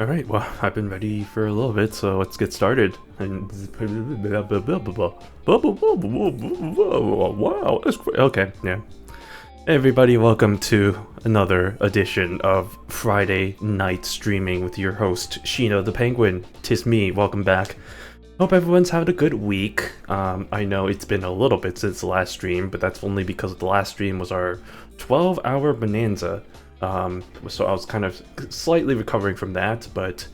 Alright, well, I've been ready for a little bit, so let's get started. And wow, that's great. Okay, yeah. Hey everybody, welcome to another edition of Friday Night Streaming with your host, Shino the Penguin. Tis me, welcome back. Hope everyone's having a good week. I know it's been a little bit since the last stream, but that's only because the last stream was our 12-hour bonanza. So I was kind of slightly recovering from that, but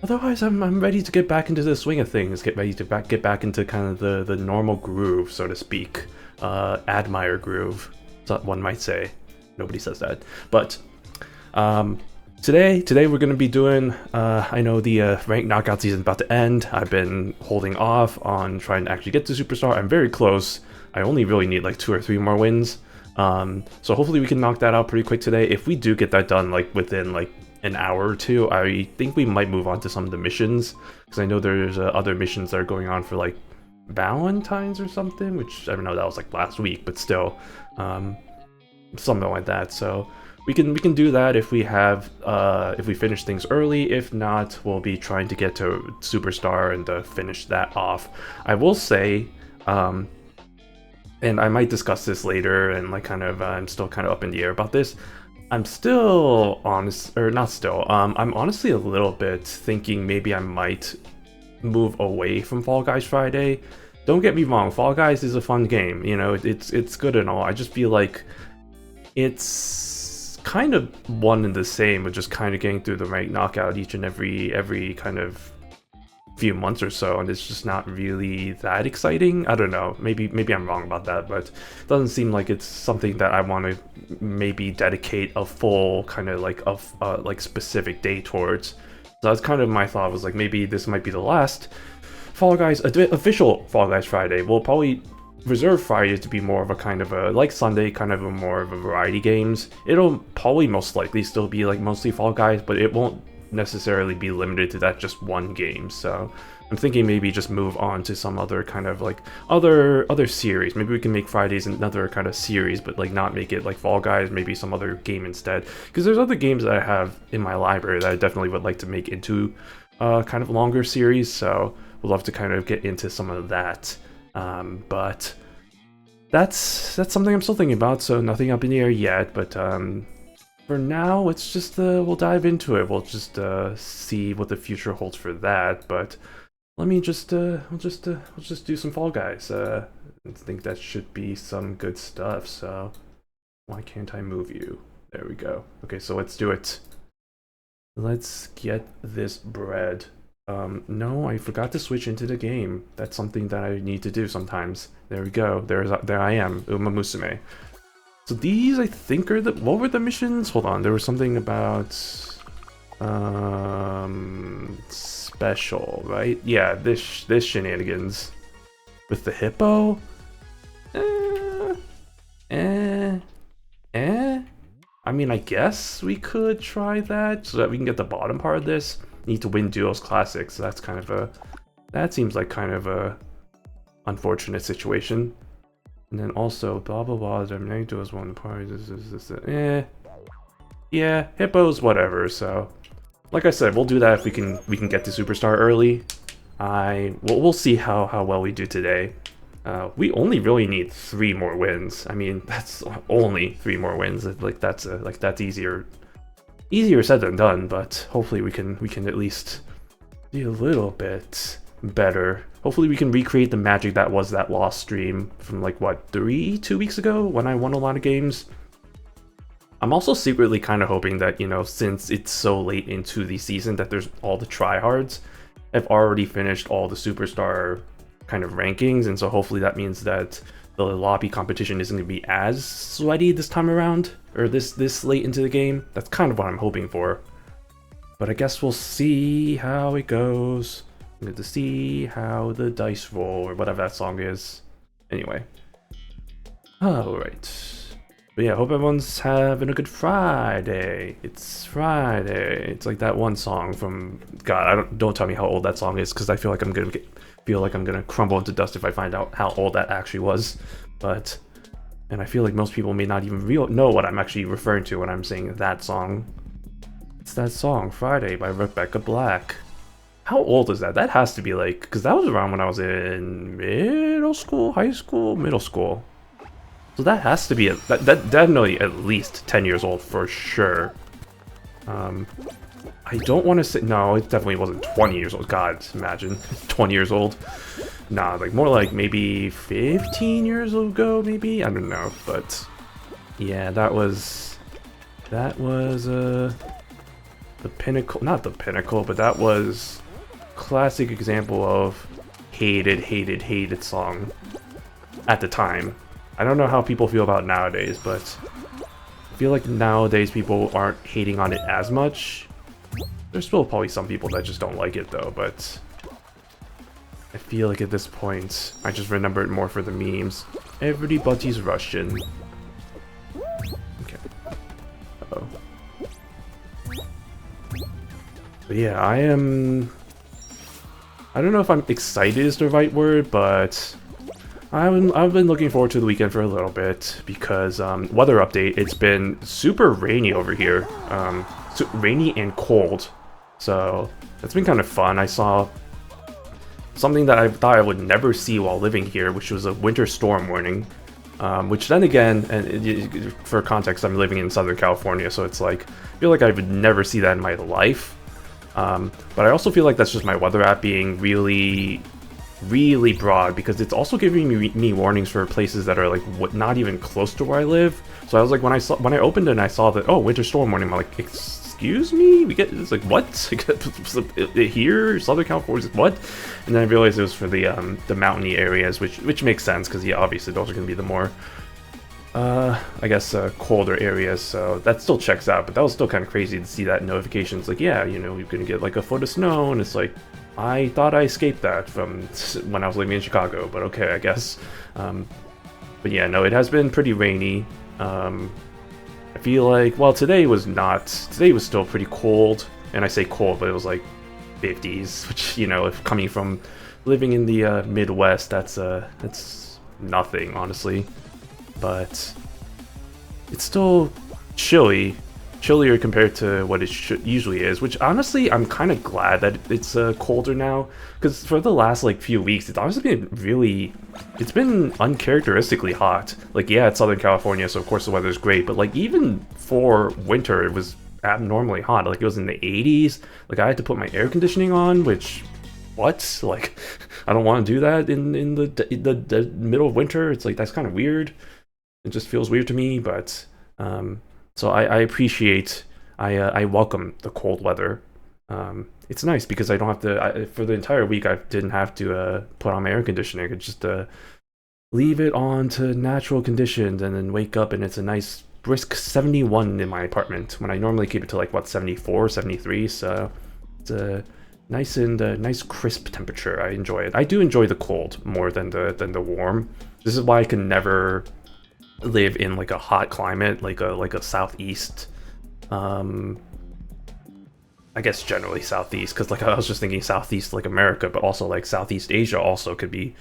otherwise I'm ready to get back into the swing of things, get back into kind of the normal groove, so to speak. Admire groove, one might say. Nobody says that. But today we're going to be doing, I know the ranked knockout season is about to end. I've been holding off on trying to actually get to Superstar. I'm very close. I only really need like 2 or 3 more wins. So hopefully we can knock that out pretty quick today. If we do get that done like within like an hour or two, I think we might move on to some of the missions, because I know there's other missions that are going on for like Valentine's or something, which I don't know, that was like last week, but still, something like that. So we can do that if we have if we finish things early. If not, we'll be trying to get to Superstar and finish that off. I will say, and I might discuss this later, and like kind of I'm still kind of up in the air about this. I'm still honest, or not still. I'm honestly a little bit thinking maybe I might move away from Fall Guys Friday. Don't get me wrong, Fall Guys is a fun game. You know, it's good and all. I just feel like it's kind of one and the same, with just kind of getting through the ranked knockout each and every kind of few months or so, and it's just not really that exciting. I don't know, maybe I'm wrong about that, but it doesn't seem like it's something that I want to maybe dedicate a full kind of like like specific day towards. So that's kind of my thought, was like maybe this might be the last Fall Guys official Fall Guys Friday. We'll probably reserve Friday to be more of a kind of a, like Sunday, kind of a more of a variety games. It'll probably most likely still be like mostly Fall Guys, but it won't necessarily be limited to that just one game. So I'm thinking maybe just move on to some other kind of like other series. Maybe we can make Fridays another kind of series, but like not make it like Fall Guys, maybe some other game instead, because there's other games that I have in my library that I definitely would like to make into kind of longer series. So we'd love to kind of get into some of that, but that's something I'm still thinking about, so nothing up in the air yet. But for now, it's just we'll dive into it. We'll just see what the future holds for that. But let me just we'll just do some Fall Guys. I think that should be some good stuff. So why can't I move you? There we go. Okay, so let's do it. Let's get this bread. No, I forgot to switch into the game. That's something that I need to do sometimes. There we go. There I am, Uma Musume. So these, I think, are what were the missions? Hold on, there was something about special, right? Yeah, this shenanigans with the hippo. I mean, I guess we could try that so that we can get the bottom part of this. Need to win duos classics. So that's kind of that seems like kind of a unfortunate situation. And then also blah blah blah. Dominating duos won the party. Yeah, hippos, whatever. So, like I said, we'll do that if we can get to Superstar early. We'll see how well we do today. We only really need 3 more wins. I mean, that's only 3 more wins. Like that's easier said than done. But hopefully we can at least do a little bit better. Hopefully we can recreate the magic that was that lost stream from like what, 2 weeks ago when I won a lot of games. I'm also secretly kind of hoping that, you know, since it's so late into the season, that there's all the tryhards have already finished all the Superstar kind of rankings, and so hopefully that means that the lobby competition isn't going to be as sweaty this time around, or this late into the game. That's kind of what I'm hoping for. But I guess we'll see how it goes. I'm going to see how the dice roll, or whatever that song is. Anyway. Alright. But yeah, hope everyone's having a good Friday. It's Friday. It's like that one song from, God, don't tell me how old that song is, because I feel like I'm gonna crumble into dust if I find out how old that actually was. But, and I feel like most people may not even know what I'm actually referring to when I'm saying that song. It's that song, Friday by Rebecca Black. How old is that? That has to be like, because that was around when I was in middle school, high school, middle school. So that has to be, that definitely at least 10 years old for sure. I don't want to say, no, it definitely wasn't 20 years old. God, imagine, 20 years old. Nah, like more like maybe 15 years ago, maybe? I don't know, but yeah, that was the pinnacle, not the pinnacle, but that was classic example of hated song at the time. I don't know how people feel about nowadays, but I feel like nowadays people aren't hating on it as much. There's still probably some people that just don't like it though, but I feel like at this point, I just remember it more for the memes. Everybody's Russian. Okay. Uh-oh. But yeah, I don't know if I'm excited is the right word, but I've been looking forward to the weekend for a little bit because weather update. It's been super rainy over here, rainy and cold, so it's been kind of fun. I saw something that I thought I would never see while living here, which was a winter storm warning. Which then again, and for context, I'm living in Southern California, so it's like I feel like I would never see that in my life. But I also feel like that's just my weather app being really broad, because it's also giving me warnings for places that are like not even close to where I live. So I was like, when I opened it and I saw that, oh, winter storm warning, I'm like, excuse me, it's like, what? Here, Southern California, what? And then I realized it was for the mountainy areas, which makes sense, because yeah, obviously those are going to be the more I guess colder areas, so that still checks out. But that was still kind of crazy to see that notifications like, yeah, you know, you're gonna get like a foot of snow, and it's like, I thought I escaped that from when I was living in Chicago, but okay, I guess. But yeah, no, it has been pretty rainy. I feel like, well, today was still pretty cold, and I say cold, but it was like 50s, which, you know, if coming from living in the Midwest, that's nothing, honestly. But it's still chillier compared to what it usually is, which honestly I'm kind of glad that it's colder now, because for the last like few weeks it's honestly been it's been uncharacteristically hot. Like, yeah, it's Southern California, so of course the weather's great, but like even for winter it was abnormally hot. Like it was in the 80s. Like I had to put my air conditioning on, which, what? Like I don't want to do that in the middle of winter. It's like, that's kind of weird. It just feels weird to me, but so I appreciate, I welcome the cold weather. It's nice because I don't have to, for the entire week I didn't have to put on my air conditioning. I could just leave it on to natural conditions and then wake up and it's a nice brisk 71 in my apartment, when I normally keep it to like, what, 74, 73, so it's a nice and nice crisp temperature. I enjoy it. I do enjoy the cold more than the warm. This is why I can never live in like a hot climate, like a southeast, I guess generally southeast, because like I was just thinking southeast like America, but also like Southeast Asia also could be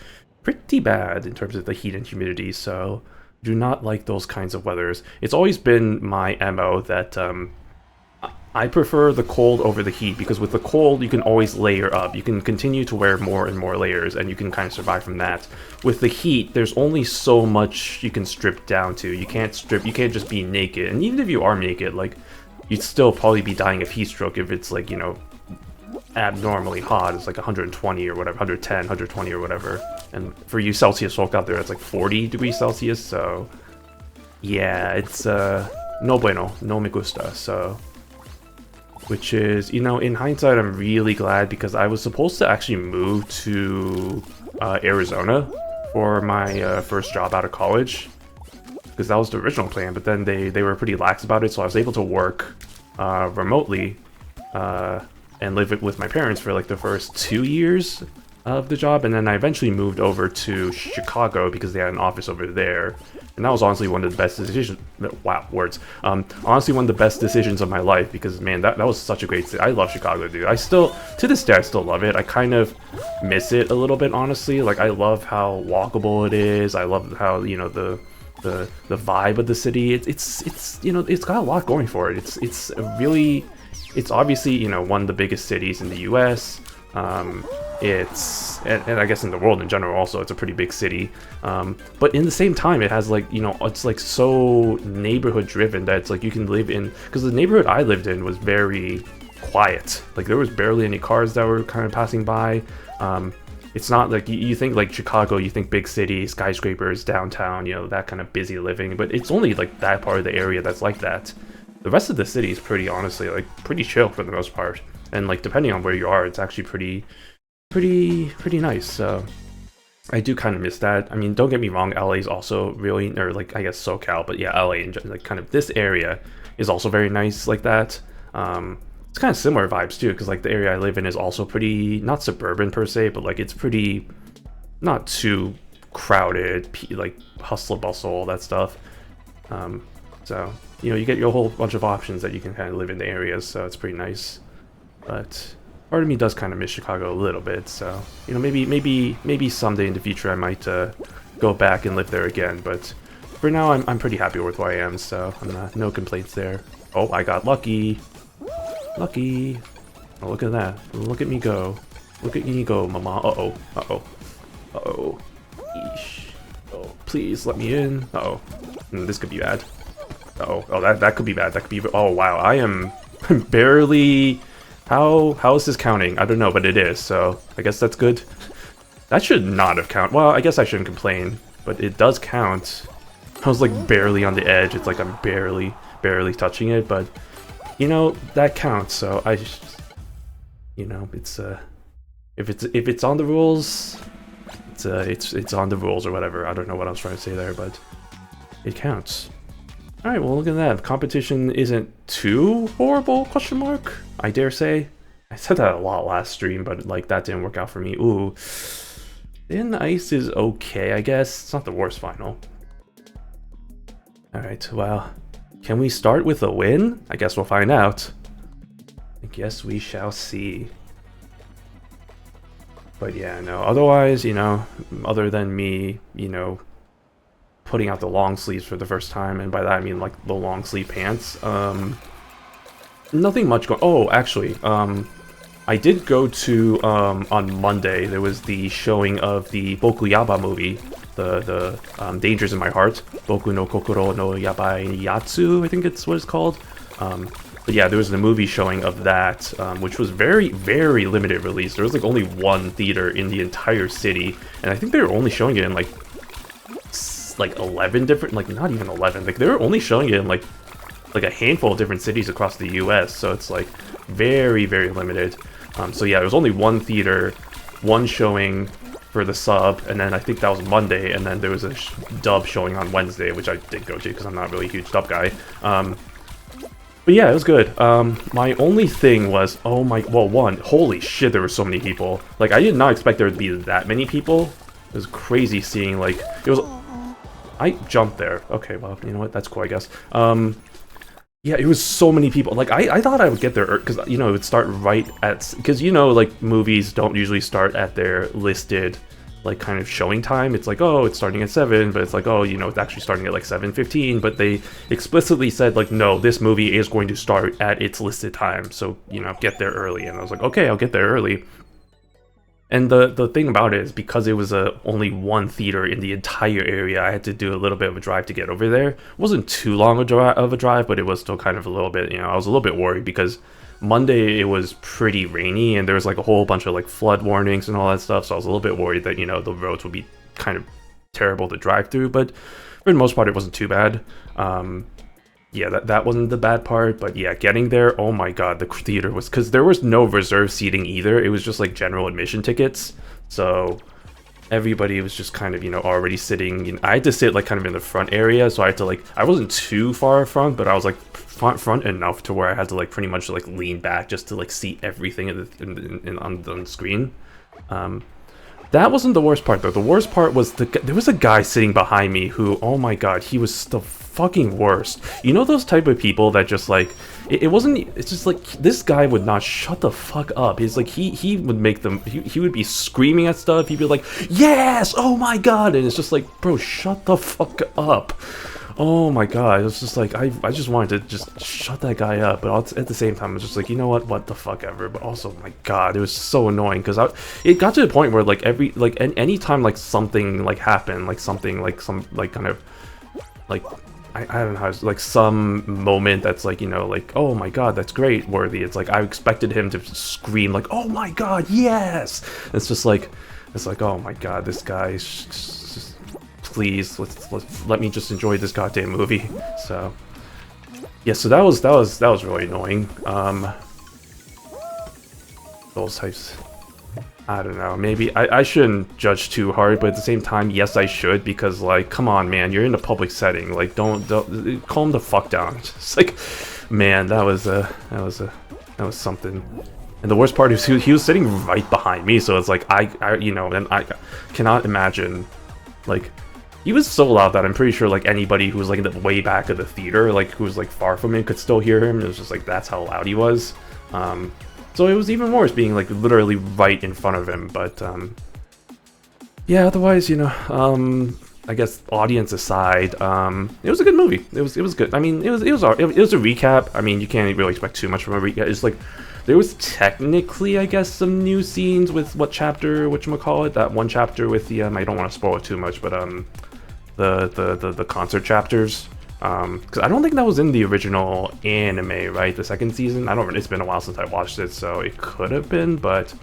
pretty bad in terms of the heat and humidity, so do not like those kinds of weathers. It's always been my MO that I prefer the cold over the heat, because with the cold you can always layer up. You can continue to wear more and more layers and you can kind of survive from that. With the heat, there's only so much you can strip down to. You can't just be naked. And even if you are naked, like, you'd still probably be dying of heat stroke if it's like, you know, abnormally hot. It's like 120 or whatever, 110, 120 or whatever. And for you Celsius folk out there, it's like 40 degrees Celsius, so yeah, it's no bueno, no me gusta, so. Which is, you know, in hindsight, I'm really glad, because I was supposed to actually move to Arizona for my first job out of college, because that was the original plan, but then they were pretty lax about it, so I was able to work remotely and live it with my parents for like the first 2 years of the job, and then I eventually moved over to Chicago because they had an office over there. And that was honestly one of the best decisions. Wow, words. Honestly, one of the best decisions of my life, because man, that was such a great city. I love Chicago, dude. I still, to this day, I still love it. I kind of miss it a little bit, honestly. Like, I love how walkable it is. I love how, you know, the vibe of the city. It's you know, it's got a lot going for it. It's a really it's obviously, you know, one of the biggest cities in the US. And I guess in the world in general also, it's a pretty big city. But in the same time, it has like, you know, it's like so neighborhood driven that it's like you can live in, because the neighborhood I lived in was very quiet. Like there was barely any cars that were kind of passing by. It's not like you think like Chicago, you think big city, skyscrapers, downtown, you know, that kind of busy living, but it's only like that part of the area that's like that. The rest of the city is pretty, honestly, like pretty chill for the most part. And like depending on where you are, it's actually pretty nice. So I do kind of miss that. I mean, don't get me wrong, LA is also really, or like I guess SoCal, but yeah, LA and like kind of this area is also very nice like that. It's kind of similar vibes too, because like the area I live in is also pretty, not suburban per se, but like it's pretty not too crowded, like hustle bustle, all that stuff. So you know, you get your whole bunch of options that you can kind of live in the areas, so it's pretty nice. But part of me does kind of miss Chicago a little bit, so you know, maybe someday in the future I might go back and live there again. But for now, I'm pretty happy with where I am, so I'm no complaints there. Oh, I got lucky. Lucky. Oh, look at that. Look at me go. Look at me go, mama. Uh-oh. Uh-oh. Uh-oh. Eesh. Oh, please let me in. Uh-oh. This could be bad. Uh-oh. Oh, that could be bad. That could be... Oh, wow. I am barely... How is this counting? I don't know, but it is, so I guess that's good. That should not have counted. Well, I guess I shouldn't complain, but it does count. I was like barely on the edge. It's like I'm barely touching it, but... You know, that counts, so I just, you know, it's if it's on the rules, it's on the rules or whatever. I don't know what I was trying to say there, but it counts. All right, well, look at that. Competition isn't too horrible, question mark, I dare say. I said that a lot last stream, but like that didn't work out for me. Ooh. Thin Ice is okay, I guess. It's not the worst final. All right, well, can we start with a win? I guess we'll find out. I guess we shall see. But yeah, no, otherwise, you know, other than me, you know, putting out the long sleeves for the first time, and by that I mean like the long sleeve pants, nothing much going. Oh, actually, I did go to, on Monday, there was the showing of the Boku Yaba movie, the Dangers in My Heart, Boku no Kokoro no Yabai Yatsu, I think it's what it's called. But yeah, there was the movie showing of that, which was very, very limited release. There was like only one theater in the entire city, and I think they were only showing it in like 11 different, like not even 11, like they were only showing it in like a handful of different cities across the US, so it's like very, very limited. So yeah, there was only one theater, one showing for the sub, and then I think that was Monday, and then there was a dub showing on Wednesday, which I did go to because I'm not really a huge dub guy. But yeah, it was good. My only thing was, oh my, well, one, holy shit, there were so many people. Like, I did not expect there to be that many people. It was crazy seeing, like, it was... I jumped there. Okay, well, you know what, that's cool, I guess. Yeah, it was so many people. Like, I thought I would get there, because, you know, it would start right at... Because, you know, like, movies don't usually start at their listed, like, kind of showing time. It's like, oh, it's starting at 7, but it's like, oh, you know, it's actually starting at, like, 7:15. But they explicitly said, like, no, this movie is going to start at its listed time. So, you know, get there early. And I was like, okay, I'll get there early. And the thing about it is, because it was only one theater in the entire area, I had to do a little bit of a drive to get over there. It wasn't too long of a drive, but it was still kind of a little bit, you know, I was a little bit worried because Monday it was pretty rainy and there was like a whole bunch of like flood warnings and all that stuff, so I was a little bit worried that, you know, the roads would be kind of terrible to drive through, but for the most part it wasn't too bad. Yeah, that wasn't the bad part, but yeah, getting there, oh my god, the theater was, because there was no reserved seating either, it was just like general admission tickets, so everybody was just kind of, you know, already sitting, you know, I had to sit like kind of in the front area, so I had to like, I wasn't too far front, but I was like front enough to where I had to like pretty much like lean back just to like see everything on the screen. That wasn't the worst part though. The worst part was there was a guy sitting behind me who, oh my god, he was the fucking worst. You know those type of people that just like, it's just like, this guy would not shut the fuck up. He's like, he would make them, he would be screaming at stuff. He'd be like, yes, oh my god. And it's just like, bro, shut the fuck up. oh my god, it was just like I just wanted to just shut that guy up, but at the same time I was just like, you know what the fuck ever. But also, my god, it was so annoying because it got to the point where like any time like something like happened, like something like some like kind of like I don't know how it's, like some moment that's like, you know, like, oh my god, that's great worthy, it's like I expected him to scream like, oh my god, yes. It's just like, it's like, oh my god, this guy just please let me just enjoy this goddamn movie. So yeah, so that was really annoying. Those types, I don't know, maybe I shouldn't judge too hard, but at the same time, yes, I should, because like, come on, man, you're in a public setting, like don't calm the fuck down. Just like, man, that was something. And the worst part is he was sitting right behind me, so it's like I you know, and I cannot imagine, like, he was so loud that I'm pretty sure like anybody who was like in the way back of the theater, like who was like far from him, could still hear him. It was just like, that's how loud he was. So it was even worse being like literally right in front of him. But yeah, otherwise, you know, I guess audience aside, it was a good movie. It was good. I mean, it was a recap. I mean, you can't really expect too much from a recap. It's like, there was technically, I guess, some new scenes with what chapter, whatchamacallit, that one chapter with the I don't want to spoil it too much, but the concert chapters. Because I don't think that was in the original anime, right? The second season? I don't. It's been a while since I watched it, so it could have been, but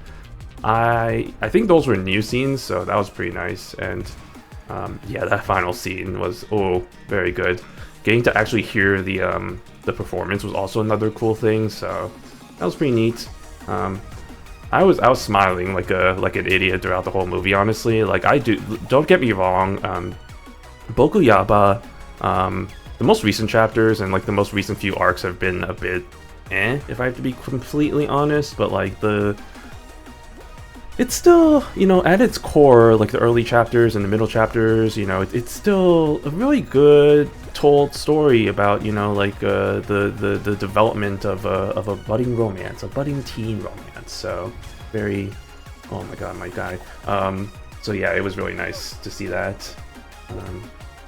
I think those were new scenes, so that was pretty nice. And yeah, that final scene was very good. Getting to actually hear the performance was also another cool thing, so that was pretty neat. I was smiling like an idiot throughout the whole movie, honestly. Like, don't get me wrong, Boku Yaba, the most recent chapters and like the most recent few arcs have been a bit if I have to be completely honest, but like it's still, you know, at its core, like the early chapters and the middle chapters, you know, it's still a really good told story about, you know, like the development of a budding romance, a budding teen romance. So very, oh my god, my guy. So yeah, it was really nice to see that.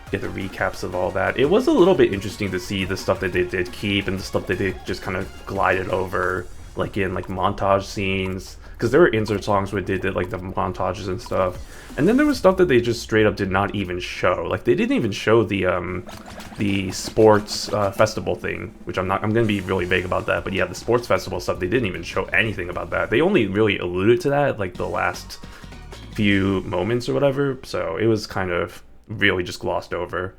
Get the recaps of all that. It was a little bit interesting to see the stuff that they did keep and the stuff that they just kind of glided over, like in like montage scenes, because there were insert songs where they did like the montages and stuff, and then there was stuff that they just straight up did not even show. Like, they didn't even show the sports festival thing, which I'm gonna be really vague about that, but yeah, the sports festival stuff, they didn't even show anything about that. They only really alluded to that like the last few moments or whatever, so it was kind of really just glossed over.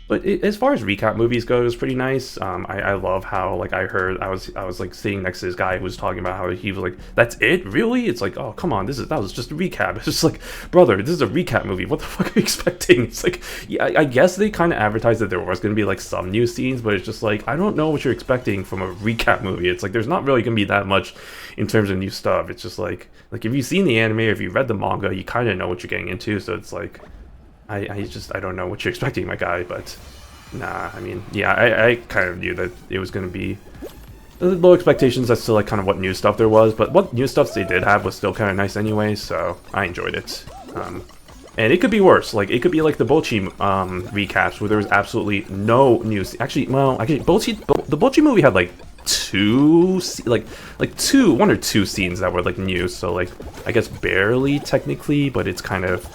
But as far as recap movies go, it was pretty nice. I love how, like, I was like sitting next to this guy who was talking about how he was like, that's it, really? It's like, oh come on, that was just a recap. It's just like, brother, this is a recap movie, what the fuck are you expecting? It's like, yeah, I guess they kind of advertised that there was going to be like some new scenes, but it's just like, I don't know what you're expecting from a recap movie. It's like, there's not really going to be that much in terms of new stuff. It's just like if you've seen the anime or if you read the manga, you kind of know what you're getting into, so it's like, I don't know what you're expecting, my guy, but nah, I mean, yeah, I kind of knew that it was going to be low expectations as to like kind of what new stuff there was, but what new stuff they did have was still kind of nice anyway, so I enjoyed it. And it could be worse, like it could be like the Bochi recaps where there was absolutely no new. Actually, the Bochi movie had like one or two scenes that were like new, so like I guess barely technically, but it's kind of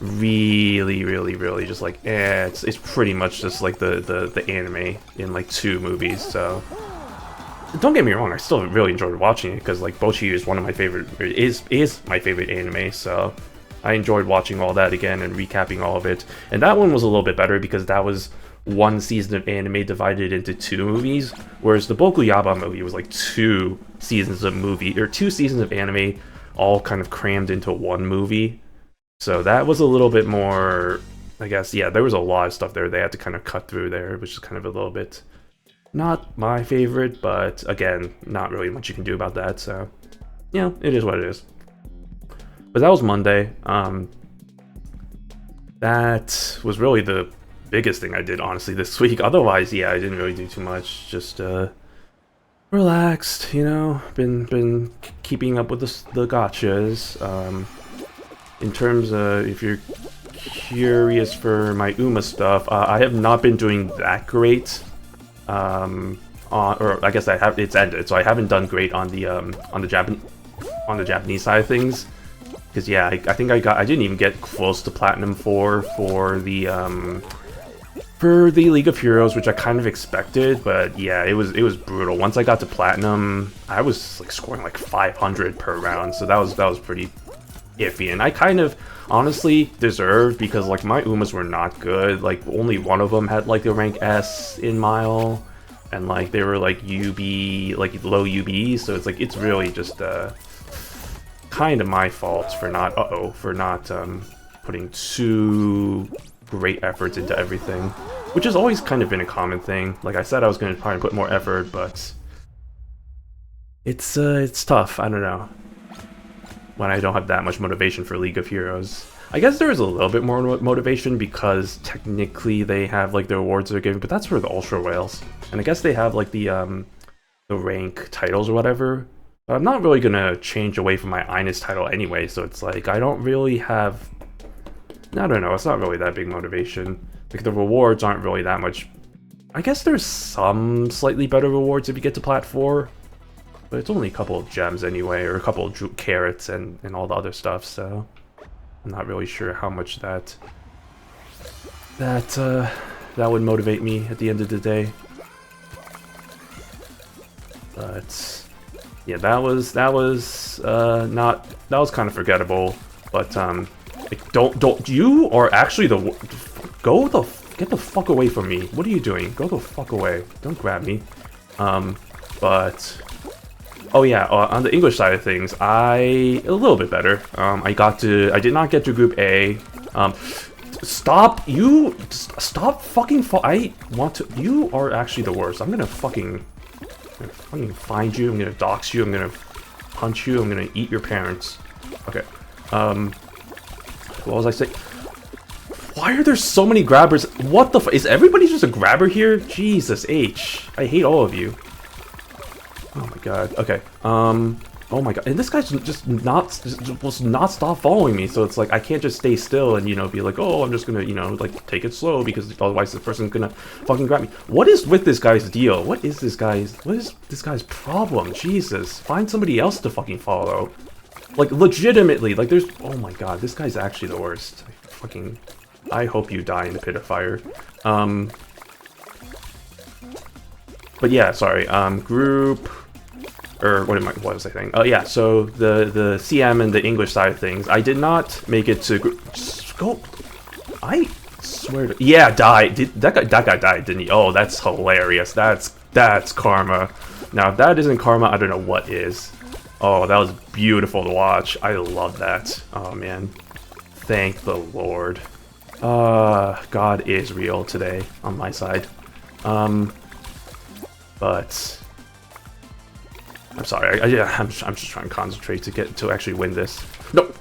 really just like it's pretty much just like the anime in like two movies. So don't get me wrong, I still really enjoyed watching it because like Bochi is one of my favorite, is my favorite anime, so I enjoyed watching all that again and recapping all of it. And that one was a little bit better because that was one season of anime divided into two movies, whereas the Boku Yaba movie was like two seasons of anime all kind of crammed into one movie. So that was a little bit more, I guess, yeah, there was a lot of stuff there they had to kind of cut through there, which is kind of a little bit not my favorite, but again, not really much you can do about that, so, yeah, it is what it is. But that was Monday. That was really the biggest thing I did, honestly, this week. Otherwise, yeah, I didn't really do too much, just, relaxed, you know, been keeping up with the gachas. In terms of, if you're curious for my Uma stuff. I have not been doing that great. Or I guess it's ended, so I haven't done great on the Japanese side of things. Because yeah, I think I didn't even get close to Platinum 4 for the League of Heroes, which I kind of expected, but yeah, it was brutal. Once I got to Platinum, I was like scoring like 500 per round, so that was pretty iffy, and I kind of honestly deserved, because like my Umas were not good. Like only one of them had like the rank S in Mile, and like they were like UB, like low UB, so it's like it's really just kind of my fault for not putting too great efforts into everything, which has always kind of been a common thing. Like I said, I was going to try and put more effort, but it's tough. I don't know, when I don't have that much motivation for League of Heroes. I guess there is a little bit more motivation because technically they have like the awards they're giving, but that's for the Ultra Whales, and I guess they have like the rank titles or whatever. But I'm not really gonna change away from my Ines title anyway, so it's like I don't really have. I don't know. It's not really that big motivation. Like the rewards aren't really that much. I guess there's some slightly better rewards if you get to Plat 4. But it's only a couple of gems anyway, or a couple of carrots and all the other stuff, so I'm not really sure how much that would motivate me at the end of the day. But yeah, that was kind of forgettable. But like, don't you are actually get the fuck away from me. What are you doing? Go the fuck away. Don't grab me. But oh yeah, on the English side of things, a little bit better. I did not get to Group A. Stop fucking you are actually the worst. I'm gonna fucking find you, I'm gonna dox you, I'm gonna punch you, I'm gonna eat your parents. Okay. What was I saying? Why are there so many grabbers? What the is everybody just a grabber here? Jesus H. I hate all of you. Oh my god. Okay. Oh my god. And this guy's just will not stop following me, so it's like I can't just stay still and, you know, be like, oh, I'm just gonna, you know, like take it slow because otherwise this person's gonna fucking grab me. What is with this guy's deal? What is this guy's problem? Jesus. Find somebody else to fucking follow. Like legitimately, like there's oh my god, this guy's actually the worst. I hope you die in the pit of fire. But yeah, sorry. Group, or what was I saying? Oh yeah, so the CM and the English side of things, I did not make it to group. Go. I swear to yeah, died. That guy died, didn't he? Oh, that's hilarious. That's karma. Now if that isn't karma, I don't know what is. Oh, that was beautiful to watch. I love that. Oh man, thank the Lord. God is real today on my side. But I'm sorry. I'm just trying to concentrate to actually win this. Nope.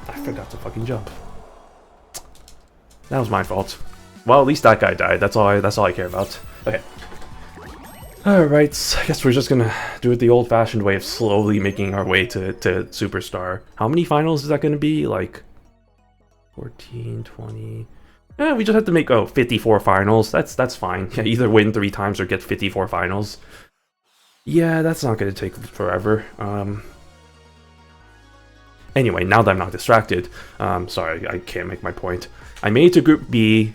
I forgot to fucking jump. That was my fault. Well, at least that guy died. That's all I care about. Okay. Alright, I guess we're just gonna do it the old-fashioned way of slowly making our way to Superstar. How many finals is that gonna be? Like 14, 20... Yeah, we just have to make 54 finals. That's fine. Yeah, either win 3 times or get 54 finals. Yeah, that's not gonna take forever. Anyway, now that I'm not distracted, sorry, I can't make my point. I made it to Group B.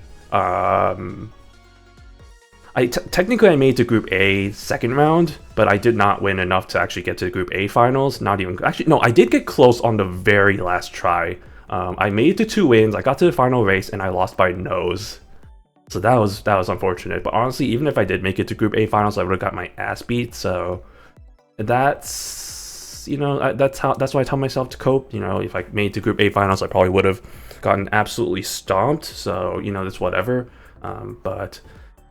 Technically I made it to Group A second round, but I did not win enough to actually get to Group A finals. Not even actually, no, I did get close on the very last try. I made it to 2 wins. I got to the final race and I lost by nose. So that was unfortunate. But honestly, even if I did make it to Group A finals, I would have got my ass beat. So that's, you know, that's why I tell myself to cope. You know, if I made it to Group A finals, I probably would have gotten absolutely stomped. So, you know, that's whatever. But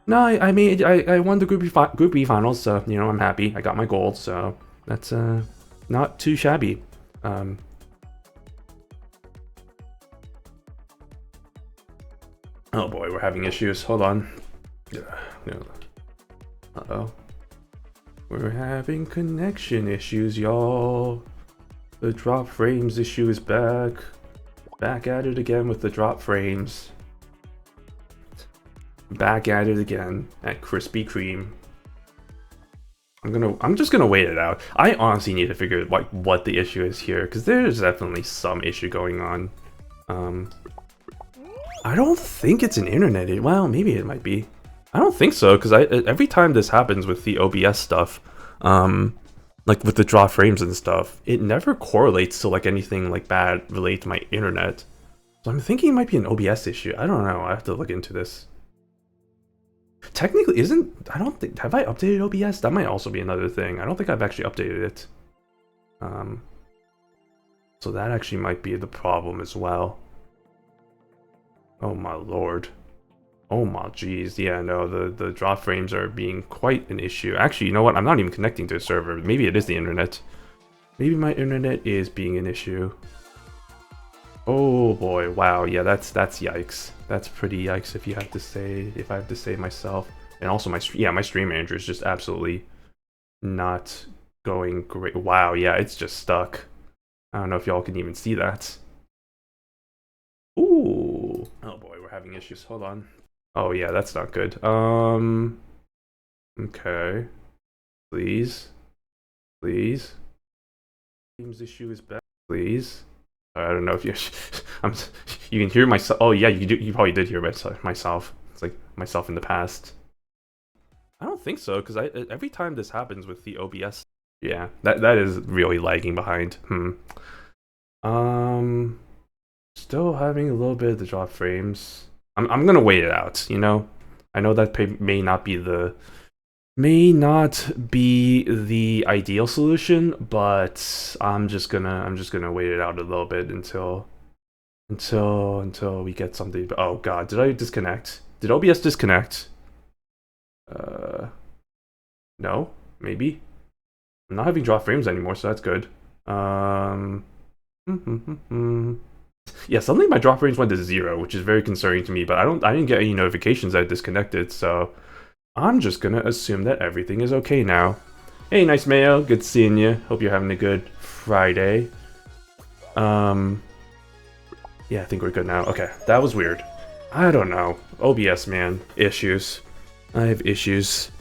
no, I won the Group B finals. So, you know, I'm happy. I got my gold. So that's not too shabby. Oh boy, we're having issues. Hold on. Uh-oh. We're having connection issues, y'all. The drop frames issue is back. Back at it again with the drop frames. Back at it again at Krispy Kreme. I'm just gonna wait it out. I honestly need to figure out like what the issue is here, because there's definitely some issue going on. I don't think it's an internet. Well, maybe it might be. I don't think so, because every time this happens with the OBS stuff, like with the draw frames and stuff, it never correlates to like anything like bad related to my internet. So I'm thinking it might be an OBS issue. I don't know. I have to look into this. Technically, I don't think, have I updated OBS? That might also be another thing. I don't think I've actually updated it. So that actually might be the problem as well. Oh my lord. Oh my geez. Yeah, no, the draw frames are being quite an issue. Actually, you know what? I'm not even connecting to a server. Maybe it is the internet. Maybe my internet is being an issue. Oh boy, wow, yeah, that's yikes. That's pretty yikes if I have to say myself. And also my stream manager is just absolutely not going great. Wow, yeah, it's just stuck. I don't know if y'all can even see that. Ooh. Oh boy, we're having issues. Hold on. Oh yeah, that's not good. Okay. Please. Please. Team's issue is bad. Please. I don't know if you you can hear myself. Oh yeah, you probably did hear myself. It's like myself in the past. I don't think so, because every time this happens with the OBS, yeah, that is really lagging behind. Still having a little bit of the drop frames. I'm gonna wait it out, you know? I know that may not be the ideal solution, but I'm just gonna wait it out a little bit until we get something. Oh god, did I disconnect? Did OBS disconnect? No, maybe. I'm not having drop frames anymore, so that's good. Yeah, suddenly my drop frames went to 0, which is very concerning to me, but I didn't get any notifications that I disconnected, so I'm just gonna assume that everything is okay now. Hey, Nice Mayo, good seeing you. Hope you're having a good Friday. Yeah, I think we're good now. Okay, that was weird. I don't know. OBS, man. Issues. I have issues.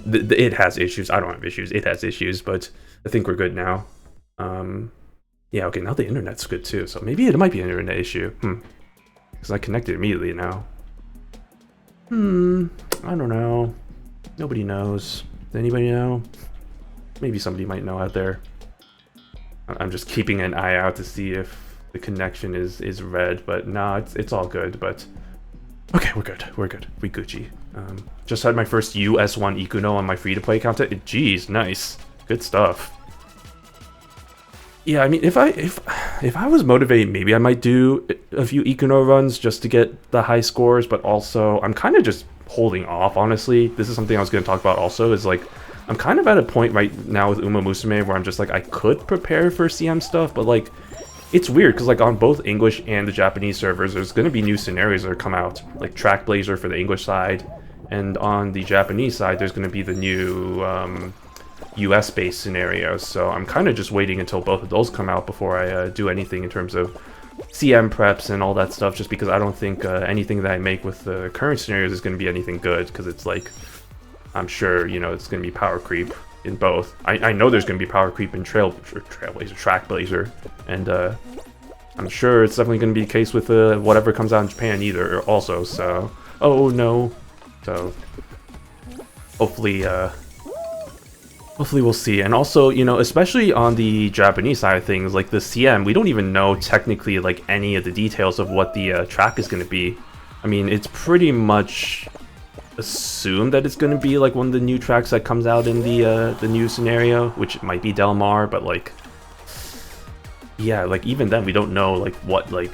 It has issues. I don't have issues. It has issues, but I think we're good now. Yeah, okay, now the internet's good too, so maybe it might be an internet issue. Because I connected immediately now. I don't know. Nobody knows. Does anybody know? Maybe somebody might know out there. I'm just keeping an eye out to see if the connection is red, but nah, it's all good, but... Okay, we're good. We're good. We Gucci. Just had my first US1 Ikuno on my free-to-play account. Jeez, nice. Good stuff. Yeah, I mean, if I was motivated, maybe I might do a few Ikuno runs just to get the high scores, but also I'm kind of just holding off, honestly. This is something I was going to talk about also, is like, I'm kind of at a point right now with Uma Musume where I'm just like, I could prepare for CM stuff, but like, it's weird, because like on both English and the Japanese servers, there's going to be new scenarios that come out, like Track Blazer for the English side, and on the Japanese side, there's going to be the new US-based scenarios, so I'm kind of just waiting until both of those come out before I do anything in terms of CM preps and all that stuff, just because I don't think anything that I make with the current scenarios is going to be anything good, because it's like, I'm sure, you know, it's going to be power creep in both. I know there's going to be power creep in Trailblazer, Track Blazer, and I'm sure it's definitely going to be the case with whatever comes out in Japan either, also, so... Oh, no. So, hopefully we'll see. And also, you know, especially on the Japanese side of things, like the CM, we don't even know technically like any of the details of what the track is going to be. I mean, it's pretty much assumed that it's going to be like one of the new tracks that comes out in the new scenario, which might be Del Mar, but like, yeah, like even then we don't know like what, like,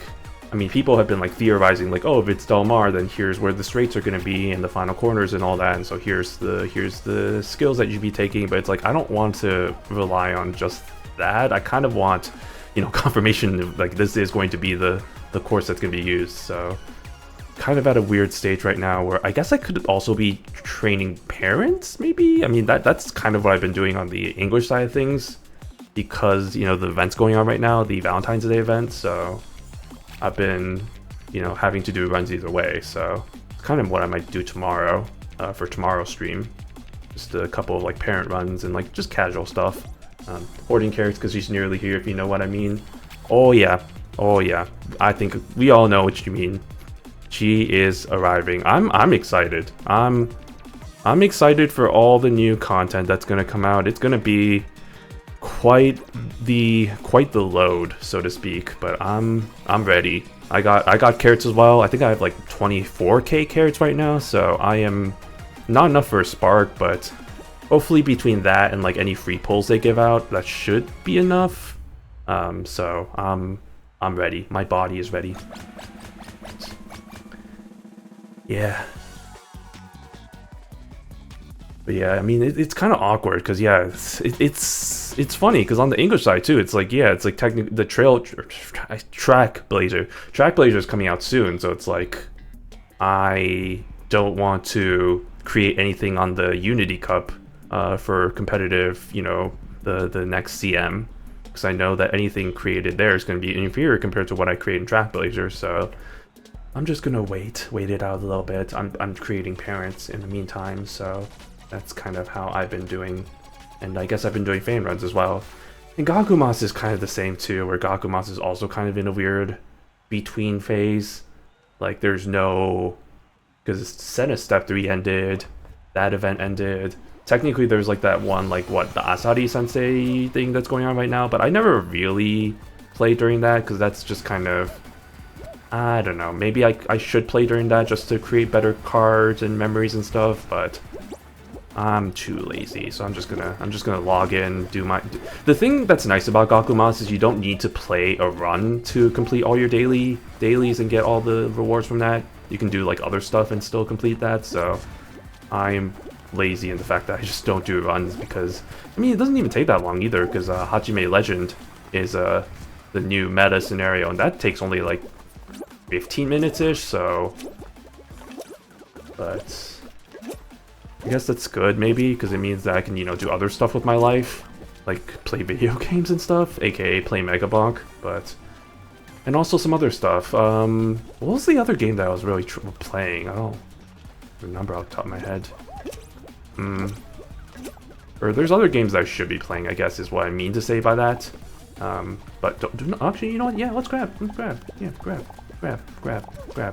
I mean, people have been like theorizing like, oh, if it's Del Mar, then here's where the straights are going to be and the final corners and all that, and so here's the skills that you'd be taking. But it's like, I don't want to rely on just that. I kind of want, you know, confirmation of, like, this is going to be the course that's going to be used. So kind of at a weird stage right now where I guess I could also be training parents, maybe. I mean, that's kind of what I've been doing on the English side of things, because, you know, the event's going on right now, the Valentine's Day event, so I've been, you know, having to do runs either way. So it's kind of what I might do tomorrow for tomorrow's stream. Just a couple of like parent runs and like just casual stuff. Hoarding carrots because she's nearly here, if you know what I mean. Oh yeah, oh yeah. I think we all know what you mean. She is arriving. I'm excited. I'm excited for all the new content that's gonna come out. It's gonna be quite the load, so to speak. But I'm ready. I got carrots as well. I think I have like 24k carrots right now, so I am not enough for a spark, but hopefully between that and like any free pulls they give out, that should be enough. So I'm ready. My body is ready. Yeah. But yeah, I mean, it's kind of awkward because yeah, it's funny because on the English side too, it's like yeah, it's like technically the track blazer is coming out soon, so it's like I don't want to create anything on the Unity Cup for competitive, you know, the next CM, because I know that anything created there is going to be inferior compared to what I create in track blazer. So I'm just gonna wait it out a little bit. I'm creating parents in the meantime, so that's kind of how I've been doing. And I guess I've been doing fan runs as well. And Gakumas is kind of the same too, where Gakumas is also kind of in a weird between phase. Like there's no, because Senna Step 3 ended, that event ended. Technically there's like that one, like what, the Asari Sensei thing that's going on right now, but I never really played during that because that's just kind of, I don't know, maybe I should play during that just to create better cards and memories and stuff, but I'm too lazy, so I'm just gonna log in, do my... The thing that's nice about Gakumas is you don't need to play a run to complete all your dailies and get all the rewards from that. You can do like other stuff and still complete that, so I'm lazy in the fact that I just don't do runs because, I mean, it doesn't even take that long either, because Hajime Legend is the new meta scenario, and that takes only like 15 minutes-ish, so... But I guess that's good, maybe, because it means that I can, you know, do other stuff with my life, like play video games and stuff, aka play Megabonk, but... And also some other stuff. What was the other game that I was really playing? I don't remember off the top of my head. Or there's other games that I should be playing, I guess, is what I mean to say by that. But actually, you know what? Yeah, let's grab. Yeah, grab.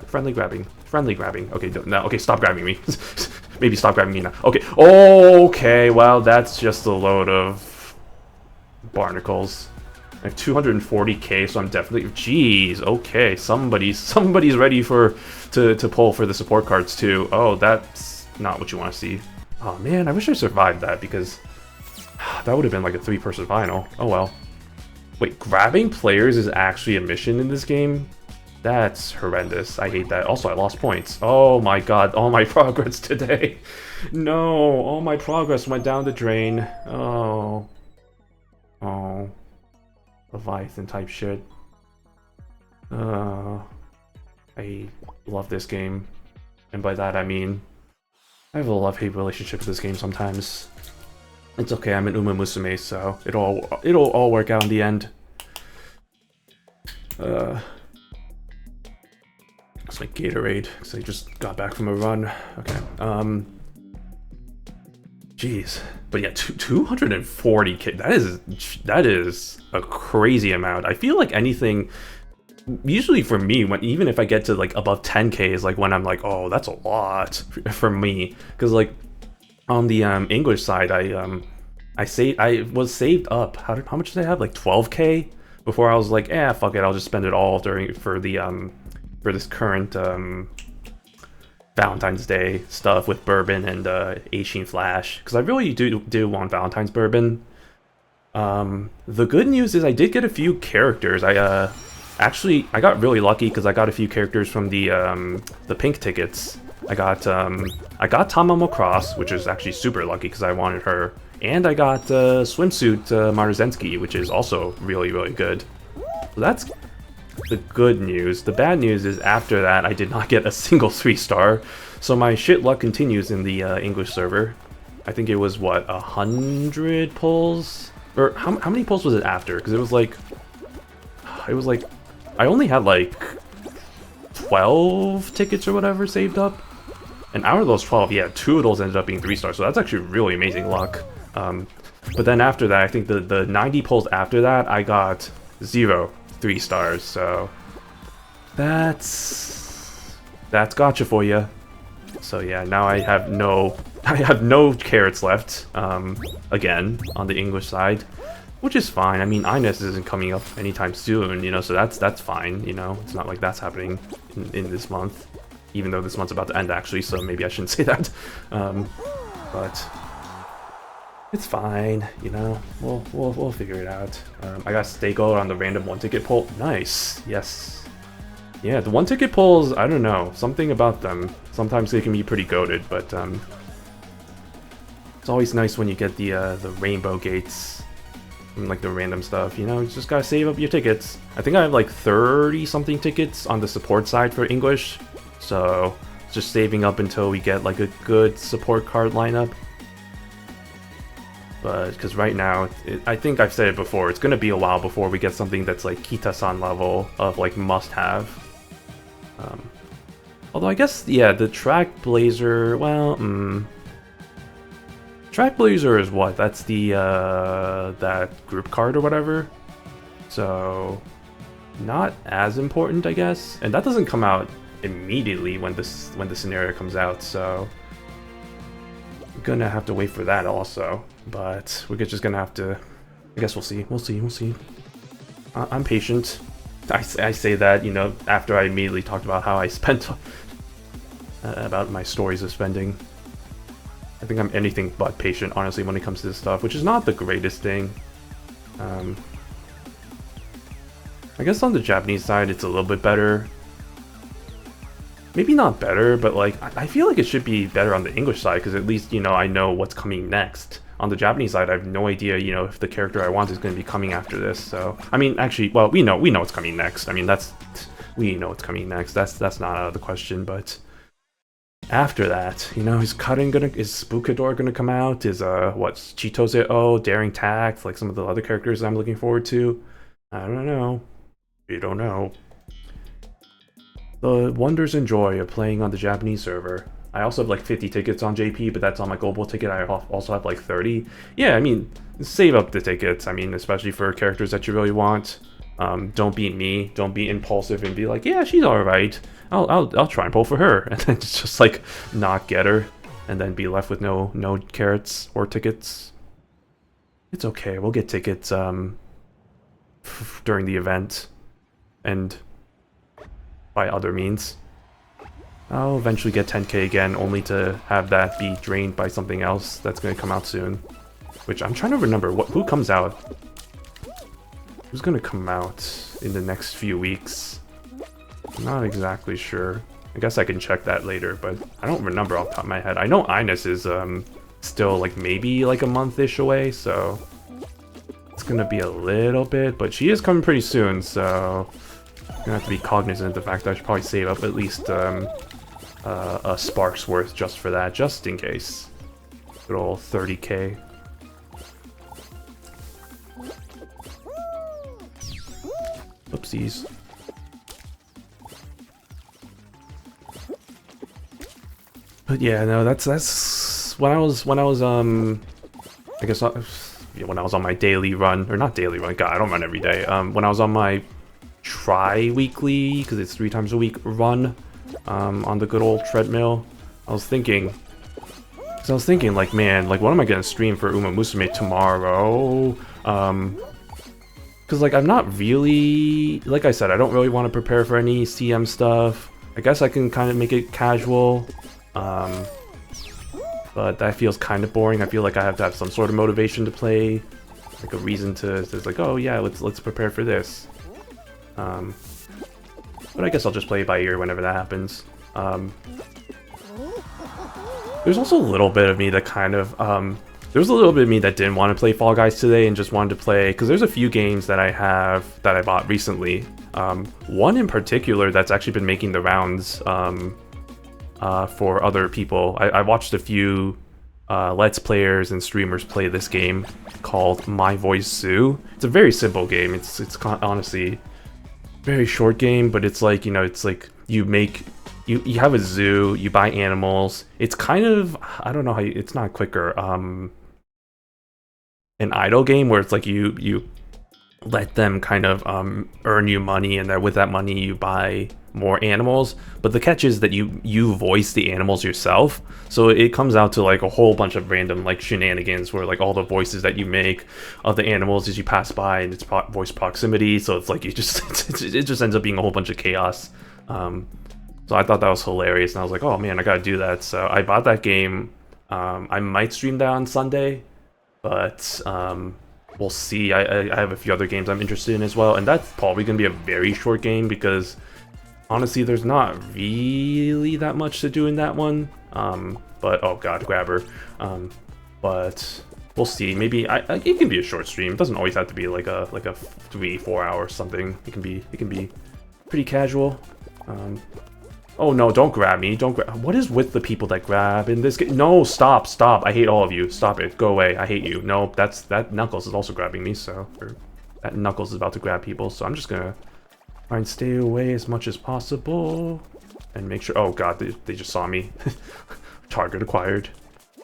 Friendly grabbing. Okay, no, okay, stop grabbing me. Maybe stop grabbing me now. Okay, well, that's just a load of barnacles. I have 240k, so I'm definitely... Jeez, okay, somebody's ready to pull for the support cards too. Oh, that's not what you want to see. Oh man, I wish I survived that, because that would have been like a 3-person final. Oh well. Wait, grabbing players is actually a mission in this game? That's horrendous. I hate that. Also, I lost points. Oh my god, all my progress today. No, all my progress went down the drain. Oh. Leviathan type shit. I love this game. And by that I mean, I have a love-hate relationship with this game sometimes. It's okay, I'm an Uma Musume, so it'll all work out in the end. It's like Gatorade, because I just got back from a run. Okay, jeez. But yeah, 240k, that is a crazy amount. I feel like anything, usually for me, even if I get to like above 10k is like when I'm like, oh, that's a lot for me. Because like on the English side, I was saved up. How much did I have? Like 12k before I was like, fuck it, I'll just spend it all for this current Valentine's Day stuff with bourbon and Ancient Flash, because I really do want Valentine's bourbon. The good news is I did get a few characters. I got really lucky because I got a few characters from the pink tickets. I got Tamamo Cross, which is actually super lucky because I wanted her, and I got Swimsuit Maruzensky, which is also really, really good. So that's the good news. The bad news is after that I did not get a single 3-star, so my shit luck continues in the English server. I think it was what, 100 pulls, or how many pulls was it after? Because it was like I only had like 12 tickets or whatever saved up. And out of those 12, yeah, 2 of those ended up being 3 stars, so that's actually really amazing luck. But then after that, I think the 90 pulls after that, I got 0 3 stars, so that's gotcha for you. So yeah, now I have no carrots left, again, on the English side, which is fine. I mean, Ines isn't coming up anytime soon, you know, so that's fine, you know. It's not like that's happening in this month. Even though this month's about to end, actually, so maybe I shouldn't say that. But it's fine, you know. We'll figure it out. I got Stego on the random 1-ticket pull. Nice, yes. Yeah, the 1-ticket pulls, I don't know, something about them. Sometimes they can be pretty goated, but it's always nice when you get the rainbow gates and like the random stuff. You know, you just gotta save up your tickets. I think I have like 30-something tickets on the support side for English. So, just saving up until we get like a good support card lineup. But, because right now, I think I've said it before, it's going to be a while before we get something that's like Kita-san level of like must-have. Although I guess, yeah, the Track Blazer, well, Track Blazer is what? That's the, that group card or whatever. So, not as important, I guess. And that doesn't come out immediately when the scenario comes out, so we're gonna have to wait for that also. But we're just gonna have to, I guess we'll see. I'm patient. I say that, you know, after I immediately talked about how I spent about my stories of spending. I think I'm anything but patient, honestly, when it comes to this stuff, which is not the greatest thing. I guess on the Japanese side it's a little bit better. Maybe not better, but like I feel like it should be better on the English side, because at least, you know, I know what's coming next. On the Japanese side, I have no idea, you know, if the character I want is going to be coming after this. So I mean, actually, well, we know what's coming next. I mean, we know what's coming next. That's not out of the question. But after that, you know, is Spookador gonna come out? Is what's Chitose Daring Tact, like some of the other characters I'm looking forward to? I don't know. You don't know. The wonders and joy of playing on the Japanese server. I also have like 50 tickets on JP, but that's on my global ticket. I also have like 30. Yeah, I mean, save up the tickets. I mean, especially for characters that you really want. Don't be me. Don't be impulsive and be like, yeah, she's all right. I'll try and pull for her, and then just like not get her, and then be left with no carrots or tickets. It's okay. We'll get tickets during the event, and by other means. I'll eventually get 10k again, only to have that be drained by something else that's going to come out soon. Which I'm trying to remember, who comes out? Who's going to come out in the next few weeks? I'm not exactly sure. I guess I can check that later, but I don't remember off the top of my head. I know Ines is still like maybe like a month-ish away, so it's going to be a little bit, but she is coming pretty soon, so I'm gonna have to be cognizant of the fact that I should probably save up at least a spark's worth just for that, just in case. Good old 30k. Oopsies. But yeah, no, that's when I was I guess when I was on my daily run, or not daily run, God, I don't run every day. When I was on my tri-weekly, because it's 3 times a week, run on the good old treadmill, I was thinking like, man, like, what am I gonna stream for Uma Musume tomorrow? Because like I'm not really, like I said, I don't really want to prepare for any CM stuff. I guess I can kind of make it casual, but that feels kind of boring. I feel like I have to have some sort of motivation to play, like a reason to, it's like, oh yeah, let's prepare for this. But I guess I'll just play it by ear whenever that happens. There's also a little bit of me that kind of, there's a little bit of me that didn't want to play Fall Guys today and just wanted to play, because there's a few games that I bought recently. One in particular that's actually been making the rounds for other people. I watched a few Let's Players and streamers play this game called My Voice Sue. It's a very simple game. It's honestly very short game, but it's like, you know, it's like you make you have a zoo, you buy animals. It's kind of, I don't know how you, it's not quicker. An idle game where it's like you let them kind of earn you money, and that with that money you buy more animals. But the catch is that you voice the animals yourself, so it comes out to like a whole bunch of random like shenanigans where like all the voices that you make of the animals as you pass by, and it's voice proximity, so it's like you just it just ends up being a whole bunch of chaos. So I thought that was hilarious, and I was like, oh man, I gotta do that. So I bought that game. I might stream that on Sunday, but we'll see. I have a few other games I'm interested in as well, and that's probably going to be a very short game because honestly there's not really that much to do in that one. But oh god, grabber. But we'll see. Maybe it can be a short stream. It doesn't always have to be like a 3-4 hour something. It can be pretty casual. Oh no, don't grab me. Don't grab. What is with the people that grab in this game? No, stop. I hate all of you. Stop it. Go away. I hate you. No, that Knuckles is also grabbing me, so... that Knuckles is about to grab people, so I'm just gonna try and stay away as much as possible. And make sure... Oh god, they just saw me. Target acquired.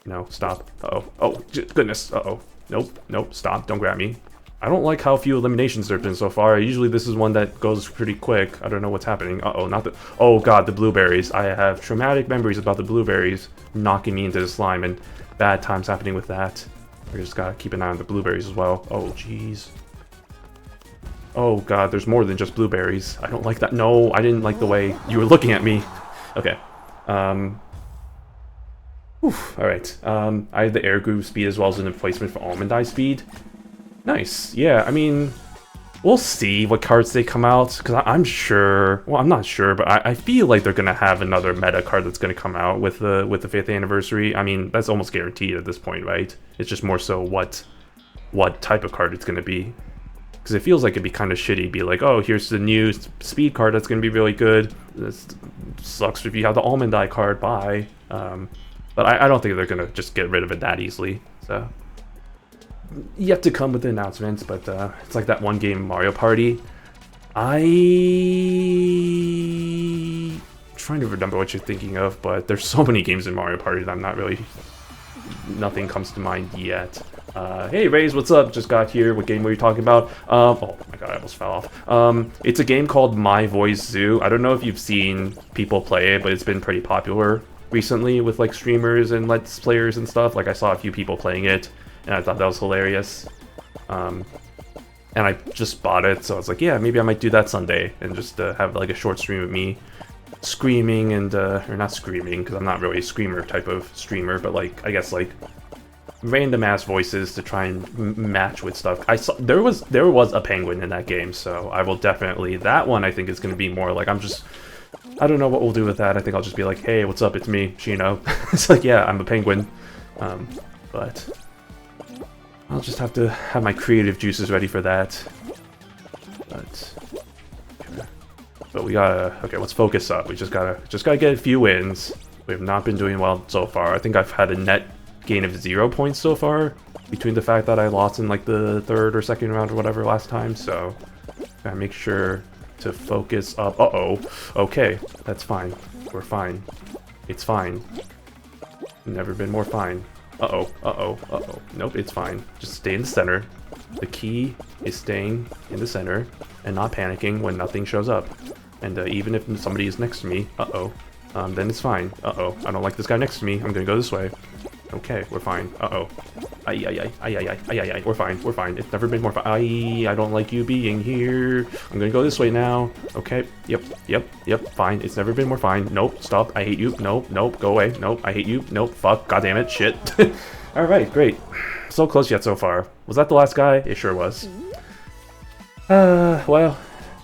No, stop. Uh-oh. Oh, goodness. Uh-oh. Nope. Stop. Don't grab me. I don't like how few eliminations there have been so far. Usually this is one that goes pretty quick. I don't know what's happening. Uh-oh, not the... Oh god, the blueberries. I have traumatic memories about the blueberries knocking me into the slime, and bad times happening with that. We just gotta keep an eye on the blueberries as well. Oh, jeez. Oh god, there's more than just blueberries. I don't like that. No, I didn't like the way you were looking at me. Okay. Alright. I have the air groove speed as well as an replacement for almond eye speed. Nice. Yeah, I mean, we'll see what cards they come out, because I'm sure, well, I'm not sure, but I feel like they're going to have another meta card that's going to come out with the 5th anniversary. I mean, that's almost guaranteed at this point, right? It's just more so what type of card it's going to be. Because it feels like it'd be kind of shitty, be like, oh, here's the new speed card that's going to be really good. This sucks if you have the almond eye card, bye. But I don't think they're going to just get rid of it that easily, so... Yet to come with the announcements, but it's like that one game, Mario Party. I'm trying to remember what you're thinking of, but there's so many games in Mario Party that I'm not really... Nothing comes to mind yet. Hey, Raze, what's up? Just got here. What game were you talking about? Oh my god, I almost fell off. It's a game called My Voice Zoo. I don't know if you've seen people play it, but it's been pretty popular recently with like streamers and Let's Players and stuff. Like I saw a few people playing it, and I thought that was hilarious. And I just bought it, so I was like, yeah, maybe I might do that Sunday and just have like a short stream of me screaming and, or not screaming, because I'm not really a screamer type of streamer, but like, I guess like random ass voices to try and match with stuff. I saw there was a penguin in that game, so I will definitely, that one I think is going to be more like, I don't know what we'll do with that. I think I'll just be like, hey, what's up, it's me, Shino. It's like, yeah, I'm a penguin. But I'll just have to have my creative juices ready for that. But we gotta, okay, let's focus up. We just gotta get a few wins. We have not been doing well so far. I think I've had a net gain of 0 points so far, between the fact that I lost in like the 3rd or 2nd round or whatever last time, so gotta make sure to focus up. Uh-oh. Okay, that's fine. We're fine. It's fine. Never been more fine. Uh-oh, uh-oh, uh-oh. Nope, it's fine. Just stay in the center. The key is staying in the center and not panicking when nothing shows up. And even if somebody is next to me, uh-oh, then it's fine. Uh-oh, I don't like this guy next to me. I'm gonna go this way. Okay, we're fine. Uh-oh. Ay, we're fine. It's never been more fun. I don't like you being here. I'm gonna go this way now. Okay, yep, fine. It's never been more fine. Nope, stop. I hate you. Nope, go away. Nope, I hate you. Nope, fuck, god damn it, shit. Alright, great. So close yet so far. Was that the last guy? It sure was. Well,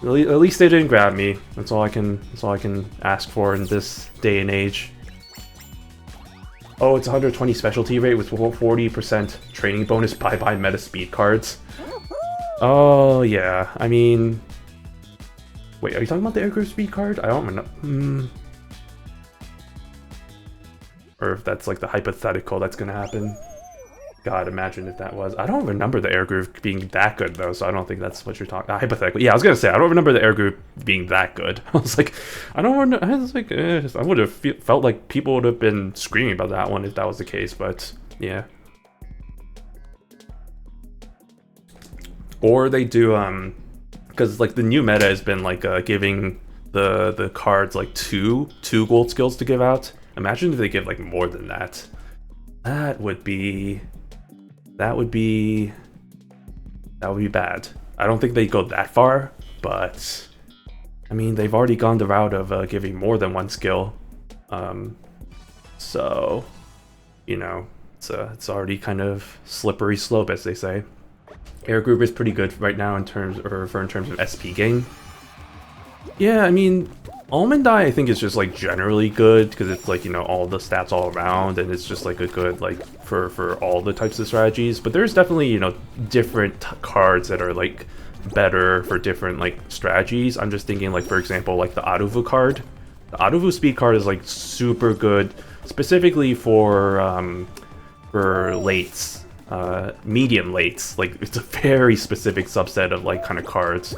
at least they didn't grab me. That's all I can ask for in this day and age. Oh, it's 120 specialty rate with 40% training bonus bye-bye meta speed cards. Oh, yeah. I mean... Wait, are you talking about the aircraft speed card? I don't know. Or if that's like the hypothetical that's gonna happen. God, imagine if that was. I don't remember the air groove being that good though, so I don't think that's what you're talking. Hypothetically, yeah, I was gonna say I don't remember the air groove being that good. I was like, I don't remember. I was like, I would have felt like people would have been screaming about that one if that was the case, but yeah. Or they do because like the new meta has been like giving the cards like two gold skills to give out. Imagine if they give like more than that. That would be bad. I don't think they'd go that far, but I mean they've already gone the route of giving more than one skill. So you know, it's already kind of slippery slope, as they say. Air Group is pretty good right now in terms of SP gain. Yeah, I mean, Almond Eye I think is just like generally good because it's like, you know, all the stats all around, and it's just like a good like for all the types of strategies. But there's definitely, you know, different cards that are like better for different like strategies. I'm just thinking like, for example, like the Aruvu card. The Aruvu speed card is like super good specifically for lates. Medium lates, like it's a very specific subset of like kind of cards,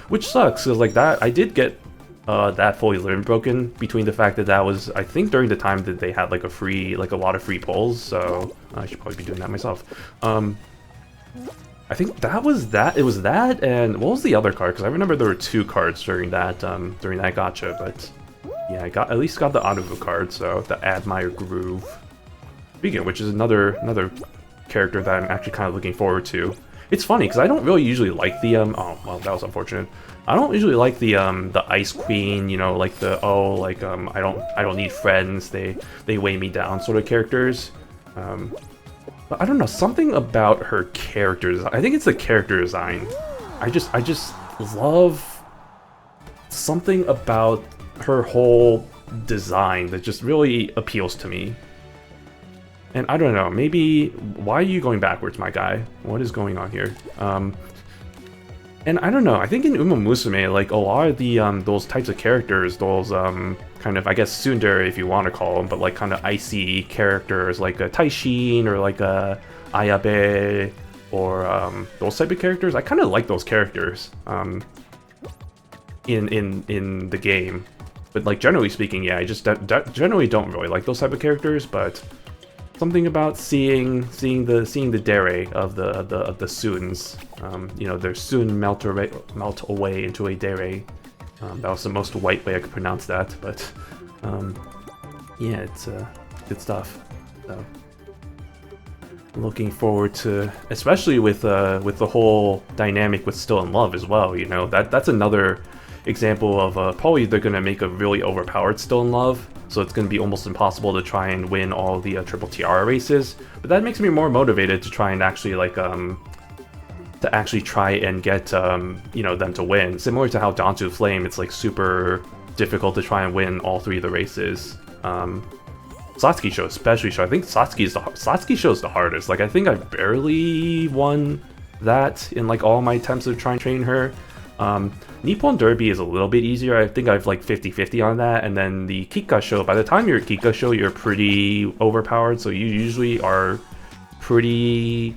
which sucks because like that I did get that fully limit broken between the fact that that was, I think, during the time that they had like a lot of free pulls, so I should probably be doing that myself. I think that was that. It was that, and what was the other card? Because I remember there were two cards during that gacha, but yeah, I at least got the Anuvu card, so the Admire Groove. Speaking of which, is another character that I'm actually kind of looking forward to. It's funny because I don't really usually like the oh well, that was unfortunate. I don't usually like the Ice Queen, you know, like the I don't need friends, they weigh me down sort of characters. But I don't know, something about her character design. I think it's the character design. I just love something about her whole design that just really appeals to me. And I don't know, maybe, why are you going backwards, my guy? What is going on here? And I don't know, I think in Uma Musume, like, a lot of the, those types of characters, those, kind of, I guess, tsundere if you want to call them, but, like, kind of icy characters, like a Taishin, or like a Ayabe, or, those type of characters, I kind of like those characters, in the game. But, like, generally speaking, yeah, I just generally don't really like those type of characters, but something about seeing the dere of the Suns, you know, their Sun melt away into a dere. That was the most white way I could pronounce that, but yeah, it's good stuff. So looking forward to, especially with the whole dynamic with Still in Love as well. You know, that's another example of probably they're gonna make a really overpowered Still in Love. So it's going to be almost impossible to try and win all the Triple Tiara races. But that makes me more motivated to try and actually, like, try and get, you know, them to win. Similar to how Danzu Flame, it's, like, super difficult to try and win all three of the races. Satsuki Show especially. I think Satsuki Show is the hardest. Like, I think I barely won that in, like, all my attempts to try and train her. Nippon Derby is a little bit easier. I think I've like 50-50 on that. And then the Kika Show, by the time you're at Kika Show, you're pretty overpowered. So you usually are pretty...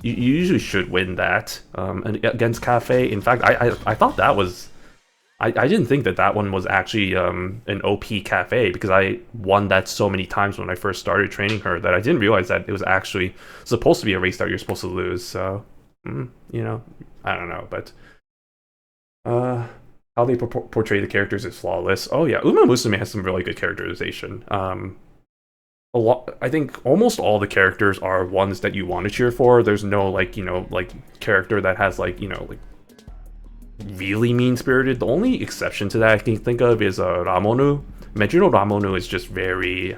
You usually should win that against Cafe. In fact, I thought that was... I didn't think that one was actually an OP Cafe, because I won that so many times when I first started training her that I didn't realize that it was actually supposed to be a race that you're supposed to lose. So, you know, I don't know, but... how they portray the characters is flawless. Oh yeah, Uma Musume has some really good characterization. A lot, I think almost all the characters are ones that you want to cheer for. There's no, like, you know, like, character that has, like, you know, like, really mean-spirited. The only exception to that I can think of is Ramonu. Meijiro Ramonu is just very...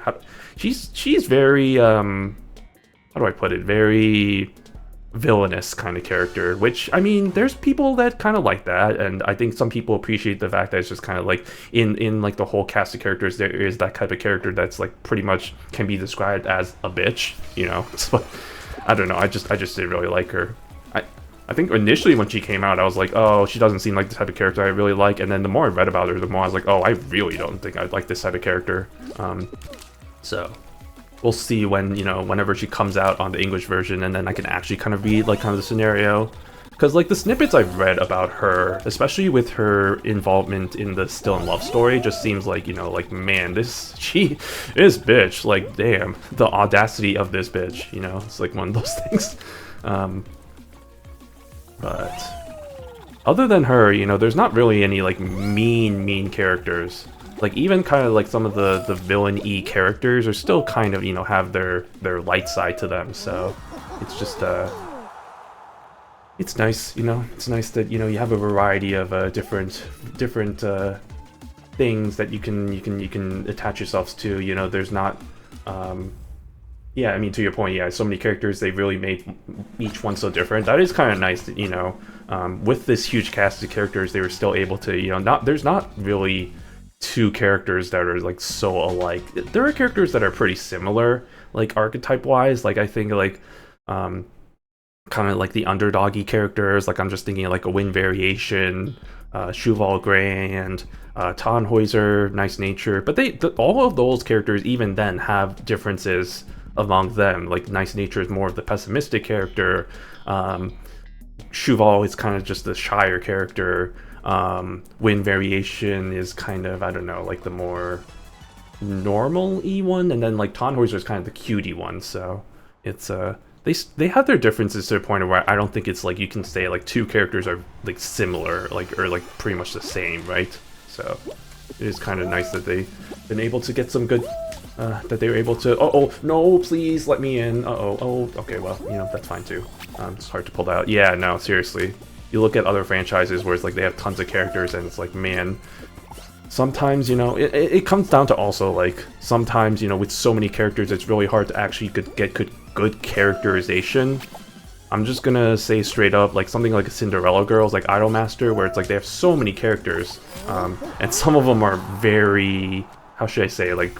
She's very, how do I put it? Very villainous kind of character, which, I mean, there's people that kind of like that, and I think some people appreciate the fact that it's just kind of like in like the whole cast of characters, there is that type of character that's like pretty much can be described as a bitch, you know. So I don't know, I just didn't really like her. I think initially when she came out, I was like, oh, she doesn't seem like the type of character I really like, and then the more I read about her, the more I was like, oh, I really don't think I'd like this type of character. So we'll see when, you know, whenever she comes out on the English version, and then I can actually kind of read like kind of the scenario. Because like the snippets I've read about her, especially with her involvement in the Still in Love story, just seems like, you know, like, man, this bitch, like, damn, the audacity of this bitch, you know, it's like one of those things. But other than her, you know, there's not really any like mean characters. Like even kind of like some of the villain-y characters are still kind of, you know, have their light side to them. So it's just it's nice, you know. It's nice that, you know, you have a variety of different things that you can attach yourselves to. You know, there's not yeah, I mean, to your point, yeah, so many characters, they really made each one so different. That is kind of nice that, you know, with this huge cast of characters, they were still able to, you know, there's not really two characters that are, like, so alike. There are characters that are pretty similar, like, archetype-wise. Like, I think, like, kind of like the underdoggy characters. Like, I'm just thinking, like, a Wind Variation, Shuval Grand, Tannhäuser, Nice Nature. But all of those characters, even then, have differences among them. Like, Nice Nature is more of the pessimistic character. Shuval is kind of just the shyer character. Wind Variation is kind of, I don't know, like the more normal-y one, and then like Tannhäuser is kind of the cutie one. So it's they have their differences to the point where I don't think it's like you can say like two characters are like similar, like, or like pretty much the same, right? So it is kind of nice that they've been able to get some good that they were able to. Oh no, please let me in. Oh, okay, well, you know, that's fine too. It's hard to pull that out. Yeah, no, seriously. You look at other franchises where it's like they have tons of characters, and it's like, man, sometimes, you know, it comes down to also like sometimes, you know, with so many characters, it's really hard to actually get good characterization. I'm just gonna say straight up, like something like a Cinderella Girls, like Idolmaster, where it's like they have so many characters, and some of them are very, how should I say, like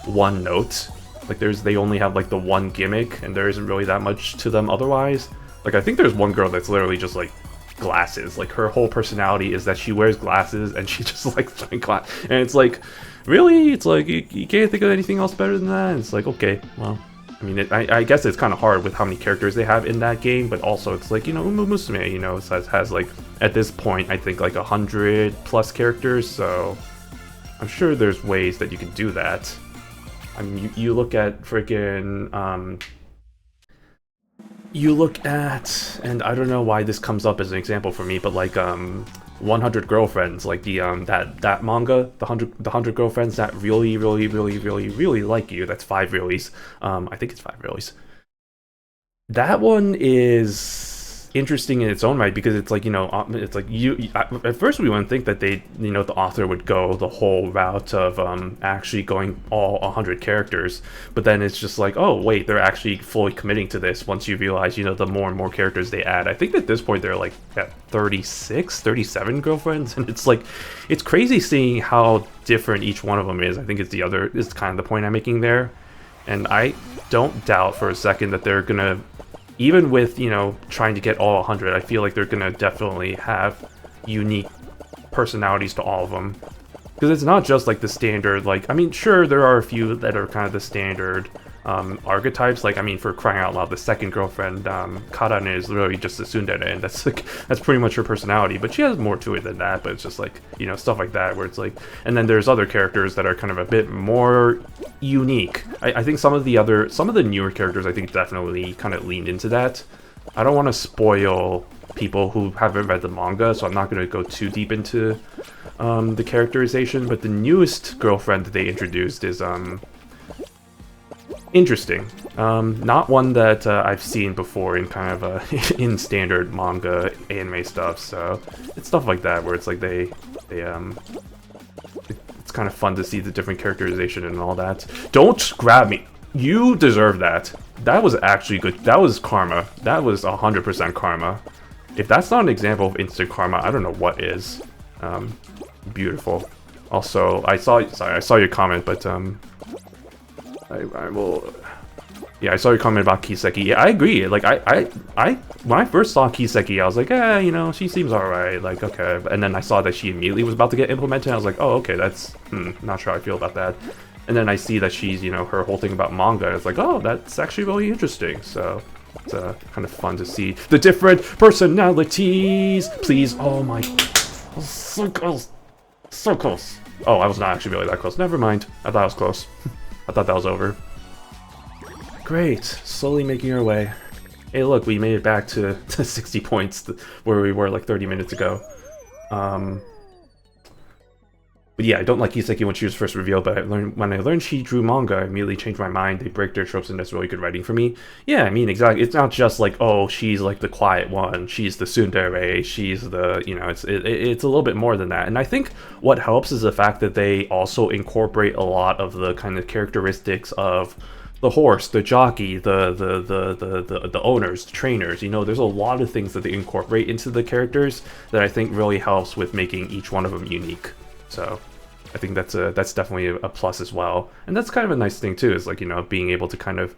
one note. Like they only have like the one gimmick, and there isn't really that much to them otherwise. Like I think there's one girl that's literally just like glasses. Like her whole personality is that she wears glasses and she just likes wearing glasses. And it's like, really? It's like you can't think of anything else better than that? And it's like, okay, well, I mean, I guess it's kind of hard with how many characters they have in that game, but also it's like, you know, Uma Musume, you know, has like, at this point, I think like 100+ characters, so I'm sure there's ways that you can do that. I mean, you look at freaking, you look at, and I don't know why this comes up as an example for me, but like 100 Girlfriends, like the that manga, the 100 Girlfriends that really like you. That's 5 reallys. I think it's 5 reallys. That one is interesting in its own right, because it's like, you know, it's like at first we wouldn't think that they, you know, the author would go the whole route of actually going all 100 characters, but then it's just like, oh wait, they're actually fully committing to this once you realize, you know, the more and more characters they add. I think at this point they're like at 36, 37 girlfriends, and it's like, it's crazy seeing how different each one of them is. I think it's kind of the point I'm making there, and I don't doubt for a second that they're gonna, even with, you know, trying to get all 100, I feel like they're gonna definitely have unique personalities to all of them. Because it's not just like the standard, like, I mean, sure, there are a few that are kind of the standard archetypes. Like, I mean, for crying out loud, the second girlfriend, Karane, is literally just a tsundere, and that's like, that's pretty much her personality. But she has more to it than that, but it's just like, you know, stuff like that, where it's like, and then there's other characters that are kind of a bit more unique. I think some of the newer characters, I think, definitely kind of leaned into that. I don't want to spoil people who haven't read the manga, so I'm not going to go too deep into the characterization, but the newest girlfriend that they introduced is interesting. Not one that I've seen before in kind of in standard manga anime stuff. So it's stuff like that where it's like it's kind of fun to see the different characterization and all that. Don't grab me. You deserve that. That was actually good. That was karma. That was 100% karma. If that's not an example of instant karma, I don't know what is. Beautiful. Also, I saw your comment, but I will. Yeah, I saw your comment about Kiseki. Yeah, I agree. Like, I when I first saw Kiseki, I was like, you know, she seems alright. Like, okay. And then I saw that she immediately was about to get implemented. I was like, oh, okay, that's not sure how I feel about that. And then I see that she's, you know, her whole thing about manga. It's like, oh, that's actually really interesting. So it's kind of fun to see the different personalities. Please, oh my, so close, so close. Oh, I was not actually really that close. Never mind. I thought I was close. I thought that was over. Great, slowly making our way. Hey, look, we made it back to 60 points, where we were like 30 minutes ago. But yeah, I don't like Kiseki when she was first revealed, but when I learned she drew manga, I immediately changed my mind. They break their tropes, and that's really good writing for me. Yeah, I mean, exactly. It's not just like, oh, she's like the quiet one, she's the tsundere, she's the, you know, it's a little bit more than that. And I think what helps is the fact that they also incorporate a lot of the kind of characteristics of the horse, the jockey, the owners, the trainers. You know, there's a lot of things that they incorporate into the characters that I think really helps with making each one of them unique. So I think that's definitely a plus as well. And that's kind of a nice thing too, is like, you know, being able to kind of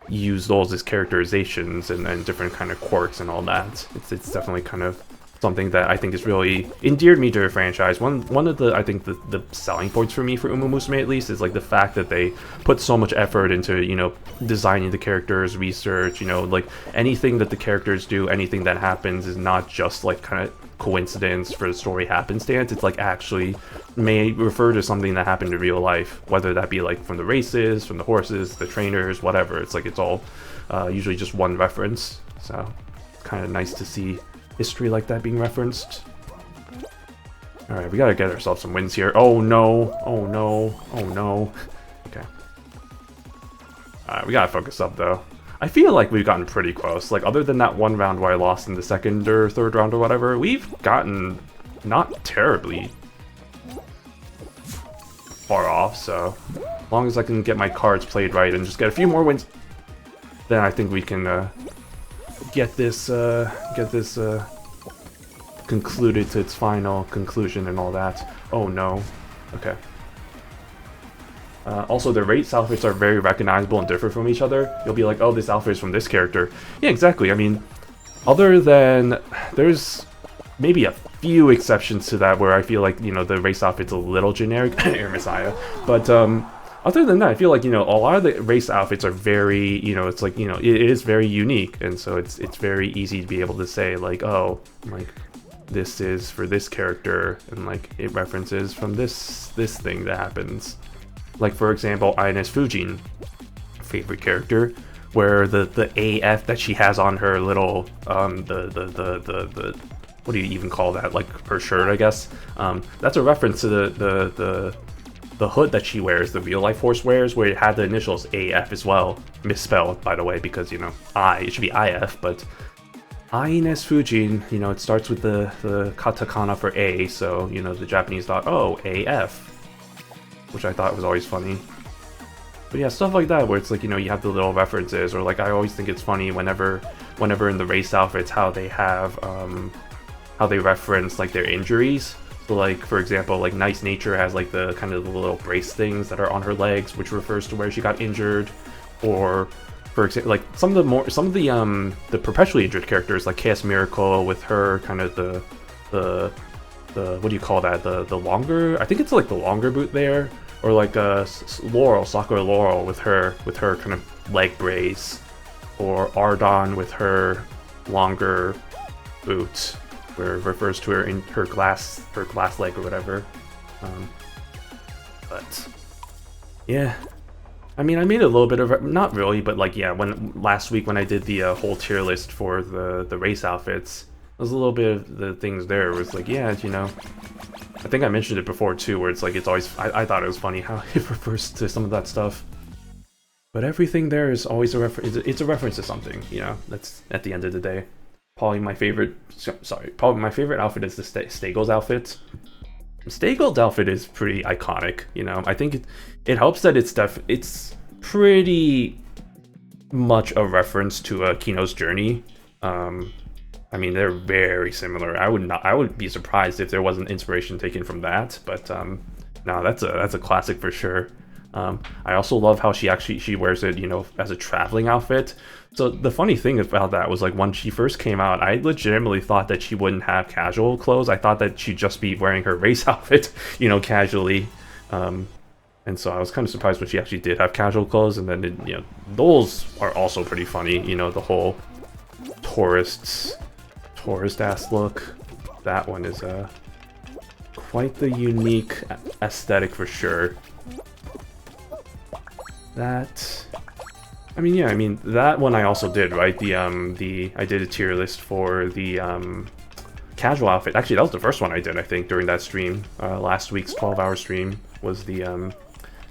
use those as characterizations and different kind of quirks and all that. It's definitely kind of something that I think has really endeared me to the franchise. One of the, I think the selling points for me for Uma Musume at least is like the fact that they put so much effort into, you know, designing the characters, research, you know, like anything that the characters do, anything that happens is not just like kind of coincidence for the story happenstance. It's like actually may refer to something that happened in real life, whether that be like from the races, from the horses, the trainers, whatever. It's like it's all usually just one reference. So it's kind of nice to see history like that being referenced. Alright, we gotta get ourselves some wins here. Oh no, oh no, oh no. Okay. Alright, we gotta focus up though. I feel like we've gotten pretty close. Like, other than that one round where I lost in the second or third round or whatever, we've gotten not terribly far off, so as long as I can get my cards played right and just get a few more wins, then I think we can get this concluded to its final conclusion and all that. Oh no. Okay. Also, the race outfits are very recognizable and different from each other. You'll be like, oh, this outfit is from this character. Yeah, exactly. I mean, other than... there's maybe a few exceptions to that where I feel like, you know, the race outfit's a little generic. Air Messiah. But, other than that, I feel like, you know, a lot of the race outfits are very, you know, it's like, you know, it is very unique. And so it's very easy to be able to say, like, oh, like, this is for this character, and, like, it references from this thing that happens. Like, for example, Ines Fujin, favorite character, where the AF that she has on her little, the what do you even call that? Like, her shirt, I guess. That's a reference to the hood that she wears, the real-life horse wears, where it had the initials AF as well. Misspelled, by the way, because, you know, it should be IF, but Ines Fujin, you know, it starts with the katakana for A, so, you know, the Japanese thought, oh, AF. Which I thought was always funny. But yeah, stuff like that where it's like, you know, you have the little references, or like I always think it's funny whenever in the race outfits how they have how they reference like their injuries. So like, for example, like Nice Nature has like the kind of the little brace things that are on her legs, which refers to where she got injured. Or for example, like some of the perpetually injured characters, like Chaos Miracle with her kind of the what do you call that, the longer, I think it's like the longer boot there, or like Laurel, Sakura Laurel with her kind of leg brace, or Ardon with her longer boot, where it refers to her in her glass leg or whatever. But yeah, I mean, I made a little bit of, not really, but like, yeah, when last week when I did the whole tier list for the race outfits, there's a little bit of the things there where it's like, yeah, you know, I think I mentioned it before too, where it's like, it's always, I thought it was funny how it refers to some of that stuff. But everything there is always a reference, it's a reference to something, you know, that's at the end of the day. Probably my favorite outfit is the Stegel's outfit. Stegel's outfit is pretty iconic, you know. I think it helps that it's pretty much a reference to Kino's journey. I mean, they're very similar. I would be surprised if there wasn't inspiration taken from that, but no, that's a classic for sure. I also love how she wears it, you know, as a traveling outfit. So the funny thing about that was, like, when she first came out, I legitimately thought that she wouldn't have casual clothes. I thought that she'd just be wearing her race outfit, you know, casually. And so I was kind of surprised when she actually did have casual clothes, and then, you know, those are also pretty funny, you know, the whole tourist ass look. That one is quite the unique aesthetic for sure. That, I mean, yeah, I mean, that one I also did, right? I did a tier list for the casual outfit. Actually, that was the first one I did, I think, during that stream. Last week's 12-hour stream was the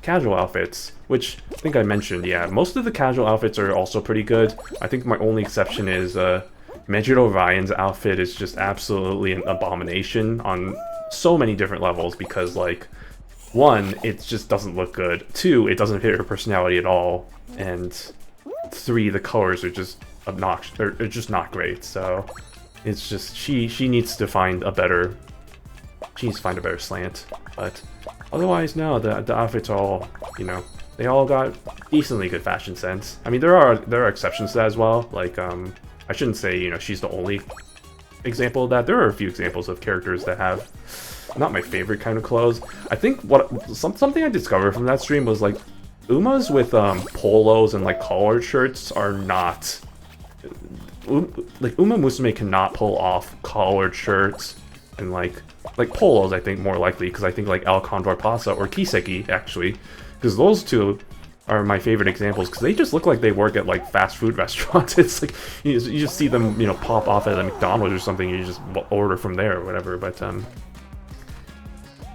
casual outfits, which I think I mentioned. Yeah, most of the casual outfits are also pretty good. I think my only exception is Medjid Orion's outfit is just absolutely an abomination on so many different levels because, like, one, it just doesn't look good. Two, it doesn't fit her personality at all. And three, the colors are just obnoxious. They're just not great. So it's just she needs to find a better slant. But otherwise, no, the outfits are all, you know, they all got decently good fashion sense. I mean, there are exceptions to that as well. Like I shouldn't say, you know, she's the only example of that. There are a few examples of characters that have not my favorite kind of clothes. I think something I discovered from that stream was like Umas with polos and like collared shirts are not like Uma Musume cannot pull off collared shirts and like polos. I think more likely because I think like El Condor Pasa or Kiseki actually, because those two are my favorite examples because they just look like they work at like fast food restaurants. It's like you just see them, you know, pop off at a McDonald's or something. And you just order from there or whatever. But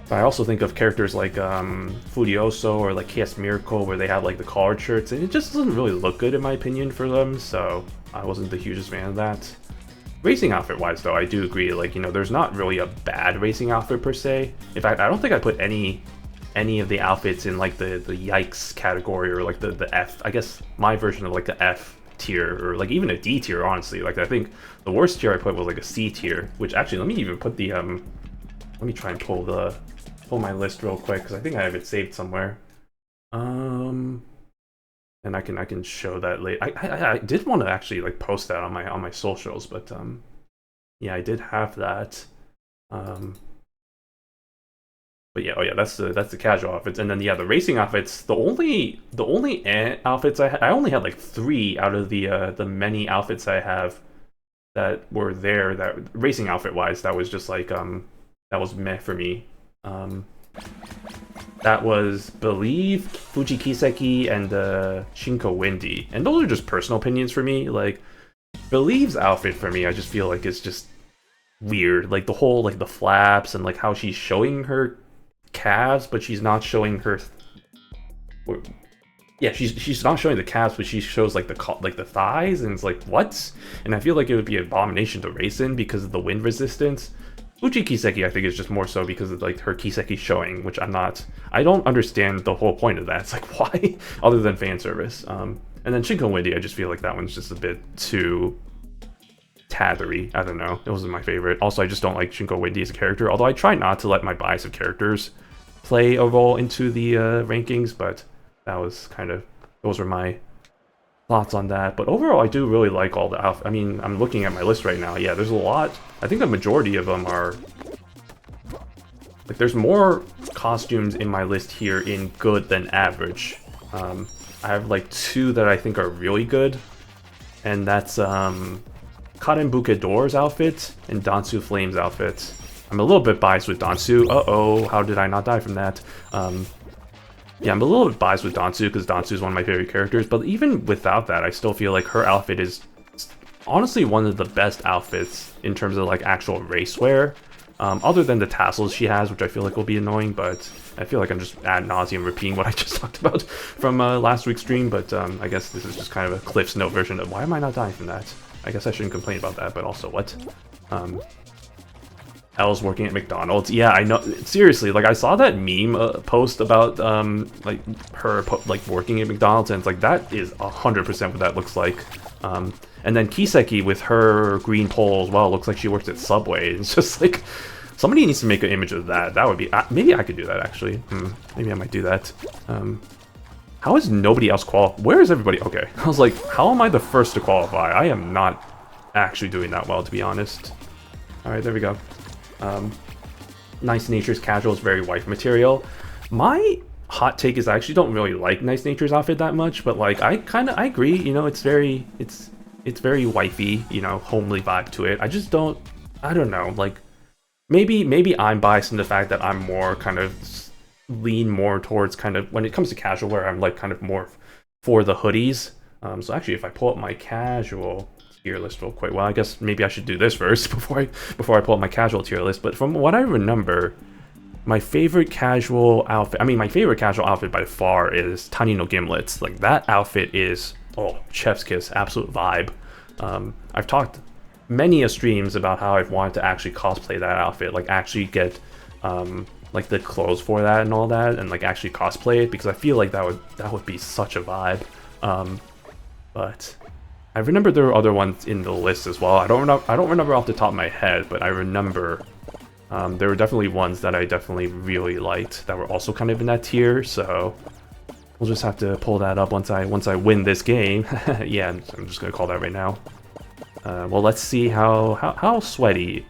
I also think of characters like Furioso or like KS Miracle where they have like the collared shirts, and it just doesn't really look good in my opinion for them. So I wasn't the hugest fan of that. Racing outfit wise though, I do agree. Like, you know, there's not really a bad racing outfit per se. In fact, I don't think I put any of the outfits in like the yikes category or like the F. I guess my version of like the F tier or like even a D tier, honestly. Like I think the worst tier I put was like a C tier, which actually let me even put the let me try and pull my list real quick because I think I have it saved somewhere. And I can show that later. I did want to actually like post that on my socials, but yeah, I did have that. But yeah, oh yeah, that's the casual outfits, and then yeah, the racing outfits. The only outfits I only had like 3 out of the many outfits I have that were there. That racing outfit wise, that was just like that was meh for me. That was believe Fuji Kiseki and Shinko Windy, and those are just personal opinions for me. Like Believe's outfit for me, I just feel like it's just weird. Like the whole like the flaps and like how she's showing her calves, but she's not showing her. Yeah, she's not showing the calves, but she shows like the thighs, and it's like what? And I feel like it would be an abomination to race in because of the wind resistance. Uchi Kiseki, I think, is just more so because of like her Kiseki showing, which I don't understand the whole point of that. It's like why, other than fan service. And then Shinko Windy, I just feel like that one's just a bit too tathery. I don't know. It wasn't my favorite. Also, I just don't like Shinko Windy as a character. Although I try not to let my bias of characters play a role into the rankings, but that was kind of, those were my thoughts on that. But overall, I do really like all the outfits. I mean, I'm looking at my list right now. Yeah, there's a lot. I think the majority of them are like there's more costumes in my list here in good than average. I have like 2 that I think are really good, and that's Karen Bukedor's outfit and Dansu Flame's outfit. I'm a little bit biased with Dansu. Uh-oh, how did I not die from that? Yeah, I'm a little bit biased with Dansu because Dansu is one of my favorite characters, but even without that, I still feel like her outfit is honestly one of the best outfits in terms of like actual race wear. Other than the tassels she has, which I feel like will be annoying, but I feel like I'm just ad nauseum repeating what I just talked about from last week's stream, but I guess this is just kind of a Cliff's Note version of why am I not dying from that? I guess I shouldn't complain about that, but also what? Elle's working at McDonald's. Yeah, I know. Seriously, like I saw that meme post about like her like working at McDonald's, and it's like that is 100% what that looks like. And then Kiseki with her green pole as well looks like she works at Subway. It's just like somebody needs to make an image of that. That would be maybe I could do that actually. Maybe I might do that. How is nobody else qualified? Where is everybody? Okay, I was like, how am I the first to qualify? I am not actually doing that well, to be honest. All right, there we go. Nice Nature's casual is very wife material. My hot take is I actually don't really like Nice Nature's outfit that much, but like I agree, you know, it's very wifey, you know, homely vibe to it. I just don't, I don't know, like maybe I'm biased in the fact that I'm more kind of lean more towards kind of when it comes to casual wear, I'm like kind of more for the hoodies. So actually, if I pull up my casual tier list real quick, well, I guess maybe I should do this first before I pull up my casual tier list. But from what I remember, my favorite casual outfit, I mean, my favorite casual outfit by far is Tiny No Gimlets. Like, that outfit is, oh, chef's kiss, absolute vibe. I've talked many a streams about how I've wanted to actually cosplay that outfit, like actually get like the clothes for that and all that, and like actually cosplay it, because I feel like that would be such a vibe. But I remember there were other ones in the list as well. I don't remember off the top of my head, but I remember there were definitely ones that I definitely really liked that were also kind of in that tier. So we'll just have to pull that up once I win this game. Yeah, I'm just gonna call that right now. Well, let's see how sweaty.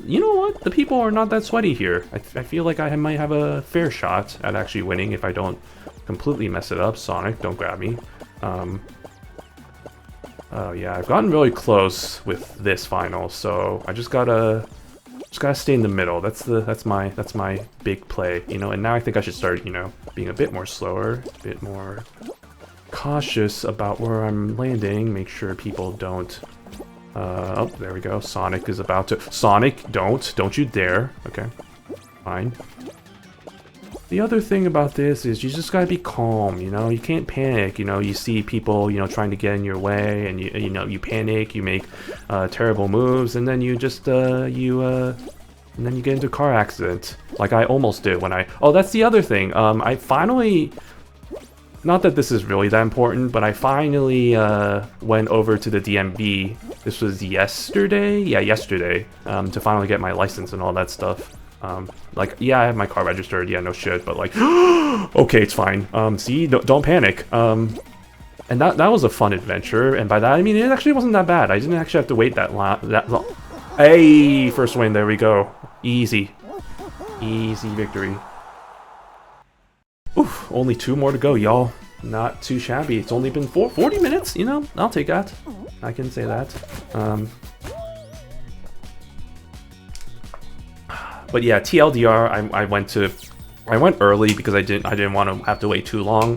You know what? The people are not that sweaty here. I feel like I might have a fair shot at actually winning if I don't completely mess it up. Sonic, don't grab me. Oh yeah, I've gotten really close with this final, so I just gotta stay in the middle. That's my big play, you know. And now I think I should start, you know, being a bit more slower, a bit more cautious about where I'm landing. Make sure people don't. Oh, there we go. Sonic is about to. Sonic, don't you dare. Okay, fine. The other thing about this is you just gotta be calm, you know. You can't panic, you know. You see people, you know, trying to get in your way, and you know, you panic, you make terrible moves, and then you just and then you get into a car accident, like I almost did when I. Oh, that's the other thing. I finally. Not that this is really that important, but I finally went over to the DMV. This was yesterday? Yeah, yesterday. To finally get my license and all that stuff. Like, yeah, I have my car registered. Yeah, no shit. But like, okay, it's fine. See, don't panic. And that was a fun adventure. And by that, I mean, it actually wasn't that bad. I didn't actually have to wait that long. Hey, first win. There we go. Easy. Easy victory. Oof, only 2 more to go, y'all. Not too shabby. It's only been 40 minutes, you know? I'll take that. I can say that. But yeah, TLDR, I went early because I didn't want to have to wait too long,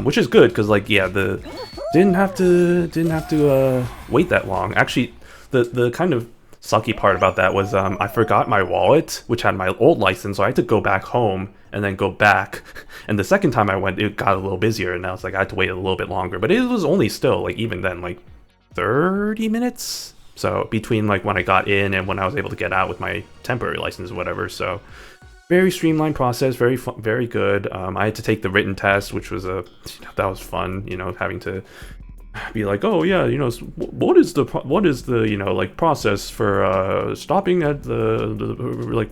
which is good because, like, yeah, didn't have to wait that long. Actually, the kind of sucky part about that was I forgot my wallet, which had my old license, so I had to go back home and then go back. And the second time I went, it got a little busier, and I was like, I had to wait a little bit longer. But it was only still, like, even then, like 30 minutes. So between like when I got in and when I was able to get out with my temporary license or whatever. So very streamlined process, very fun, very good. I had to take the written test, which was that was fun, you know, having to be like, oh yeah, you know, what is the you know, like, process for stopping at the like,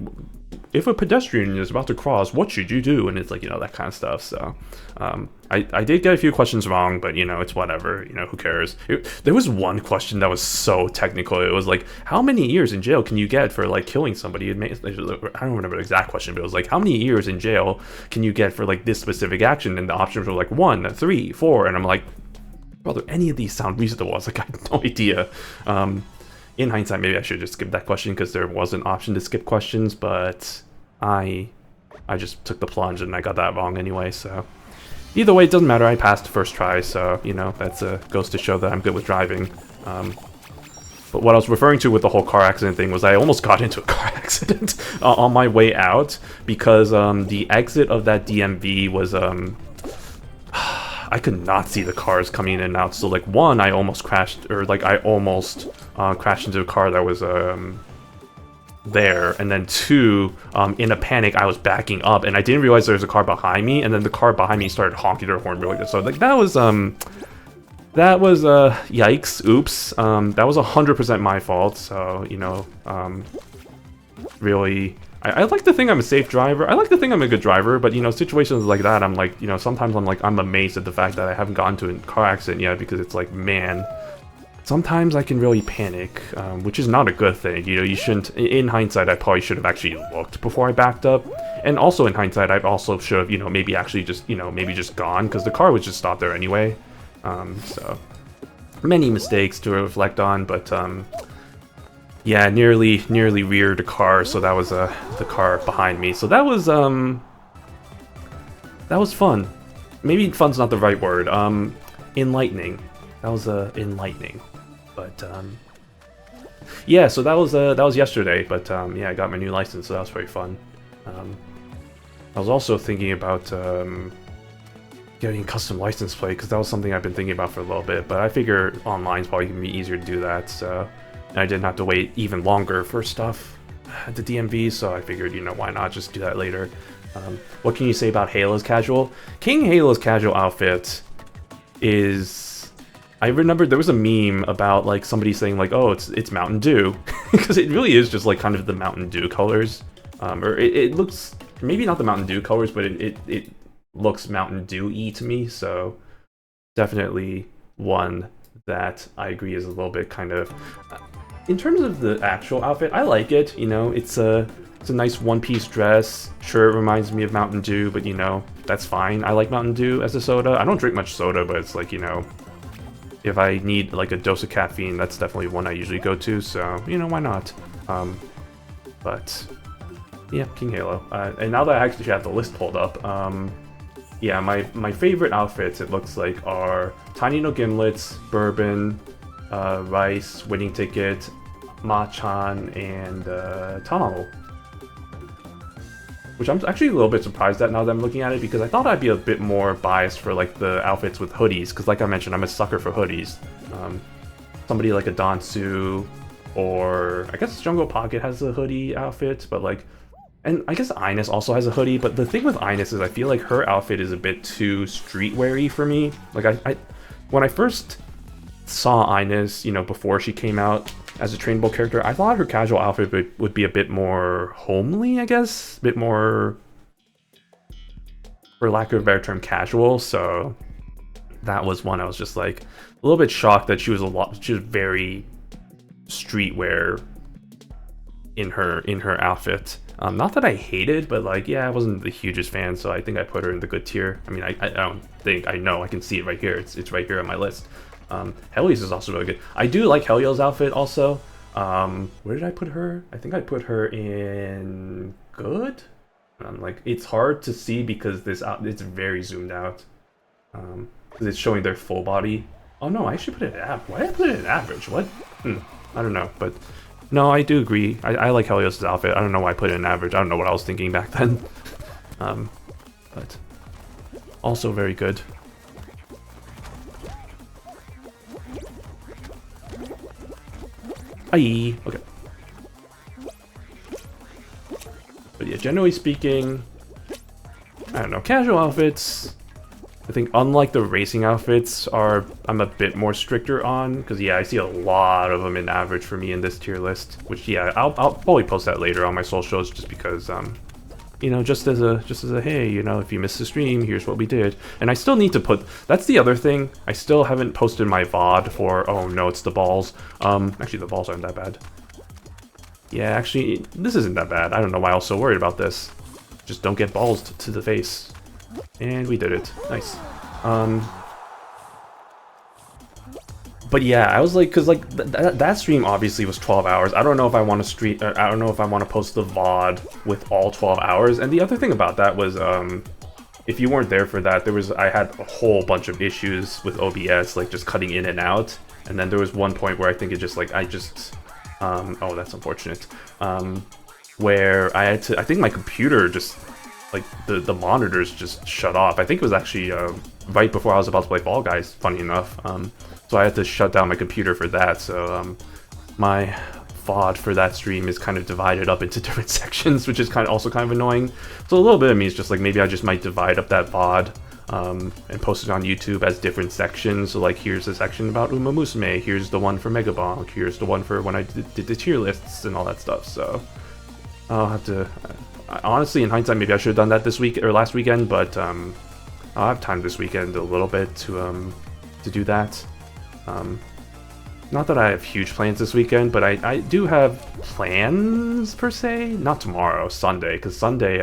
if a pedestrian is about to cross, what should you do? And it's like, you know, that kind of stuff. So I did get a few questions wrong, but, you know, it's whatever, you know, who cares. There was one question that was so technical. It was like, how many years in jail can you get for like killing somebody? I don't remember the exact question, but it was like, how many years in jail can you get for like this specific action? And the options were like 1, 3, 4, and I'm like, brother, any of these sound reasonable? I was like, I have no idea. In hindsight, maybe I should just skip that question because there was an option to skip questions, but I just took the plunge and I got that wrong anyway. So either way, it doesn't matter. I passed the first try, so, you know, that's goes to show that I'm good with driving. But what I was referring to with the whole car accident thing was I almost got into a car accident on my way out because the exit of that DMV was I could not see the cars coming in and out. So, like, 1, I almost crashed, or like I almost crashed into a car that was there, and then 2, in a panic, I was backing up, and I didn't realize there was a car behind me, and then the car behind me started honking their horn really good. So, like, that was yikes, oops. That was 100% my fault. So, you know, really. I like to think I'm a safe driver. I like to think I'm a good driver, but, you know, situations like that, I'm like, you know, sometimes I'm amazed at the fact that I haven't gotten to a car accident yet, because it's like, man, sometimes I can really panic, which is not a good thing. You know, you shouldn't, in hindsight, I probably should have actually looked before I backed up. And also in hindsight, I also should have, you know, maybe actually just, you know, maybe just gone, because the car was just stopped there anyway. So many mistakes to reflect on, but yeah, nearly reared a car, so that was the car behind me. So that was fun. Maybe fun's not the right word. Enlightening. That was enlightening. But yeah, so that was yesterday. But yeah, I got my new license, so that was very fun. I was also thinking about getting custom license plate, because that was something I've been thinking about for a little bit. But I figure online's probably gonna be easier to do that. So. And I didn't have to wait even longer for stuff at the DMV, so I figured, you know, why not just do that later. What can you say about Halo's casual? King Halo's casual outfit is... I remember there was a meme about, like, somebody saying, like, oh, it's Mountain Dew. Because it really is just, like, kind of the Mountain Dew colors. Or it looks... Maybe not the Mountain Dew colors, but it looks Mountain Dew-y to me, so... Definitely one that I agree is a little bit kind of... In terms of the actual outfit, I like it, you know, it's a nice one-piece dress. Sure, it reminds me of Mountain Dew, but, you know, that's fine. I like Mountain Dew as a soda. I don't drink much soda, but it's like, you know, if I need, like, a dose of caffeine, that's definitely one I usually go to, so, you know, why not? But, yeah, King Halo. And now that I actually have the list pulled up, yeah, my favorite outfits, it looks like, are Tiny No Gimlets, Bourbon, Rice, Winning Ticket, Machan, and Tamamo. Which I'm actually a little bit surprised at now that I'm looking at it, because I thought I'd be a bit more biased for, like, the outfits with hoodies, because like I mentioned, I'm a sucker for hoodies. Somebody like a Dansu, or I guess Jungle Pocket has a hoodie outfit, but like... And I guess Ines also has a hoodie, but the thing with Ines is I feel like her outfit is a bit too streetwear-y for me. Like, when I first saw Ines, you know, before she came out as a trainable character, I thought her casual outfit would be a bit more homely, I guess? A bit more, for lack of a better term, casual, so that was one I was just like, a little bit shocked that she was very streetwear in her outfit. Not that I hated, but like, yeah, I wasn't the hugest fan, so I think I put her in the good tier. I mean, I don't think, I know, I can see it right here. It's right here on my list. Helio's is also really good. I do like Helio's outfit also. Where did I put her? I think I put her in good? Like, it's hard to see because it's very zoomed out. Because it's showing their full body. Oh no, I actually put it in average. Why did I put it in average? What? I don't know, but... No, I do agree. I like Helios' outfit. I don't know why I put it in average. I don't know what I was thinking back then. But also very good. Aye. Okay. But yeah, generally speaking, I don't know, casual outfits, I think unlike the racing outfits I'm a bit more stricter on, because yeah, I see a lot of them in average for me in this tier list, which yeah, I'll probably post that later on my socials, just because you know, just as a hey, you know, if you missed the stream, here's what we did. And I still need to put, that's the other thing, I still haven't posted my VOD for, oh no, it's the balls. Actually the balls aren't that bad. Yeah, actually, this isn't that bad. I don't know why I was so worried about this. Just don't get balls to the face. And we did it. Nice. But yeah, I was like, cause like that stream obviously was 12 hours. I don't know if I want to stream. I don't know if I want to post the VOD with all 12 hours. And the other thing about that was, if you weren't there for that, I had a whole bunch of issues with OBS, like just cutting in and out. And then there was one point where I think it just like oh, that's unfortunate. Where I had to, I think my computer just, like, the monitors just shut off. I think it was actually right before I was about to play Fall Guys, funny enough. So I had to shut down my computer for that. So my VOD for that stream is kind of divided up into different sections, which is also kind of annoying. So a little bit of me is just like, maybe I just might divide up that VOD and post it on YouTube as different sections. So like, here's a section about Uma Musume, here's the one for Megabonk, here's the one for when I did the tier lists and all that stuff. So I'll have to... honestly, in hindsight, maybe I should have done that this week or last weekend, but I'll have time this weekend a little bit to do that. Not that I have huge plans this weekend, but I do have plans per se. Not tomorrow, Sunday, because Sunday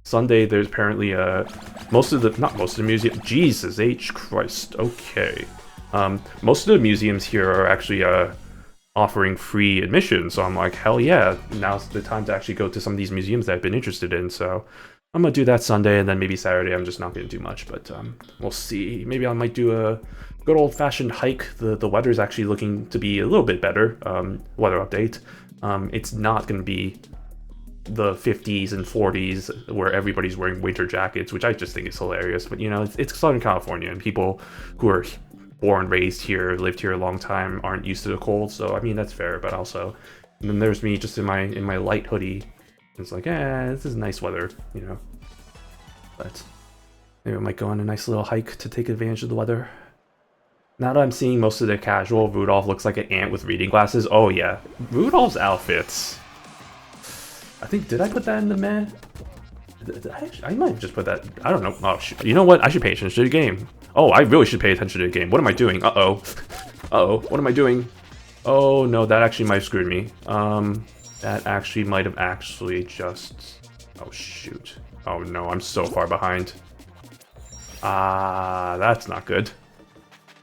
Sunday, there's apparently not most of the museum. Jesus H Christ. Okay. Most of the museums here are actually offering free admission, so I'm like, hell yeah, now's the time to actually go to some of these museums that I've been interested in. So I'm gonna do that Sunday, and then maybe Saturday I'm just not gonna do much, but we'll see. Maybe I might do a good old-fashioned hike. The weather's actually looking to be a little bit better. Weather update. It's not gonna be the 50s and 40s where everybody's wearing winter jackets, which I just think is hilarious. But you know, it's Southern California, and people who are born, raised here, lived here a long time, aren't used to the cold. So I mean, that's fair. But also, and then there's me just in my light hoodie. It's like, this is nice weather, you know. But maybe I might go on a nice little hike to take advantage of the weather. Now that I'm seeing most of the casual, Rudolph looks like an ant with reading glasses. Oh yeah, Rudolph's outfits. I think, did I put that in the meh? I might have just put that. I don't know. Oh, you know what? I should pay attention to the game. Oh, I really should pay attention to the game. What am I doing? Uh-oh. Uh-oh. What am I doing? Oh, no, that actually might have screwed me. That actually might have actually just... Oh, shoot. Oh, no, I'm so far behind. That's not good.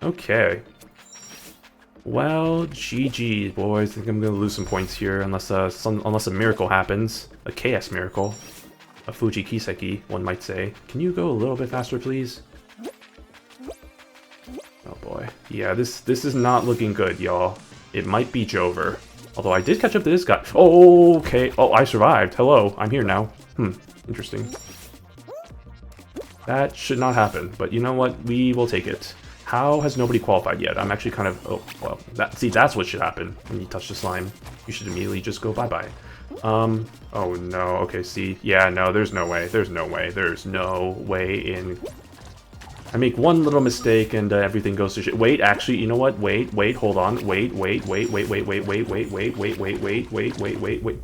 Okay. Well, GG, boys. I think I'm gonna lose some points here unless unless a miracle happens. A KS miracle. A Fuji Kiseki, one might say. Can you go a little bit faster, please? Oh boy. Yeah, this is not looking good, y'all. It might be Jover. Although I did catch up to this guy. Oh, okay. Oh, I survived. Hello, I'm here now. Interesting. That should not happen, but you know what? We will take it. How has nobody qualified yet? I'm actually kind of... Oh, well, that's what should happen when you touch the slime. You should immediately just go bye-bye. Oh no, okay, see. Yeah, no, there's no way. There's no way. There's no way in... I make one little mistake and everything goes to shit. Wait, actually, you know what? Wait, hold on. Wait.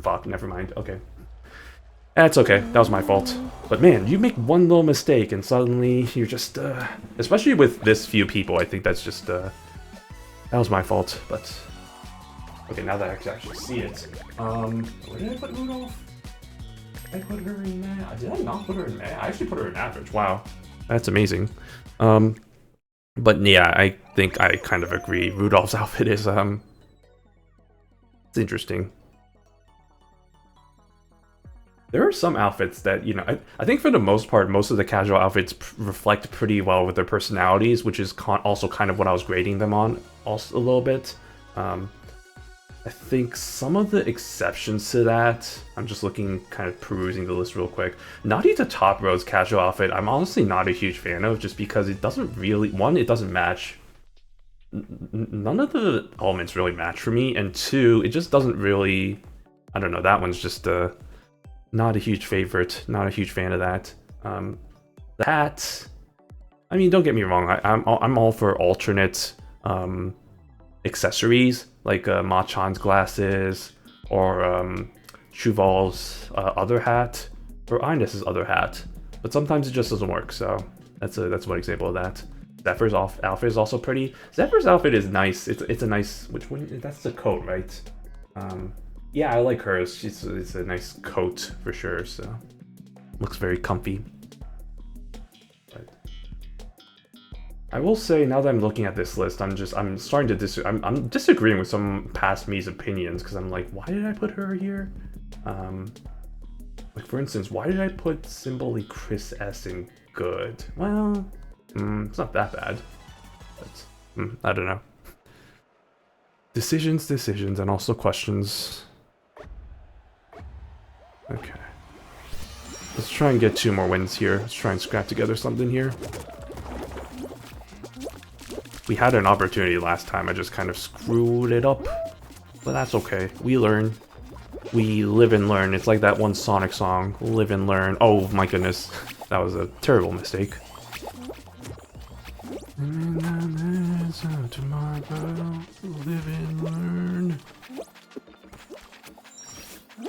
Fuck, never mind. Okay. That's okay. That was my fault. But man, you make one little mistake and suddenly you're just, especially with this few people, I think that's just, that was my fault, but... Okay, now that I can actually see it. Where did I put Rudolph? Did I put her in there? Did I not put her in there? I actually put her in average. Wow. That's amazing. But yeah, I think I kind of agree. Rudolph's outfit is, it's interesting. There are some outfits that, you know, I think for the most part, most of the casual outfits reflect pretty well with their personalities, which is also kind of what I was grading them on also a little bit. I think some of the exceptions to that, I'm just looking, kind of perusing the list real quick. Naughty to Top Row's casual outfit, I'm honestly not a huge fan of, just because it doesn't really, one, it doesn't match. None of the elements really match for me, and two, it just doesn't really, I don't know, that one's just not a huge favorite, not a huge fan of that. That, I mean, don't get me wrong, I'm all for alternate accessories, like Machan's glasses, or Shuval's other hat, or Inez's other hat. But sometimes it just doesn't work, so that's one example of that. Zephyr's outfit is also pretty. Zephyr's outfit is nice. It's a nice, which one? That's the coat, right? Yeah, I like hers. It's a nice coat for sure. So looks very comfy. But I will say, now that I'm looking at this list, I'm starting to I'm disagreeing with some past me's opinions, because I'm like, why did I put her here? Like for instance, why did I put Symbol Chris S in good? Well, it's not that bad, but I don't know. Decisions, and also questions. Okay. Let's try and get 2 more wins here. Let's try and scrap together something here. We had an opportunity last time, I just kind of screwed it up. But that's okay. We learn. We live and learn. It's like that one Sonic song, live and learn. Oh my goodness. That was a terrible mistake. Tomorrow, live and learn.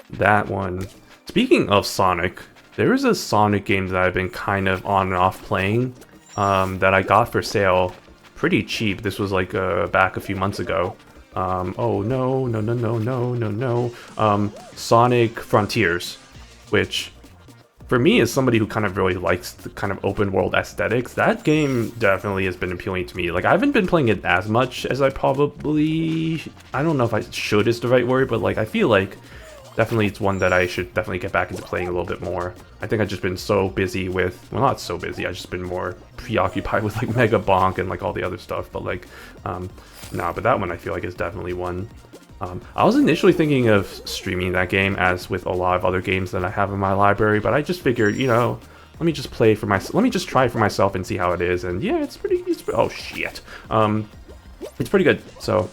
That one. Speaking of Sonic, there is a Sonic game that I've been kind of on and off playing that I got for sale pretty cheap. This was like back a few months ago. Oh no. Sonic Frontiers, which for me, as somebody who kind of really likes the kind of open world aesthetics, that game definitely has been appealing to me. Like, I haven't been playing it as much as I probably, I don't know if I should is the right word, but like I feel like definitely it's one that I should definitely get back into playing a little bit more. I think I've just been so busy with, well, not so busy, I've just been more preoccupied with like Mega Bonk and like all the other stuff, but like, no, but that one I feel like is definitely one. I was initially thinking of streaming that game, as with a lot of other games that I have in my library, but I just figured, you know, let me just play for myself. Let me just try for myself and see how it is. And yeah, it's pretty. Oh shit. It's pretty good. So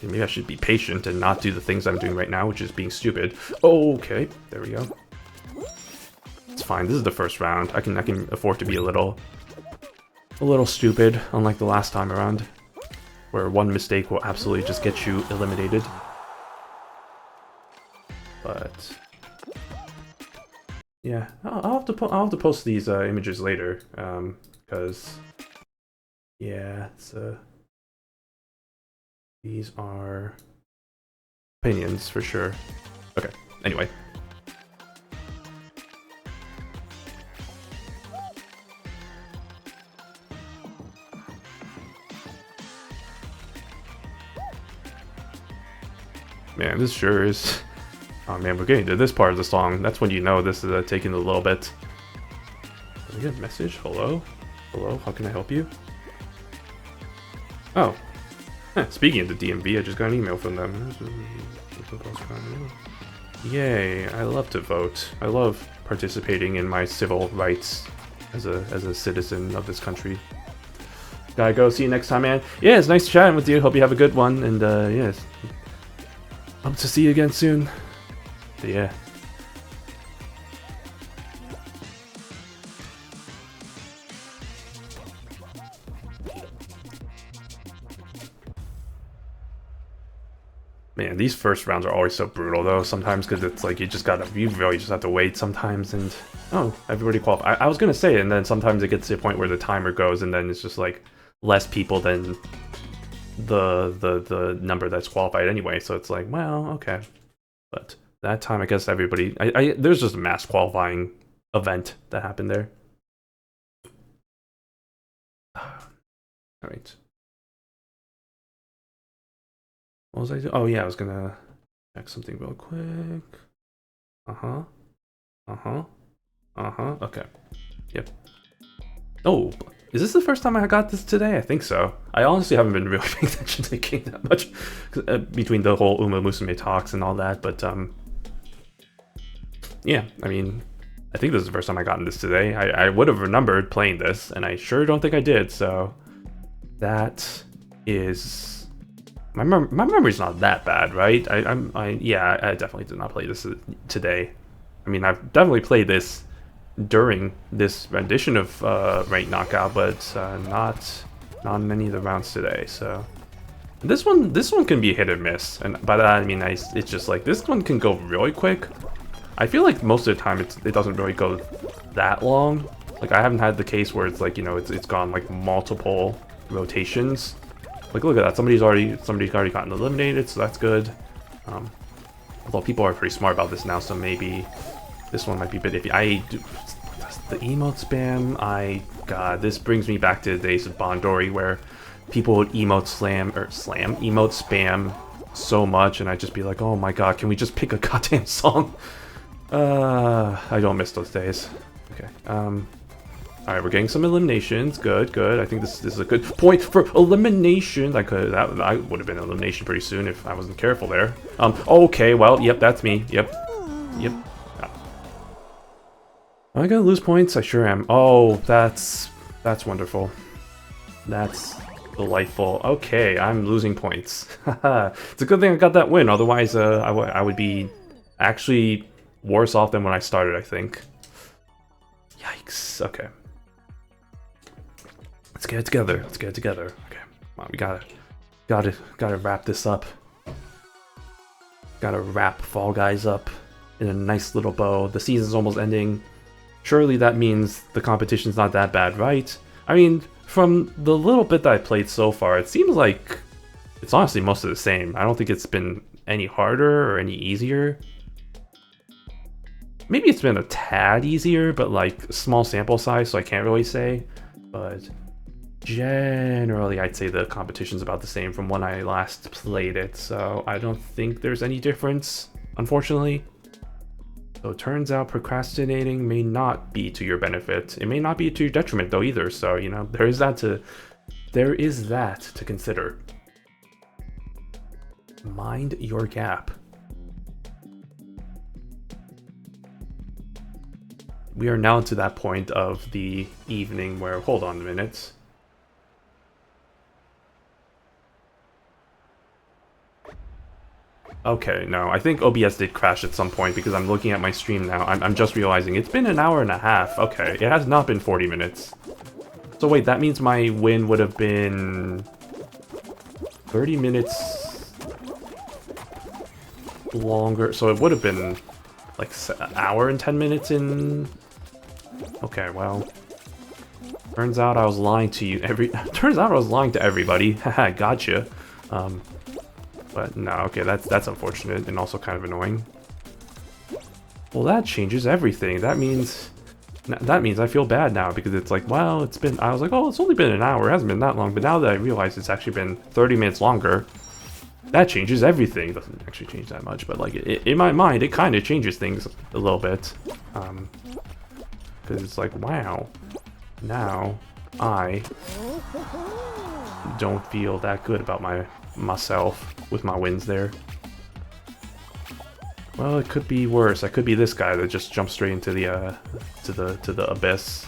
maybe I should be patient and not do the things I'm doing right now, which is being stupid. Okay, there we go. It's fine. This is the first round. I can afford to be a little stupid, unlike the last time around, where one mistake will absolutely just get you eliminated. But yeah, I'll have to post these images later, because yeah, it's these are opinions for sure. Okay, anyway. Man, this sure is... Oh man, we're getting to this part of the song. That's when you know this is taking a little bit. Did we get a message? Hello? Hello? How can I help you? Oh. Speaking of the DMV, I just got an email from them. Yay, I love to vote. I love participating in my civil rights as a citizen of this country. Gotta go. See you next time, man. Yeah, it's nice chatting with you. Hope you have a good one. And yes. Hope to see you again soon. But yeah. Man, these first rounds are always so brutal though, sometimes, because it's like you really just have to wait sometimes, and oh, everybody qualified. I was gonna say, and then sometimes it gets to a point where the timer goes, and then it's just like less people than the number that's qualified anyway, so it's like, well, okay. But that time, I guess everybody, there's just a mass qualifying event that happened there. All right. What was I doing? Oh yeah, I was gonna check something real quick. Okay. Yep. Oh, is this the first time I got this today? I think so. I honestly haven't been really paying attention to the game that much between the whole Uma Musume talks and all that, but yeah, I mean, I think this is the first time I gotten this today. I would have remembered playing this, and I sure don't think I did, so that is... My memory's not that bad, right? Yeah, I definitely did not play this today. I mean, I've definitely played this during this rendition of Ranked Knockout, but not many of the rounds today. So this one can be hit or miss, and by that I mean it's just like this one can go really quick. I feel like most of the time it doesn't really go that long. Like I haven't had the case where it's like, you know, it's gone like multiple rotations. Like look at that, somebody's already gotten eliminated, so that's good. Although people are pretty smart about this now, so maybe this one might be a bit iffy. The emote spam. God, this brings me back to the days of Bondori where people would emote emote spam so much, and I'd just be like, oh my god, can we just pick a goddamn song? I don't miss those days. Okay. Alright, we're getting some eliminations. Good. I think this is a good point for elimination. That would have been elimination pretty soon if I wasn't careful there. Okay, well, yep, that's me. Yep. Am I gonna lose points? I sure am. Oh, that's wonderful. That's delightful. Okay, I'm losing points. It's a good thing I got that win. Otherwise, I would be actually worse off than when I started, I think. Yikes. Okay. Let's get it together. Okay, come on, we gotta wrap this up. Gotta wrap Fall Guys up in a nice little bow. The season's almost ending. Surely that means the competition's not that bad, right? I mean, from the little bit that I played so far, it seems like it's honestly most of the same. I don't think it's been any harder or any easier. maybe it's been a tad easier, but like small sample size, so I can't really say. But generally, I'd say the competition's about the same from when I last played it, so I don't think there's any difference, unfortunately. So it turns out procrastinating may not be to your benefit. It may not be to your detriment though either, so you know, there is that to consider. Mind your gap. We are now to that point of the evening where, hold on a minute. Okay, no, I think OBS did crash at some point because I'm looking at my stream now. I'm just realizing it's been an hour and a half. Okay, it has not been 40 minutes. So wait, that means my win would have been 30 minutes longer. So it would have been like an hour and 10 minutes in. Okay, well, turns out I was lying to you. Turns out I was lying to everybody. Haha, gotcha. But no, okay, that's unfortunate and also kind of annoying. Well, that changes everything. That means I feel bad now because it's like, well, I was like, oh, it's only been an hour. It hasn't been that long. But now that I realize it's actually been 30 minutes longer, that changes everything. Doesn't actually change that much, but like in my mind, it kind of changes things a little bit. Because it's like, wow, now I don't feel that good about myself with my wins there. Well, it could be worse. I could be this guy that just jumps straight into the to the abyss.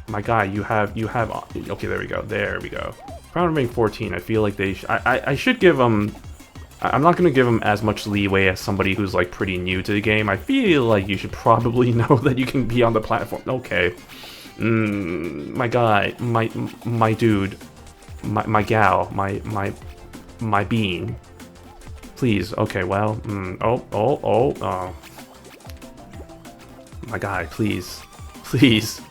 My guy, you have okay, there we go. Crown rank 14. I feel like I should give them. I'm not gonna give them as much leeway as somebody who's like pretty new to the game. I feel like you should probably know that you can be on the platform. Okay, my guy, my dude, my gal, my bean. Please, okay, well, oh. My guy, please. This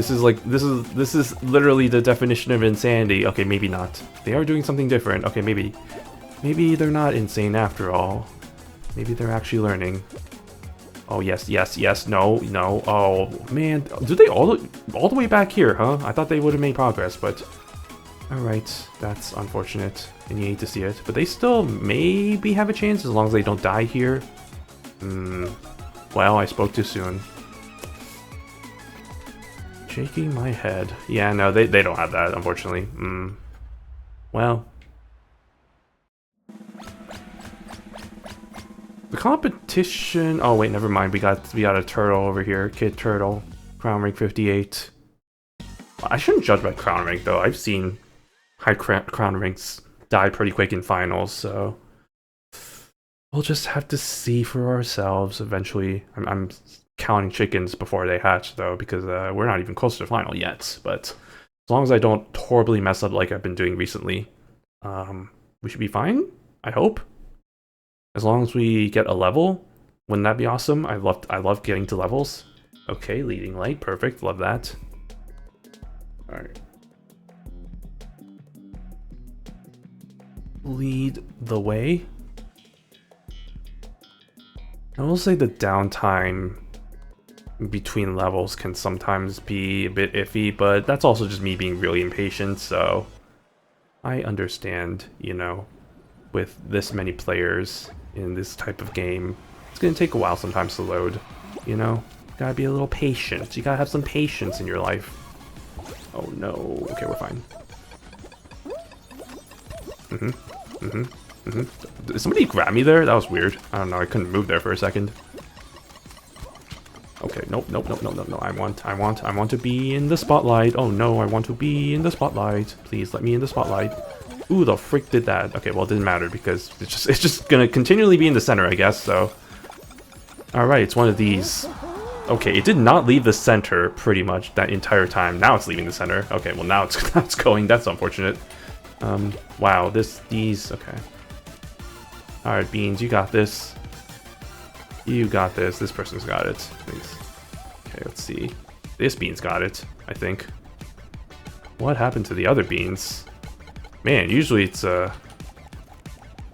is literally the definition of insanity. Okay, maybe not. They are doing something different. Okay, maybe they're not insane after all. Maybe they're actually learning. Oh, yes, no. Oh, man. Do they all the way back here, huh? I thought they would have made progress, but... Alright, that's unfortunate, and you hate to see it. But they still maybe have a chance as long as they don't die here. Well, I spoke too soon. Shaking my head. Yeah, no, they don't have that, unfortunately. Well... The competition... Oh, wait, never mind. We got a turtle over here. Kid Turtle. Crown rank 58. I shouldn't judge by crown rank, though. I've seen high crown ranks die pretty quick in finals, so... We'll just have to see for ourselves eventually. I'm counting chickens before they hatch, though, because we're not even close to the final yet. But as long as I don't horribly mess up like I've been doing recently, we should be fine, I hope. As long as we get a level, wouldn't that be awesome? I love getting to levels. Okay, leading light, perfect, love that. Alright. Lead the way. I will say the downtime between levels can sometimes be a bit iffy, but that's also just me being really impatient, so I understand, you know, with this many players in this type of game, it's gonna take a while sometimes to load, you know? Gotta be a little patient. You gotta have some patience in your life. Oh no. Okay, we're fine. Did somebody grab me there? That was weird. I don't know, I couldn't move there for a second. Okay, nope. I want to be in the spotlight. Oh no, I want to be in the spotlight. Please let me in the spotlight. Ooh, the frick did that. Okay, well, it didn't matter because it's just gonna continually be in the center, I guess, so. Alright, it's one of these. Okay, it did not leave the center pretty much that entire time. Now it's leaving the center. Okay, well, now it's going. That's unfortunate. Wow, these, okay. Alright, Beans, you got this. You got this. This person's got it. Please. Okay, let's see. This Bean's got it, I think. What happened to the other Beans? Man, usually it's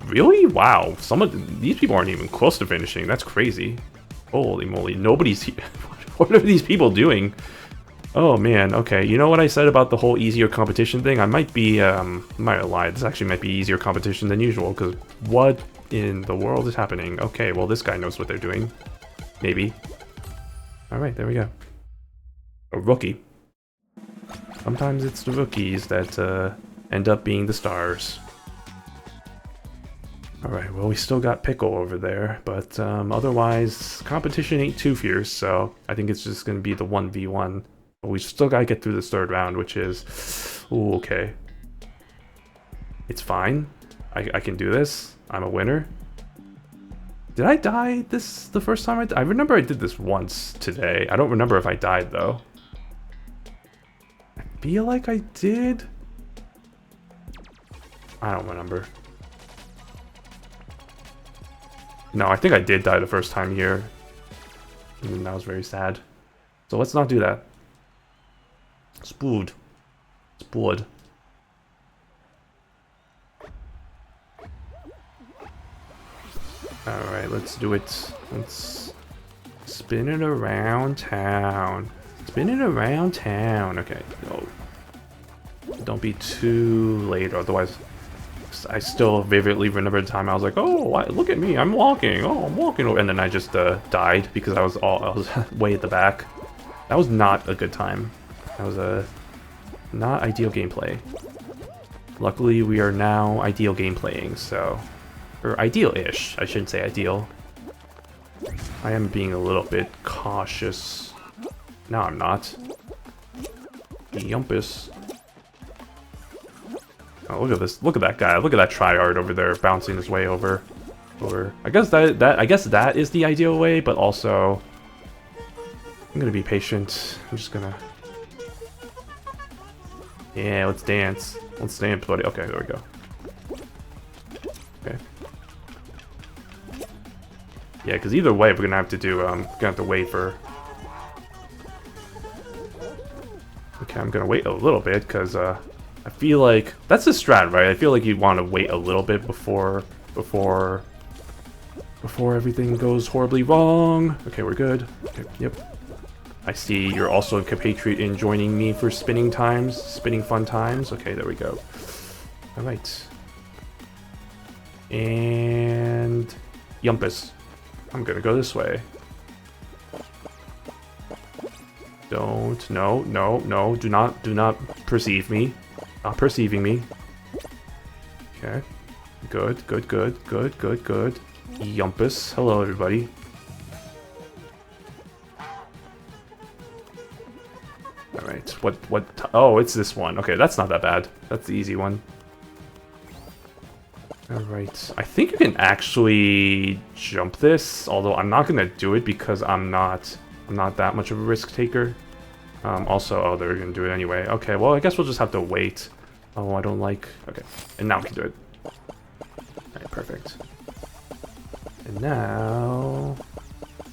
Really? Wow. Some of these people aren't even close to finishing. That's crazy. Holy moly. Nobody's here. What are these people doing? Oh man, okay. You know what I said about the whole easier competition thing? I might be, might have lied. This actually might be easier competition than usual, because what in the world is happening? Okay, well this guy knows what they're doing. Maybe. Alright, there we go. A rookie. Sometimes it's the rookies that, end up being the stars. Alright, well we still got Pickle over there, but, otherwise, competition ain't too fierce, so I think it's just gonna be the 1v1. But we still gotta get through this third round, which is... Ooh, okay. It's fine. I can do this. I'm a winner. Did I die the first time I remember I did this once today. I don't remember if I died, though. I feel like I did. I don't remember. No, I think I did die the first time here. And that was very sad. So let's not do that. Spood. Spood. Alright, let's do it. Let's spin it around town. Spin it around town. Okay, no. Don't be too late, otherwise I still vividly remember the time I was like, oh, look at me, I'm walking. Oh, I'm walking. And then I just died because I was way at the back. That was not a good time. That was a not ideal gameplay. Luckily, we are now ideal gameplaying, so... Or ideal-ish, I shouldn't say ideal. I am being a little bit cautious. No, I'm not. Yumpus. Oh, look at this! Look at that guy! Look at that tryhard over there bouncing his way over. I guess that is the ideal way, but also I'm gonna be patient. I'm just gonna. Yeah, let's dance. Let's dance, buddy. Okay, there we go. Okay. Yeah, because either way, we're gonna have to do. We're gonna have to wait for. Okay, I'm gonna wait a little bit because I feel like that's the strat, right? I feel like you want to wait a little bit before everything goes horribly wrong. Okay, we're good. Okay, yep. I see you're also a compatriot in joining me for spinning fun times. Okay, there we go. All right. And Yumpus. I'm gonna go this way. Don't, no, do not perceive me. Not perceiving me. Okay. Good. Yumpus. Hello, everybody. Alright, what, oh, it's this one. Okay, that's not that bad. That's the easy one. Alright, I think you can actually jump this, although I'm not gonna do it because I'm not that much of a risk taker. Also, oh, they're gonna do it anyway. Okay, well, I guess we'll just have to wait. Oh, I don't like... Okay, and now we can do it. Alright, perfect. And now...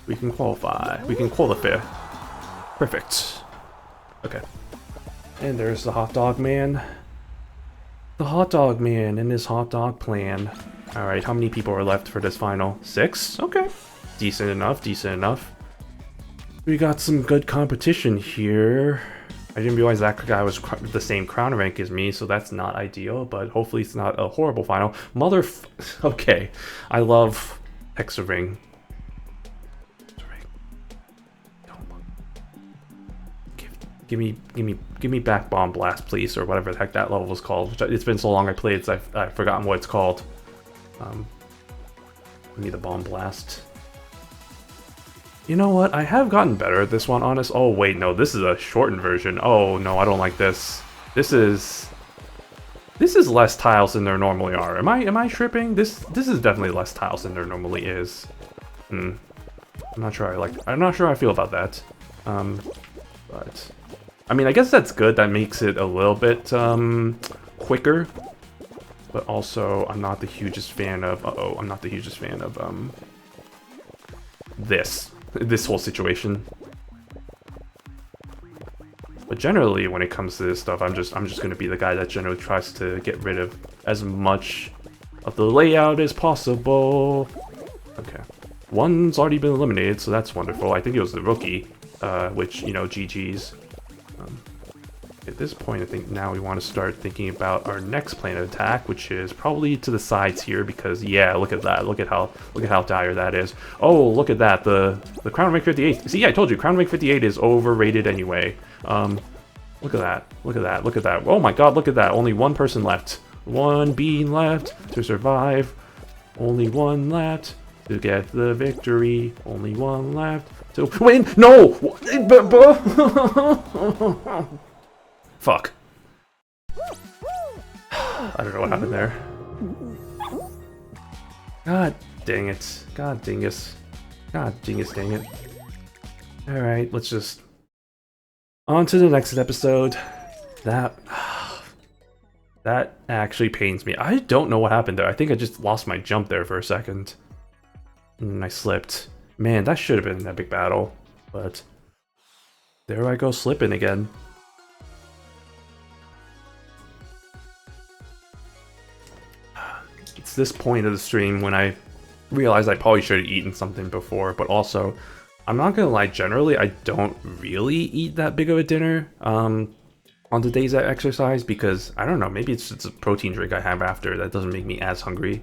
we can qualify. We can qualify. Perfect. Okay. And there's the hot dog man. The hot dog man and his hot dog plan. Alright, how many people are left for this final? 6? Okay. Decent enough, decent enough. We got some good competition here. I didn't realize that guy was the same crown rank as me, so that's not ideal, but hopefully it's not a horrible final. Okay. I love Hexaring. Give me back Bomb Blast, please, or whatever the heck that level was called. It's been so long I played, so I've forgotten what it's called. Give me the Bomb Blast. You know what? I have gotten better at this one, honest. Oh wait, no, this is a shortened version. Oh no, I don't like this. This is less tiles than there normally are. Am I tripping? This is definitely less tiles than there normally is. I'm not sure I feel about that. But I mean, I guess that's good. That makes it a little bit quicker. But also, I'm not the hugest fan of. I'm not the hugest fan of this whole situation. But generally, when it comes to this stuff, I'm just gonna be the guy that generally tries to get rid of as much of the layout is possible. Okay. One's already been eliminated, so that's wonderful. I think it was the rookie, which, you know, GG's. At this point, I think now we want to start thinking about our next plan of attack, which is probably to the sides here, because yeah, look at that. Look at how dire that is. Oh, look at that. The Crown Rank 58. See, I told you, Crown Rank 58 is overrated anyway. Look at that. Look at that. Look at that. Oh my god, look at that. Only one person left. One being left to survive. Only one left to get the victory. Only one left to win. No! Fuck. I don't know what happened there. God dang it. God dingus. God dingus dang it. Alright, let's just... on to the next episode. That actually pains me. I don't know what happened there. I think I just lost my jump there for a second. And I slipped. Man, that should have been an epic battle. But there I go slipping again. It's this point of the stream when I realized I probably should have eaten something before, but also, I'm not gonna lie, generally I don't really eat that big of a dinner on the days I exercise, because, I don't know, maybe it's a protein drink I have after that doesn't make me as hungry.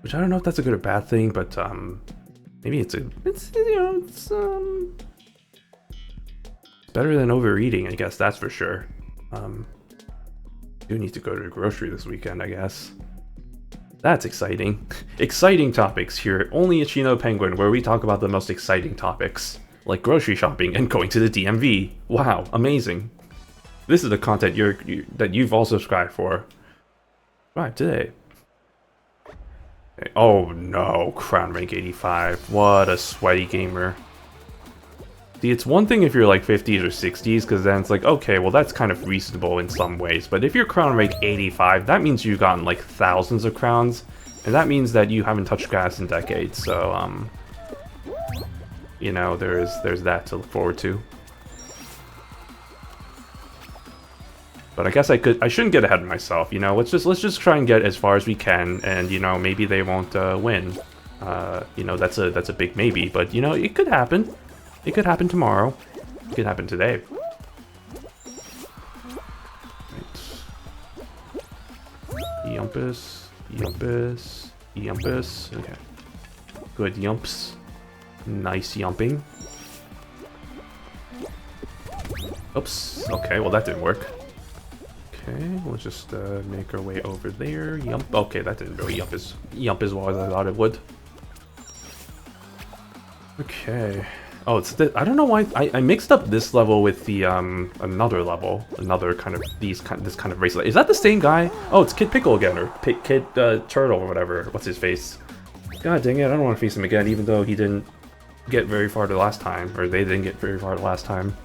Which I don't know if that's a good or bad thing, but maybe it's better than overeating, I guess, that's for sure. Do need to go to the grocery this weekend, I guess. That's exciting. Exciting topics here at Only Ichino Penguin, where we talk about the most exciting topics, like grocery shopping and going to the DMV. Wow, amazing. This is the content that you've all subscribed for. Right, today. Okay. Oh no, Crown Rank 85. What a sweaty gamer. See, it's one thing if you're like 50s or 60s, because then it's like, okay, well that's kind of reasonable in some ways. But if you're Crown Rank 85, that means you've gotten like thousands of crowns. And that means that you haven't touched grass in decades, so, you know, there's that to look forward to. But I guess I shouldn't get ahead of myself, you know, let's just try and get as far as we can, and, you know, maybe they won't, win. You know, that's a big maybe, but, you know, it could happen. It could happen tomorrow. It could happen today. Right. Yumpus. Yumpus. Yumpus. Okay. Good yumps. Nice yumping. Oops. Okay, well that didn't work. Okay, we'll just make our way over there. Yump. Okay, that didn't really yump as well as I thought it would. Okay. Oh, it's I don't know why I mixed up this level with the another level, another kind of this kind of race. Is that the same guy? Oh, it's Kid Pickle again, or Kid Turtle or whatever. What's his face? God dang it! I don't want to face him again, even though he didn't get very far the last time, or they didn't get very far the last time.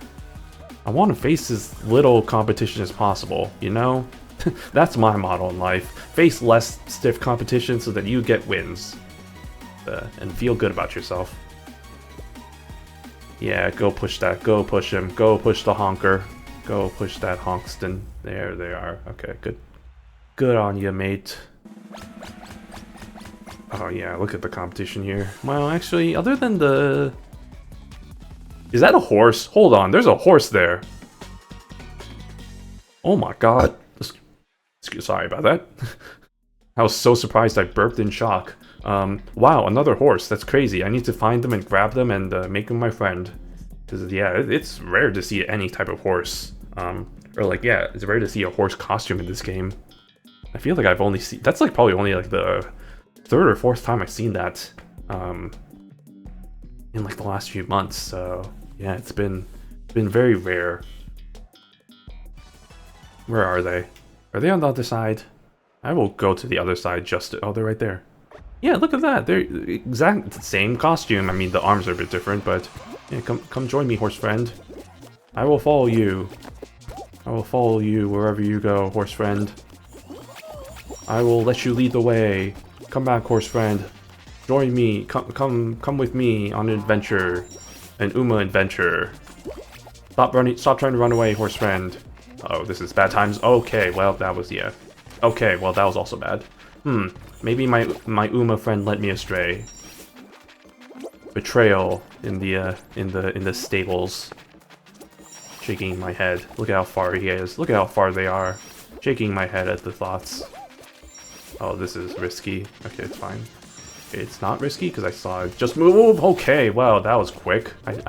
I want to face as little competition as possible. You know, that's my motto in life. Face less stiff competition so that you get wins, and feel good about yourself. Yeah, go push that. Go push him. Go push the honker. Go push that honkston. There they are. Okay, good. Good on you, mate. Oh yeah, look at the competition here. Well, actually, other than the... Is that a horse? Hold on, there's a horse there. Oh my god. Sorry about that. I was so surprised I burped in shock. Wow, another horse. That's crazy. I need to find them and grab them and make them my friend. Because, yeah, it's rare to see any type of horse. Or, like, yeah, it's rare to see a horse costume in this game. I feel like I've only seen... That's, like, probably only, like, the third or fourth time I've seen that. In, like, the last few months. So, yeah, it's been very rare. Where are they? Are they on the other side? I will go to the other side just to... Oh, they're right there. Yeah, look at that. They're exactly the same costume. I mean, the arms are a bit different, but yeah, come join me, horse friend. I will follow you. I will follow you wherever you go, horse friend. I will let you lead the way. Come back, horse friend. Join me. Come with me on an adventure, an Uma adventure. Stop running. Stop trying to run away, horse friend. Oh, this is bad times. Okay, well that was okay. Well that was also bad. Maybe my Uma friend led me astray. Betrayal in the stables. Shaking my head. Look at how far he is. Look at how far they are. Shaking my head at the thoughts. Oh, this is risky. Okay, it's fine. It's not risky because I saw it just move. Okay, wow, that was quick. I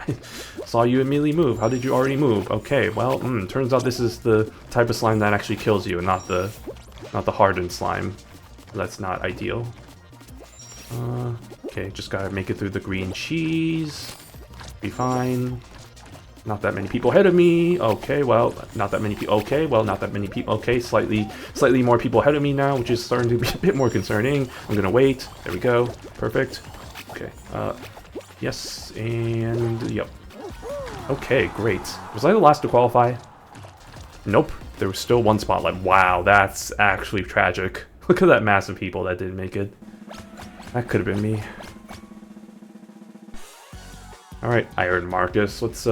saw you immediately move. How did you already move? Okay, well, turns out this is the type of slime that actually kills you, and not the hardened slime. That's not ideal. Okay, just gotta make it through the green cheese. Be fine. Not that many people ahead of me. Okay, well, not that many people. Okay, well, not that many people. Okay, slightly more people ahead of me now, which is starting to be a bit more concerning. I'm gonna wait. There we go. Perfect. Okay. Yes, and yep. Okay, great. Was I the last to qualify? Nope. There was still one spotlight. Wow, that's actually tragic. Look at that mass of people that didn't make it. That could have been me. All right, Iron Marcus. Let's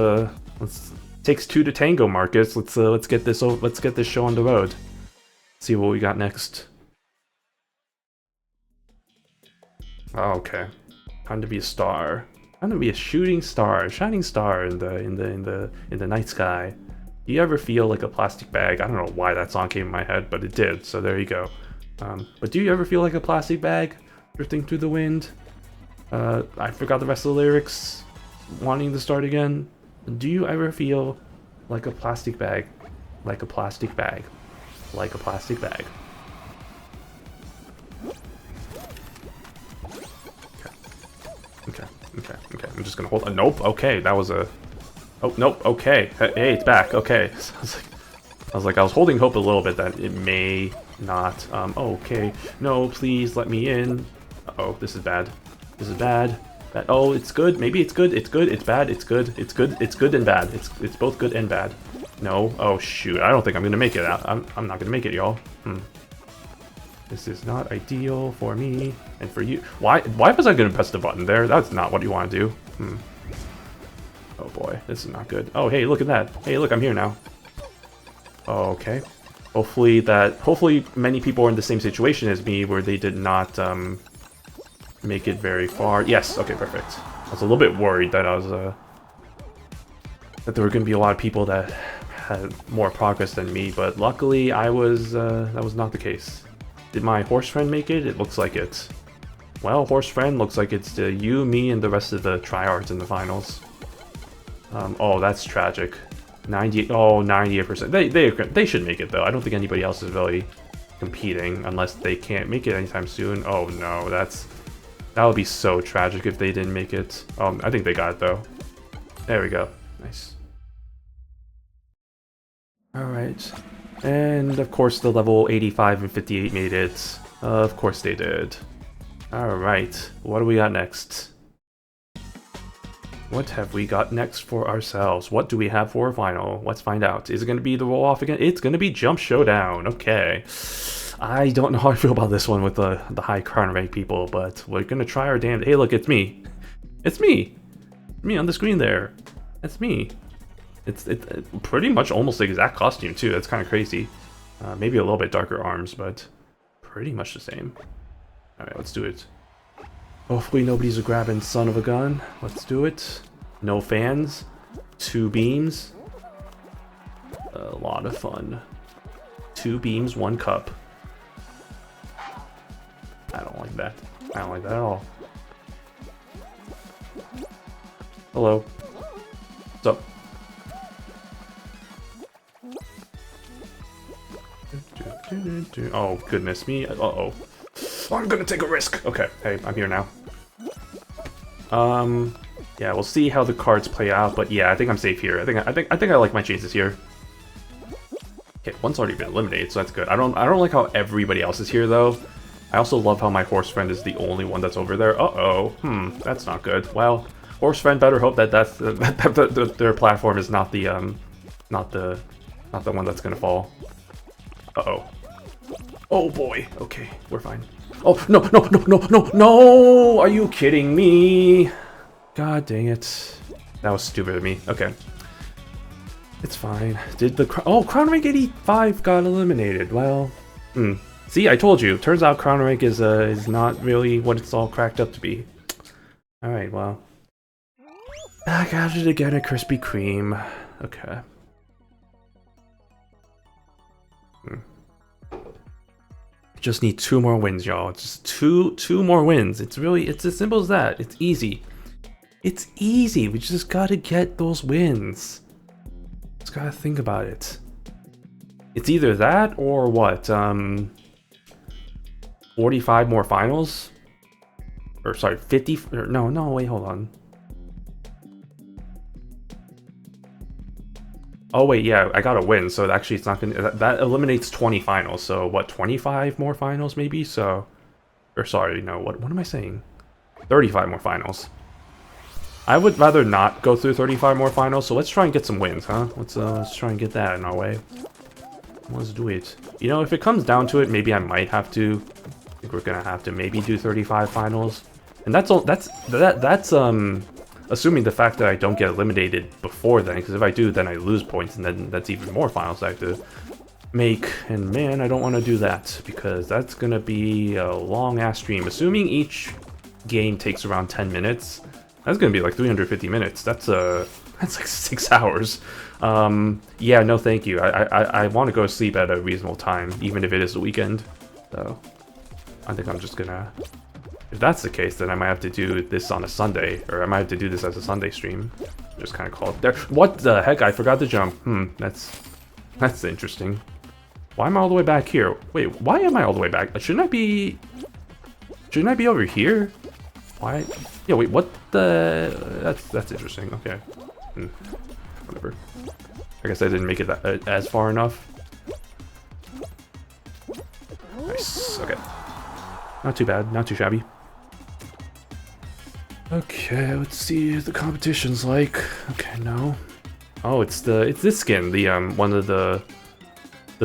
takes two to tango, Marcus. Let's get this show on the road. See what we got next. Oh, okay. Time to be a star. Time to be a shooting star, a shining star in the night sky. Do you ever feel like a plastic bag? I don't know why that song came in my head, but it did. So there you go. But do you ever feel like a plastic bag drifting through the wind? I forgot the rest of the lyrics. Wanting to start again. Do you ever feel like a plastic bag? Like a plastic bag. Like a plastic bag. Okay. I'm just gonna hold. Nope. Okay, that was a. Oh nope. Okay. Hey, it's back. Okay. I was holding hope a little bit that it may not. Okay. No, please let me in. Uh-oh, this is bad. This is bad. Oh, it's good. Maybe it's good. It's good. It's bad. It's good. It's good. It's good and bad. It's both good and bad. No. Oh shoot. I don't think I'm gonna make it. I'm not gonna make it, y'all. This is not ideal for me and for you. Why was I gonna press the button there? That's not what you want to do. Oh boy, this is not good. Oh hey, look at that. Hey, look, I'm here now. Oh, okay. Hopefully many people are in the same situation as me where they did not make it very far. Yes, okay, perfect. I was a little bit worried that that there were going to be a lot of people that had more progress than me, but luckily that was not the case. Did my horse friend make it? It looks like it. Well, horse friend, looks like it's you, me, and the rest of the tryhards in the finals. Oh, that's tragic. 98%. They should make it though. I don't think anybody else is really competing unless they can't make it anytime soon. Oh no, that would be so tragic if they didn't make it. I think they got it though. There we go. Nice. Alright. And of course the level 85 and 58 made it. Of course they did. Alright. What do we got next? What have we got next for ourselves? What do we have for a final? Let's find out. Is it going to be the roll-off again? It's going to be Jump Showdown. Okay. I don't know how I feel about this one with the high crown rank people, but we're going to try our damn... Hey, look, it's me. It's me. Me on the screen there. That's me. It's pretty much almost the exact costume, too. That's kind of crazy. Maybe a little bit darker arms, but pretty much the same. Alright, let's do it. Hopefully nobody's a grabbing son of a gun. Let's do it. No fans. 2 beams. A lot of fun. 2 beams, 1 cup. I don't like that. I don't like that at all. Hello. What's up? Oh, goodness me. Uh-oh. I'm gonna take a risk. Okay, hey, I'm here now. Yeah, we'll see how the cards play out, but yeah, I think I'm safe here. I think I like my chances here. Okay, one's already been eliminated, so that's good. I don't like how everybody else is here though. I also love how my horse friend is the only one that's over there. Uh-oh. That's not good. Well, horse friend better hope that their platform is not the one that's gonna fall. Uh-oh. Oh boy. Okay, we're fine. Oh, no! Are you kidding me? God dang it. That was stupid of me. Okay. It's fine. Did the... Oh, Crown Rank 85 got eliminated. Well, See, I told you. Turns out karmic is not really what it's all cracked up to be. All right, well, back at it again at Krispy Kreme. Okay. Just need 2 more wins, y'all. Just two more wins. It's as simple as that. It's easy. It's easy. We just gotta get those wins. Just gotta think about it. It's either that or what? 45 more finals? Or sorry, 50? No, wait, hold on. Oh wait, yeah, I got a win, so actually it's not gonna... That eliminates 20 finals, so what, 25 more finals maybe? So... Or sorry, no, what am I saying? 35 more finals. I would rather not go through 35 more finals, so let's try and get some wins, huh? Let's try and get that in our way. Let's do it. You know, if it comes down to it, maybe I might have to... I think we're gonna have to maybe do 35 finals. And that's assuming the fact that I don't get eliminated before then, because if I do, then I lose points, and then that's even more finals I have to make. And man, I don't want to do that, because that's gonna be a long-ass stream. Assuming each game takes around 10 minutes, that's gonna be like 350 minutes. That's like 6 hours. Yeah, no thank you. I want to go to sleep at a reasonable time, even if it is the weekend. So, I think I'm just gonna... If that's the case, then I might have to do this on a Sunday, or I might have to do this as a Sunday stream. Just kind of call it there. What the heck? I forgot to jump. That's interesting. Why am I all the way back here? Wait, why am I all the way back? Shouldn't I be over here? Why? Yeah, wait, what the... That's interesting. Okay. Whatever. I guess I didn't make it that, as far enough. Nice. Okay. Not too bad. Not too shabby. Okay, let's see what the competition's like. Okay, no. Oh, it's this skin, the one of the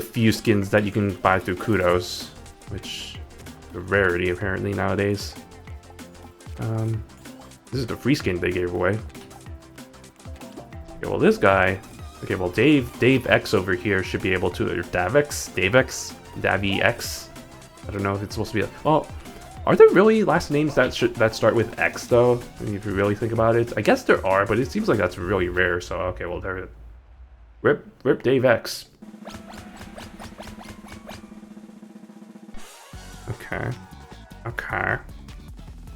few skins that you can buy through Kudos, which is a rarity apparently nowadays. This is the free skin they gave away. Okay, well this guy. Okay, well Dave X over here should be able to, or Davy X. I don't know if it's supposed to be. Well, are there really last names that start with X though? If you really think about it, I guess there are, but it seems like that's really rare. So okay, well there. Rip Dave X. Okay.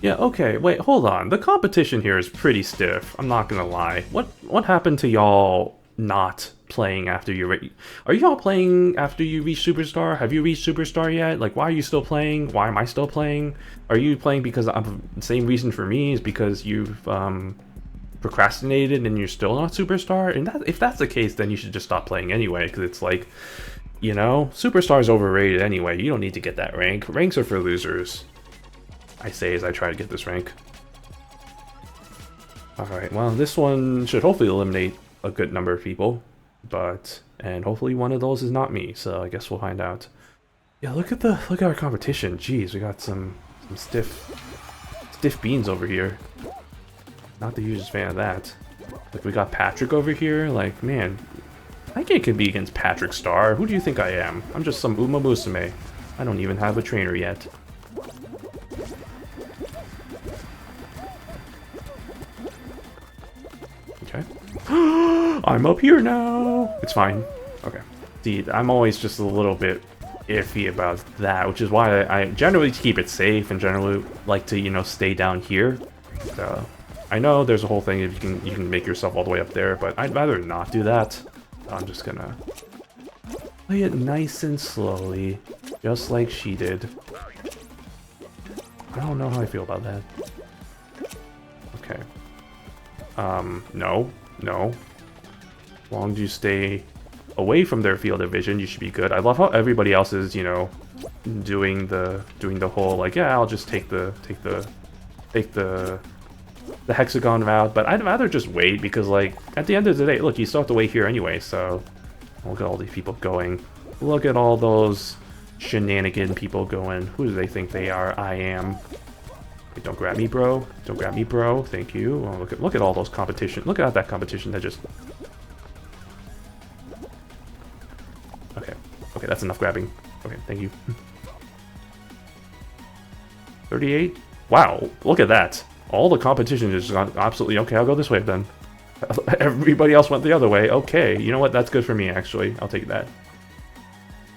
Yeah. Okay. Wait. Hold on. The competition here is pretty stiff. I'm not gonna lie. What happened to y'all not playing after you are y'all playing after you reach Superstar? Have you reached Superstar yet? Like, why are you still playing? Why am I still playing? Are you playing because the same reason for me is because you've procrastinated and you're still not Superstar? And if that's the case, then you should just stop playing anyway, because it's like, you know, Superstar is overrated anyway. You don't need to get that rank. Ranks are for losers, I say as I try to get this rank. Alright, well, this one should hopefully eliminate a good number of people. And hopefully one of those is not me, so I guess we'll find out. Yeah, look at our competition. Jeez, we got some stiff beans over here. Not the hugest fan of that. Like, we got Patrick over here. Like, man, I can't compete against Patrick Star. Who do you think I am? I'm just some Uma Musume. I don't even have a trainer yet. Okay. I'm up here now. It's fine. Okay. See, I'm always just a little bit iffy about that, which is why I generally keep it safe and generally like to, you know, stay down here. So, I know there's a whole thing if you can make yourself all the way up there, but I'd rather not do that. I'm just gonna play it nice and slowly, just like she did. I don't know how I feel about that. Okay. No. As long as you stay away from their field of vision, you should be good. I love how everybody else is, you know, doing the whole like, yeah, I'll just take the hexagon route, but I'd rather just wait, because like at the end of the day, look, you still have to wait here anyway. So look at all these people going. Look at all those shenanigan people going. Who do they think they are? I am. Wait, don't grab me, bro. Don't grab me, bro. Thank you. Oh, look at all those competition. Look at that competition that just... Okay, that's enough grabbing. Okay, thank you. 38. Wow, look at that. All the competition is absolutely... Okay, I'll go this way then. Everybody else went the other way. Okay, you know what? That's good for me, actually. I'll take that.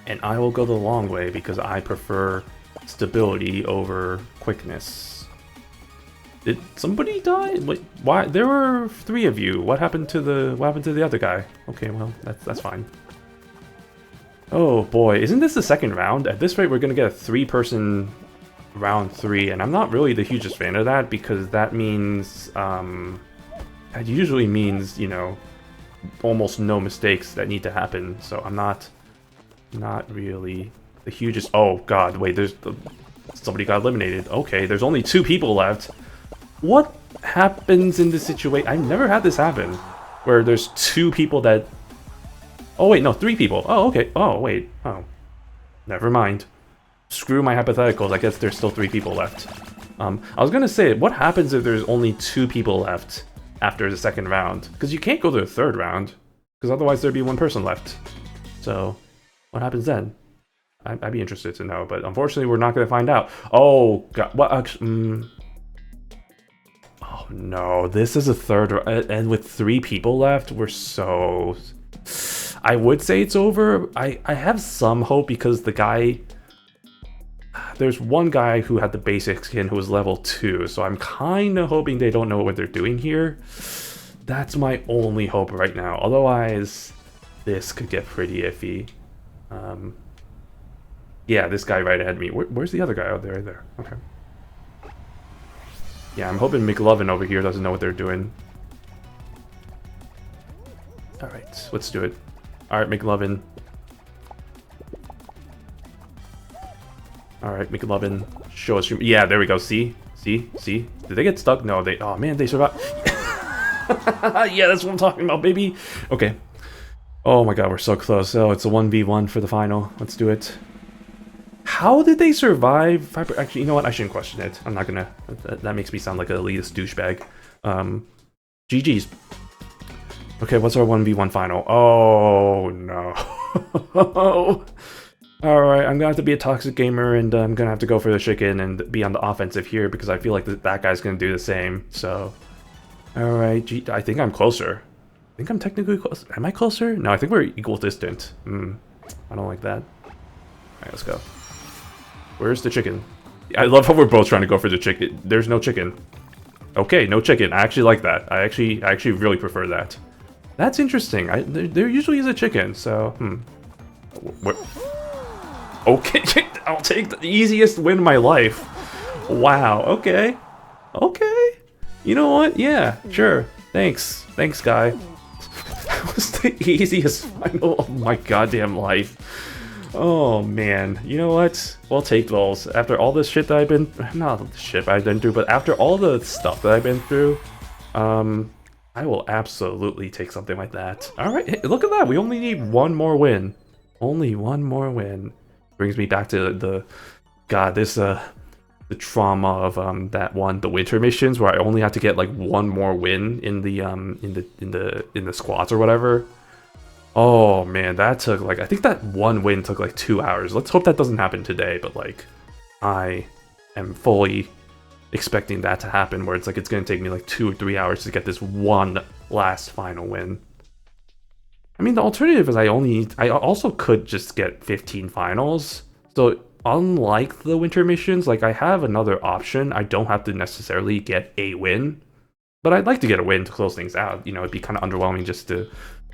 And I will go the long way because I prefer stability over quickness. Did somebody die? Wait, why? There were 3 of you. What happened to the other guy? Okay, well, that's fine. Oh boy, isn't this the second round? At this rate, we're gonna get a 3-person round 3, and I'm not really the hugest fan of that because that means that usually means, you know, almost no mistakes that need to happen. So I'm not really the hugest. Oh god, wait, somebody got eliminated. Okay, there's only 2 people left. What happens in this situation? I've never had this happen where there's 2 people that... Oh wait, no, 3 people. Oh, okay. Oh, wait. Oh. Never mind. Screw my hypotheticals. I guess there's still 3 people left. I was gonna say, what happens if there's only 2 people left after the second round? Because you can't go to the third round, because otherwise there'd be 1 person left. So, what happens then? I'd be interested to know, but unfortunately we're not gonna find out. Oh, god. What? Oh no, this is a third, and with 3 people left, we're so... I would say it's over. I have some hope because the guy... There's one guy who had the basic skin who was level 2, so I'm kind of hoping they don't know what they're doing here. That's my only hope right now. Otherwise, this could get pretty iffy. Yeah, this guy right ahead of me. Where's the other guy? Oh, there. Okay. Yeah, I'm hoping McLovin over here doesn't know what they're doing. Alright, let's do it. Alright, McLovin. Alright, McLovin. Show us your... Yeah, there we go. See? See? Did they get stuck? No, they... Oh, man, they survived. Yeah, that's what I'm talking about, baby. Okay. Oh my god, we're so close. Oh, it's a 1v1 for the final. Let's do it. How did they survive? Actually, you know what? I shouldn't question it. I'm not gonna... That makes me sound like an elitist douchebag. GG's. Okay, what's our 1v1 final? Oh, no. Alright, I'm gonna have to be a toxic gamer, and I'm gonna have to go for the chicken and be on the offensive here, because I feel like that guy's gonna do the same, so... Alright, I think I'm closer. I think I'm technically close. Am I closer? No, I think we're equal distant. I don't like that. Alright, let's go. Where's the chicken? I love how we're both trying to go for the chicken. There's no chicken. Okay, no chicken. I actually like that. I actually really prefer that. That's interesting. There usually is a chicken, so okay, I'll take the easiest win in my life. Wow. Okay. You know what? Yeah. Sure. Thanks, guy. That was the easiest final of my goddamn life. Oh man. You know what? We'll take those. After all this shit that I've been... Not the shit I've been through, but after all the stuff that I've been through, I will absolutely take something like that. Alright, look at that. We only need 1 more win. Only 1 more win. Brings me back to the... God, this, the trauma of, the winter missions where I only had to get, like, 1 more win in the squads or whatever. Oh, man, that took, like... I think that 1 win took, like, 2 hours. Let's hope that doesn't happen today, but, like, I am fully... expecting that to happen, where it's like it's gonna take me like 2 or 3 hours to get this 1 last final win. I mean, the alternative is I also could just get 15 finals. So unlike the winter missions, like I have another option. I don't have to necessarily get a win, but I'd like to get a win to close things out. You know, it'd be kind of underwhelming just to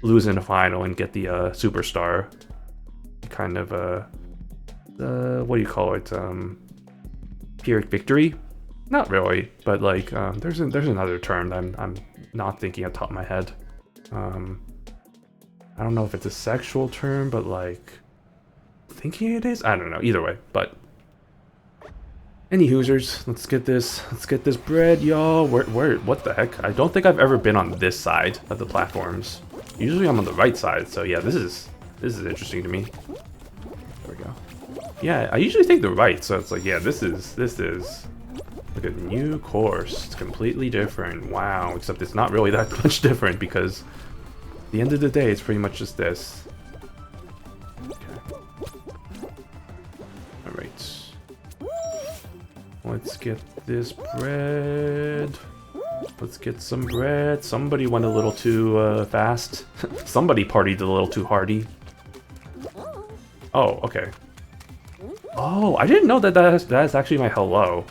lose in a final and get the superstar. Kind of what do you call it? Pyrrhic victory. Not really, but like there's another term that I'm not thinking at the top of my head. I don't know if it's a sexual term, but like thinking it is. I don't know. Either way, but any hoosers, let's get this bread, y'all. Where? What the heck? I don't think I've ever been on this side of the platforms. Usually I'm on the right side, so yeah, this is interesting to me. There we go. Yeah, I usually take the right, so it's like yeah, this is. Look at new course. It's completely different. Wow, except it's not really that much different because at the end of the day, it's pretty much just this. Okay. Alright. Let's get this bread. Let's get some bread. Somebody went a little too fast. Somebody partied a little too hardy. Oh, okay. Oh, I didn't know that that's actually my hello.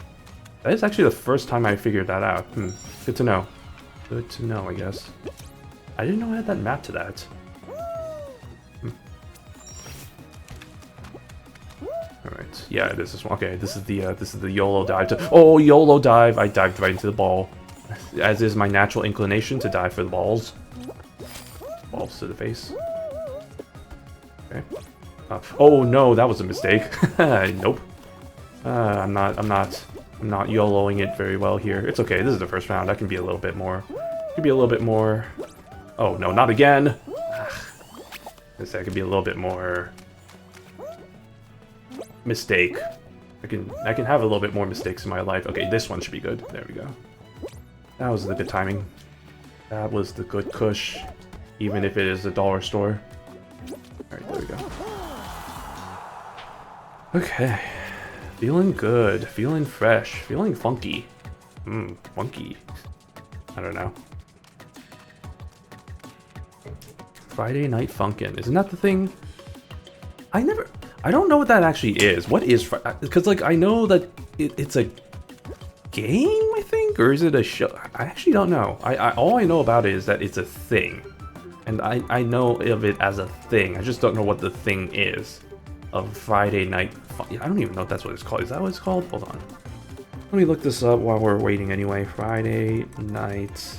That is actually the first time I figured that out. Good to know. Good to know, I guess. I didn't know I had that map to that. Alright, yeah, this is okay. This is the YOLO dive. Oh, YOLO dive! I dived right into the ball, as is my natural inclination to dive for the balls. Balls to the face. Okay. Oh no, that was a mistake. Nope. I'm not YOLOing it very well here. It's okay. This is the first round. I can be a little bit more. Could be a little bit more. Oh no, not again. I say I could be a little bit more. Mistake. I can have a little bit more mistakes in my life. Okay, this one should be good. There we go. That was the good timing. That was the good kush, even if it is a dollar store. Alright, there we go. Okay. Feeling good. Feeling fresh. Feeling funky. Funky. I don't know. Friday Night Funkin'. Isn't that the thing? I don't know what that actually is. What is because like I know that it's a game, I think, or is it a show? I actually don't know. All I know about it is that it's a thing, and I know of it as a thing. I just don't know what the thing is. Of Friday Night Fun. I don't even know if that's what it's called. Is that what it's called? Hold on. Let me look this up while we're waiting anyway. Friday Night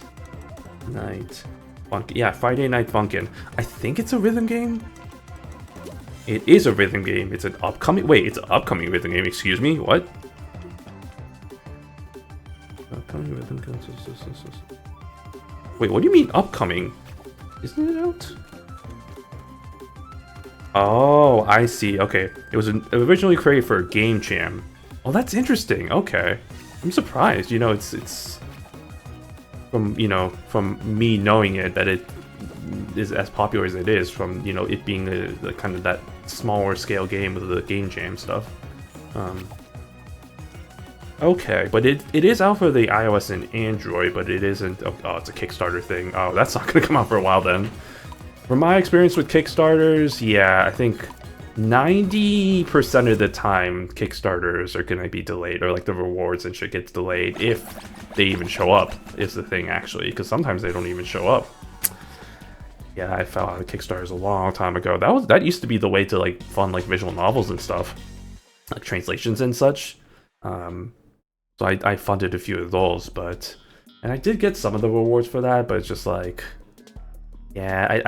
Funkin'. Yeah, Friday Night Funkin'. I think it's a rhythm game. It is a rhythm game. It's an upcoming. Wait, it's an upcoming rhythm game. Excuse me. What? Upcoming rhythm game. Wait, what do you mean upcoming? Isn't it out? Oh, I see. Okay, it was originally created for Game Jam. Oh, that's interesting. Okay, I'm surprised. You know, it's from from me knowing it that it is as popular as it is, from it being the kind of that smaller scale game with the Game Jam stuff. Okay, but it is out for the iOS and Android, but it isn't. Oh, it's a Kickstarter thing. Oh, that's not gonna come out for a while then. From my experience with Kickstarters, yeah, I think 90% of the time Kickstarters are gonna be delayed, or like the rewards and shit gets delayed if they even show up. Is the thing actually, because sometimes they don't even show up. Yeah, I fell out of Kickstarters a long time ago. That used to be the way to like fund like visual novels and stuff, like translations and such. So I funded a few of those, and I did get some of the rewards for that, but it's just like, yeah,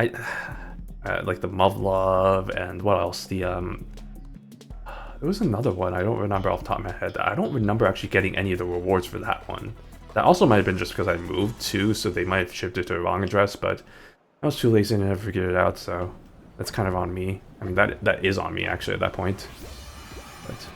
I like the Muv-Love and what else? There was another one I don't remember off the top of my head. I don't remember actually getting any of the rewards for that one. That also might have been just because I moved too, so they might have shipped it to the wrong address, but I was too lazy and never figured it out, so that's kind of on me. I mean, that is on me actually at that point. But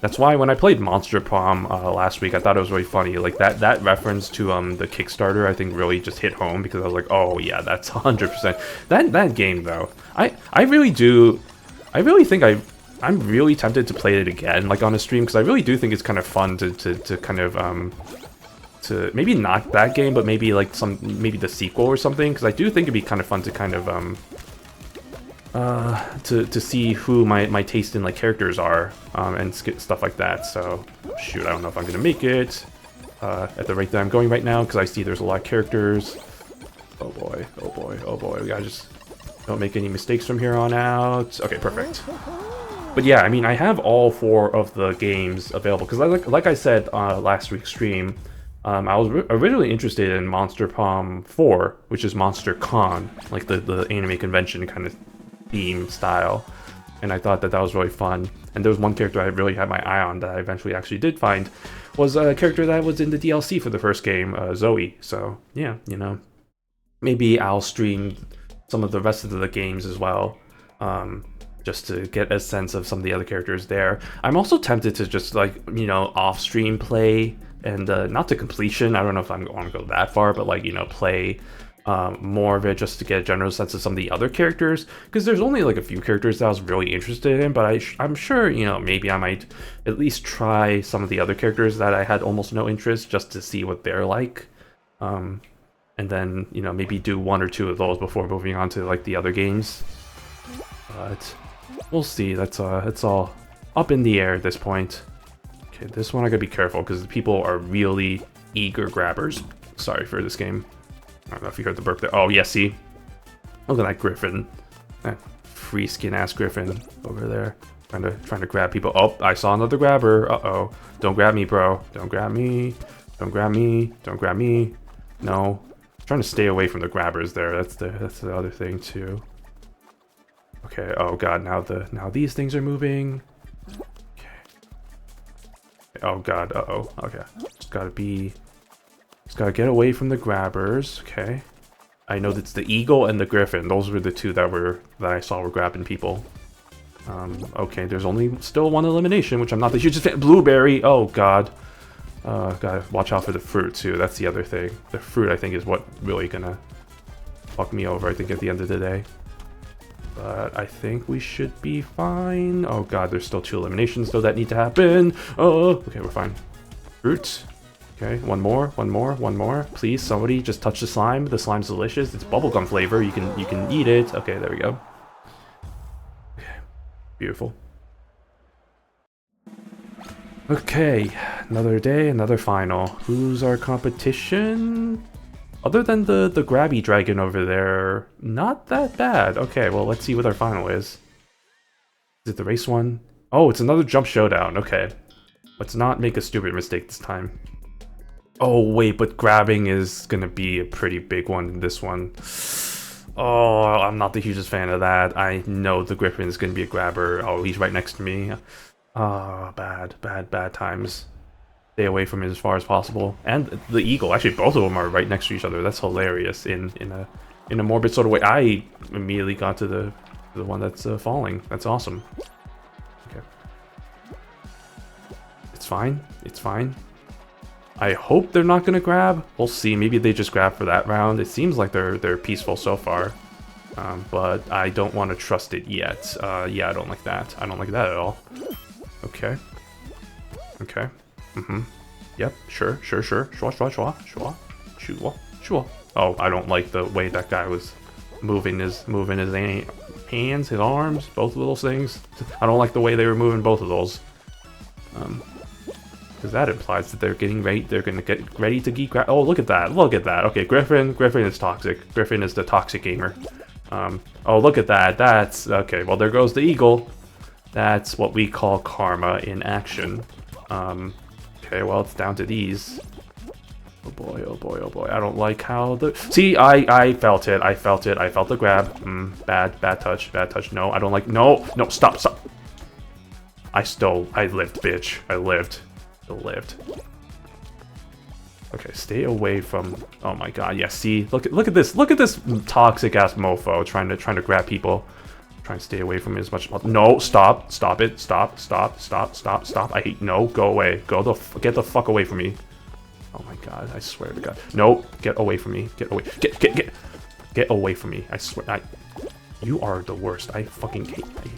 that's why when I played Monster Prom last week, I thought it was really funny. Like that reference to the Kickstarter, I think really just hit home, because I was like, oh yeah, that's 100%. That game though, I really do. I really think I'm really tempted to play it again, like on a stream, because I really do think it's kind of fun to kind of to maybe not that game, but maybe like maybe the sequel or something, because I do think it'd be kind of fun to kind of to see who my taste in like characters are, and stuff like that. So shoot, I don't know if I'm gonna make it at the rate that I'm going right now, because I see there's a lot of characters. Oh boy, oh boy, oh boy. We gotta just don't make any mistakes from here on out. Okay, perfect. But yeah, I mean, I have all 4 of the games available, because like I said last week's stream, I was originally interested in Monster Prom 4, which is Monster Con, like the anime convention kind of theme style, and I thought that was really fun. And there was one character I really had my eye on that I eventually actually did find, was a character that was in the DLC for the first game, Zoe. So yeah, maybe I'll stream some of the rest of the games as well, just to get a sense of some of the other characters there. I'm also tempted to just like off stream play, and not to completion. I don't know if I'm going to go that far, but like play more of it just to get a general sense of some of the other characters, because there's only like a few characters that I was really interested in, but I'm sure, you know, maybe I might at least try some of the other characters that I had almost no interest just to see what they're like. And then, you know, maybe do 1 or 2 of those before moving on to like the other games. But we'll see. That's it's all up in the air at this point. Okay, this one I gotta be careful because the people are really eager grabbers. Sorry for this game. I don't know if you heard the burp there. Oh, yeah, see? Look at that griffin. That free skin ass griffin over there. Trying to grab people. Oh, I saw another grabber. Uh-oh. Don't grab me, bro. Don't grab me. Don't grab me. Don't grab me. No. I'm trying to stay away from the grabbers there. That's the other thing too. Okay, oh god, now these things are moving. Okay. Oh god, uh-oh. Okay. Just gotta get away from the grabbers. Okay. I know that's the eagle and the griffin. Those were the two that I saw were grabbing people. Okay, there's only still 1 elimination, which I'm not the hugest fan. Blueberry! Oh god. Gotta watch out for the fruit too. That's the other thing. The fruit, I think, is what really gonna fuck me over, I think, at the end of the day. But I think we should be fine. Oh god, there's still 2 eliminations though that need to happen. Oh, okay, we're fine. Fruit. Okay, one more. Please, somebody just touch the slime. The slime's delicious. It's bubblegum flavor. You can eat it. Okay, there we go. Okay, beautiful. Okay, another day, another final. Who's our competition? Other than the grabby dragon over there, not that bad. Okay, well, let's see what our final is. Is it the race one? Oh, it's another jump showdown. Okay. Let's not make a stupid mistake this time. Oh, wait, but grabbing is gonna be a pretty big one in this one. Oh, I'm not the hugest fan of that. I know the griffin is gonna be a grabber. Oh, he's right next to me. Oh, bad times. Stay away from it as far as possible. And the eagle, actually both of them are right next to each other. That's hilarious in a morbid sort of way. I immediately got to the one that's falling. That's awesome. Okay. It's fine. It's fine. I hope they're not gonna grab. We'll see. Maybe they just grab for that round. It seems like they're peaceful so far. But I don't want to trust it yet. Yeah, I don't like that. I don't like that at all. Okay. Okay. Yep, sure. Sure. Oh, I don't like the way that guy was moving his hands, his arms, both of those things. I don't like the way they were moving both of those. Because that implies that they're getting ready. They're gonna get ready to geek. Oh, look at that! Look at that! Okay, Griffin is toxic. Griffin is the toxic gamer. Oh, look at that! That's okay. Well, there goes the eagle. That's what we call karma in action. Okay, well, it's down to these. Oh boy, oh boy, oh boy. I don't like how the... See, I felt it. I felt the grab. Bad touch. No, I don't like... No, stop. I lived, bitch. I lived. Okay, stay away from... Oh my god, yeah, see? Look at this toxic-ass mofo trying to grab people. Try and stay away from it as much as possible. No, stop it. Stop. I hate... No, go away. Get the fuck away from me. Oh my god, I swear to god. No, get away from me. Get away. Get away from me. I swear. You are the worst. I fucking hate you.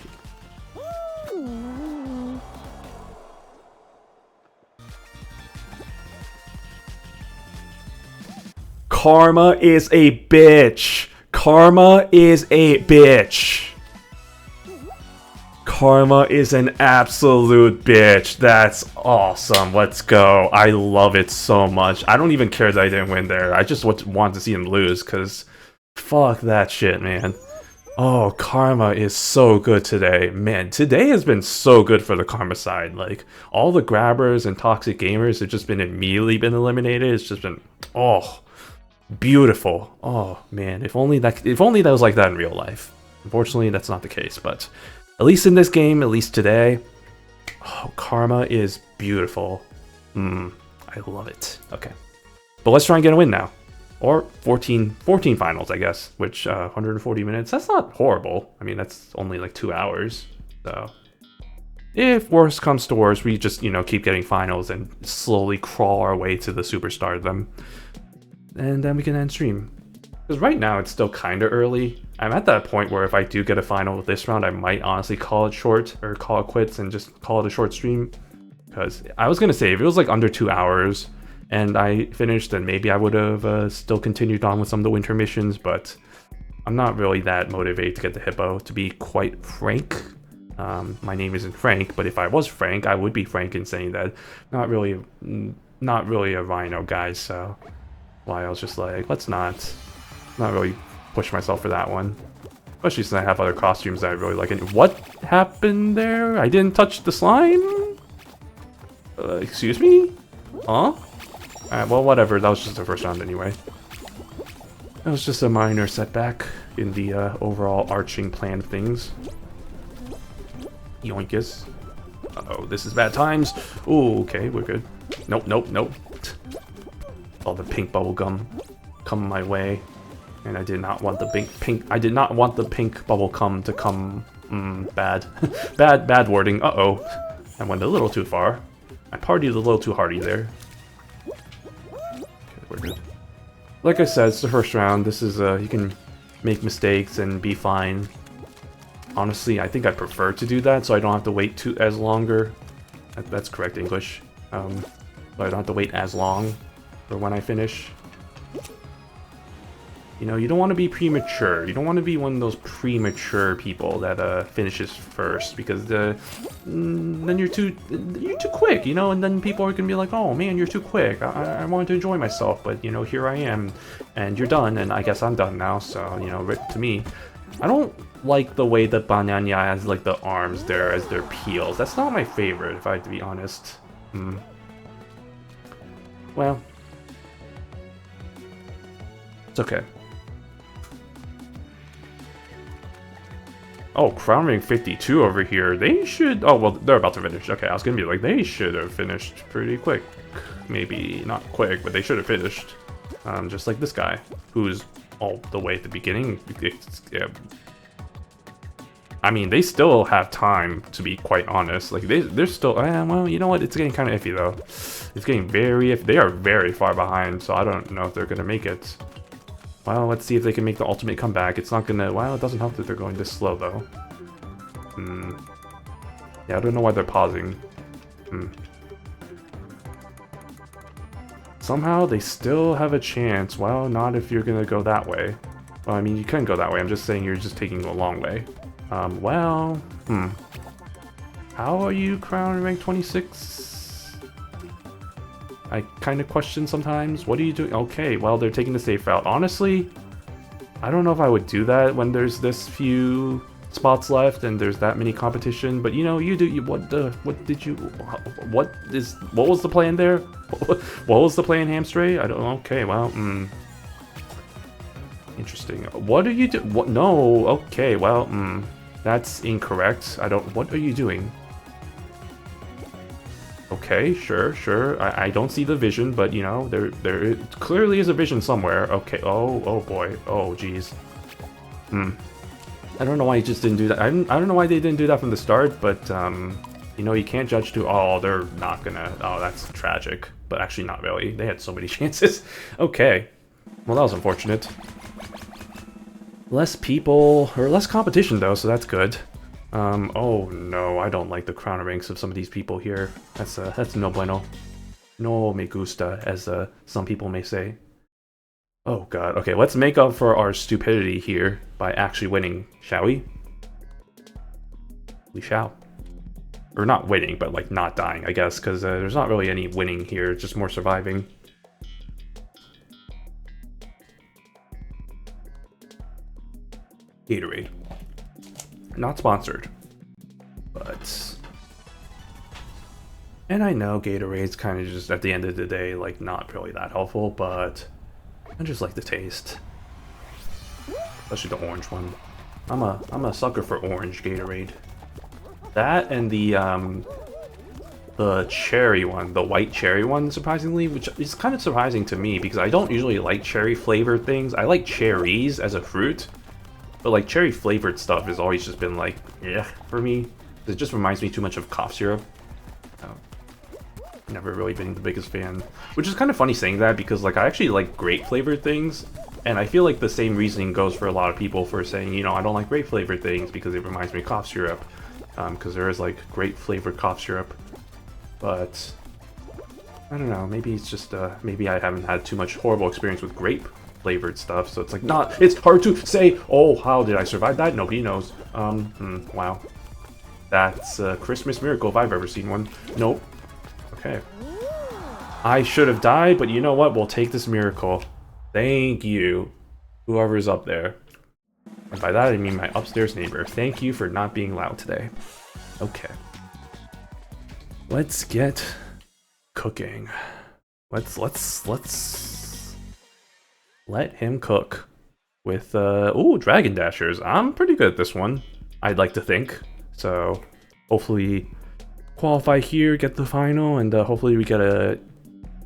Karma is a bitch. Karma is a bitch. Karma is an absolute bitch. That's awesome. Let's go. I love it so much. I don't even care that I didn't win there. I just want to see him lose, because fuck that shit, man. Oh, Karma is so good today. Man, today has been so good for the Karma side. Like, all the grabbers and toxic gamers have just been immediately eliminated. It's just been, oh, beautiful. Oh, man, if only that was like that in real life. Unfortunately, that's not the case, but... At least in this game, at least today, oh, Karma is beautiful. I love it. Okay. But let's try and get a win now. Or 14 finals, I guess, which 140 minutes, that's not horrible. I mean, that's only like 2 hours. So if worse comes to worse, we just, keep getting finals and slowly crawl our way to the Superstardom. And then we can end stream. Because right now it's still kind of early. I'm at that point where if I do get a final this round, I might honestly call it short or call it quits and just call it a short stream. Because I was gonna say if it was like under 2 hours and I finished, then maybe I would have still continued on with some of the winter missions. But I'm not really that motivated to get the hippo, to be quite frank. My name isn't Frank, but if I was Frank, I would be frank in saying that not really a rhino, guys. So why I was just like, let's not really push myself for that one. Especially since I have other costumes that I really like. And what happened there? I didn't touch the slime? Excuse me? Huh? Alright, well, whatever. That was just the first round anyway. That was just a minor setback in the overall arching plan of things. Yoinkus. Uh-oh, this is bad times. Ooh, okay, we're good. Nope, nope, nope. All the pink bubble gum come my way. And I did not want the I did not want the pink bubble gum to come bad. bad wording. Uh-oh. I went a little too far. I partied a little too hardy there. Okay, we're good. Like I said, it's the first round. This is you can make mistakes and be fine. Honestly, I think I prefer to do that so I don't have to wait as longer. That's correct English. So I don't have to wait as long for when I finish. You know, you don't want to be premature. You don't want to be one of those premature people that finishes first, because then you're too quick, you know, and then people are gonna be like, oh man, you're too quick. I wanted to enjoy myself, but you know, here I am, and you're done, and I guess I'm done now. So you know, to me, I don't like the way that Banana has like the arms there as their peels. That's not my favorite, if I have to be honest. Well, it's okay. Oh, Crown Ring 52 over here. They should... Oh, well, they're about to finish. Okay, I was going to be like, they should have finished pretty quick. Maybe not quick, but they should have finished. Just like this guy, who's all the way at the beginning. Yeah. I mean, they still have time, to be quite honest. Like, they're still... well, you know what? It's getting kind of iffy, though. It's getting very... They are very far behind, so I don't know if they're going to make it. Well, let's see if they can make the ultimate comeback. It's not gonna... Well, it doesn't help that they're going this slow, though. Yeah, I don't know why they're pausing. Somehow, they still have a chance. Well, not if you're gonna go that way. Well, I mean, you can go that way. I'm just saying you're just taking a long way. Well... How are you crown rank 26? I kind of question sometimes. What are you doing? Okay, well, they're taking the safe route. Honestly, I don't know if I would do that when there's this few spots left and there's that many competition. But you know, what was the plan there? What was the plan, Hamstray? I don't. Okay, well, interesting. What are you doing? What? No. Okay, well, that's incorrect. I don't. What are you doing? Okay, sure. I don't see the vision, but you know, there clearly is a vision somewhere. Okay. Oh boy. Oh geez. I don't know why he just didn't do that. I don't know why they didn't do that from the start, but you know, you can't judge too. Oh, they're not gonna. Oh, that's tragic. But actually, not really. They had so many chances. Okay. Well, that was unfortunate. Less people or less competition though, so that's good. Oh no, I don't like the crown ranks of some of these people here. That's no bueno. No me gusta, as some people may say. Oh god, okay, let's make up for our stupidity here by actually winning, shall we? We shall. Or not winning, but like not dying, I guess, because there's not really any winning here, just more surviving. Gatorade. Not sponsored, but... And I know Gatorade's kind of just, at the end of the day, like, not really that helpful, but I just like the taste. Especially the orange one. I'm a sucker for orange Gatorade. That and the cherry one, the white cherry one, surprisingly, which is kind of surprising to me, because I don't usually like cherry flavored things. I like cherries as a fruit. But like cherry flavored stuff has always just been like, yeah, for me. It just reminds me too much of cough syrup. Never really been the biggest fan. Which is kind of funny saying that, because like I actually like grape flavored things. And I feel like the same reasoning goes for a lot of people for saying, you know, I don't like grape flavored things because it reminds me of cough syrup. Because there is like grape flavored cough syrup. But I don't know, maybe it's just, maybe I haven't had too much horrible experience with grape flavored stuff, so it's like, it's hard to say, oh, how did I survive that? Nobody knows. Wow. That's a Christmas miracle if I've ever seen one. Nope. Okay. I should have died, but you know what? We'll take this miracle. Thank you, whoever's up there. And by that I mean my upstairs neighbor. Thank you for not being loud today. Okay. Let's get cooking. Let's let him cook with ooh, Dragon Dashers. I'm pretty good at this one, I'd like to think. So hopefully qualify here, get the final, and hopefully we get a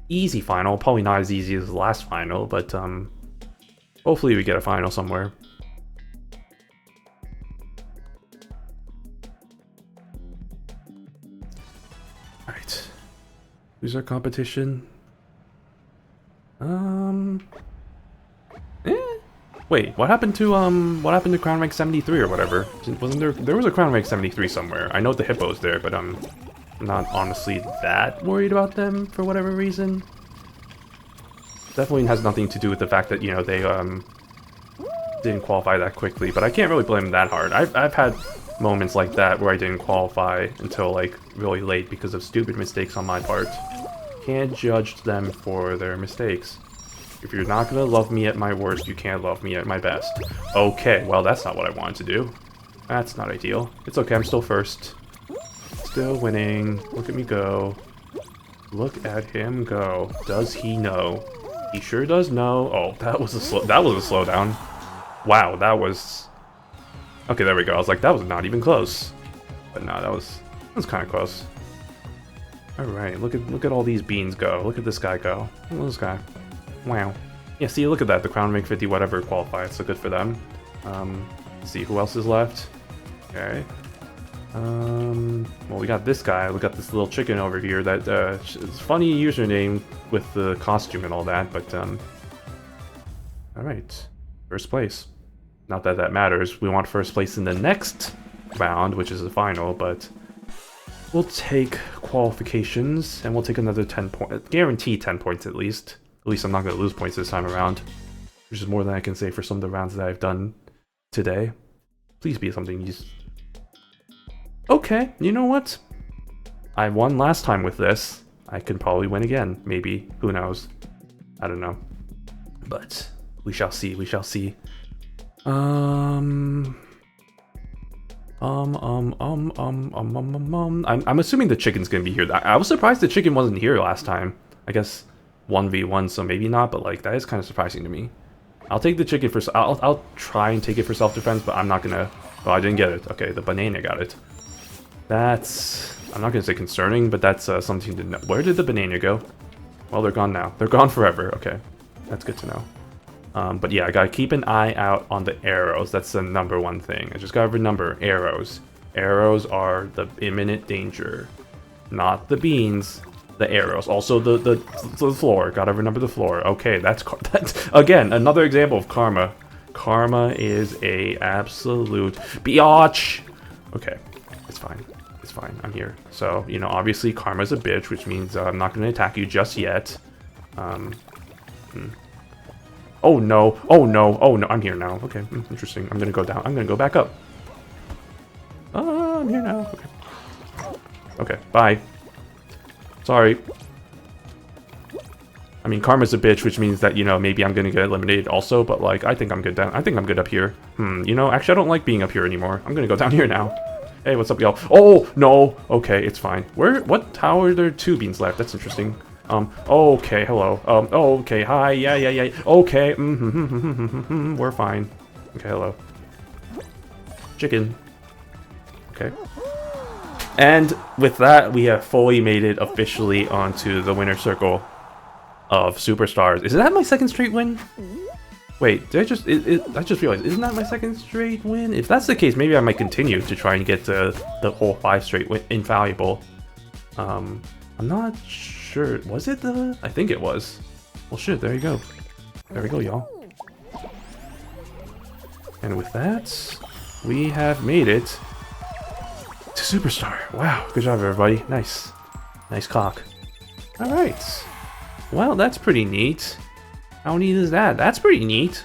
easy final. Probably not as easy as the last final, but hopefully we get a final somewhere. Alright. Who's our competition? Wait, what happened to Crown Rank 73 or whatever? Wasn't there was a Crown Rank 73 somewhere. I know the hippo's there, but I'm not honestly that worried about them for whatever reason. Definitely has nothing to do with the fact that, you know, they didn't qualify that quickly, but I can't really blame them that hard. I've had moments like that where I didn't qualify until like really late because of stupid mistakes on my part. Can't judge them for their mistakes. If you're not gonna love me at my worst, you can't love me at my best. Okay, well that's not what I wanted to do. That's not ideal. It's okay, I'm still first. Still winning. Look at me go. Look at him go. Does he know? He sure does know. Oh, that was a slowdown. Wow, that was... Okay, there we go. I was like, that was not even close. But no, that was kind of close. Alright, look at all these beans go. Look at this guy go. Look at this guy. Wow. Yeah, see, look at that. The Crown Rank 50 whatever qualified, so good for them. Let's see, who else is left? Okay. Well, we got this guy. We got this little chicken over here that, it's funny username with the costume and all that, but, alright. First place. Not that that matters. We want first place in the next round, which is the final, but we'll take qualifications, and we'll take another 10 points. Guaranteed 10 points at least. At least I'm not going to lose points this time around, which is more than I can say for some of the rounds that I've done today. Please be something you... Okay, you know what? I won last time with this. I can probably win again, maybe. Who knows? I don't know. But we shall see, we shall see. I'm assuming the chicken's gonna be here. I was surprised the chicken wasn't here last time. I guess 1v1, so maybe not, but like that is kind of surprising to me. I'll take the chicken for... I'll try and take it for self-defense, but I'm not gonna... Oh, I didn't get it. Okay, the banana got it. That's... I'm not gonna say concerning, but that's something to know. Where did the banana go? Well, they're gone now. They're gone forever. Okay, that's good to know. But yeah, I gotta keep an eye out on the arrows. That's the #1 thing. I just gotta remember arrows. Arrows are the imminent danger, not the beans. The arrows. Also the floor. Gotta remember the floor. Okay, that's again another example of karma. Karma is a absolute biatch. Okay, it's fine. It's fine. I'm here. So, you know, obviously karma's a bitch, which means I'm not gonna attack you just yet. Oh no! Oh no! Oh no! I'm here now. Okay, interesting. I'm gonna go down. I'm gonna go back up. Oh, I'm here now. Okay. Okay. Bye. Sorry. I mean, karma's a bitch, which means that, you know, maybe I'm gonna get eliminated also, but like, I think I'm good down. I think I'm good up here. You know, actually, I don't like being up here anymore. I'm gonna go down here now. Hey, what's up, y'all? Oh, no! Okay, it's fine. How are there 2 beans left? That's interesting. Okay, hello. Okay, hi, yeah. Okay, we're fine. Okay, hello. Chicken. Okay. And with that, we have fully made it officially onto the winner circle of Superstars. Is that my second straight win? Wait, did I just... I just realized, isn't that my second straight win? If that's the case, maybe I might continue to try and get the whole 5 straight win infallible. I'm not sure. Was it the... I think it was. Well, shit, there you go. There we go, y'all. And with that, we have made it to Superstar. Wow, good job everybody. Nice. Nice cock. Alright. Well, that's pretty neat. How neat is that? That's pretty neat.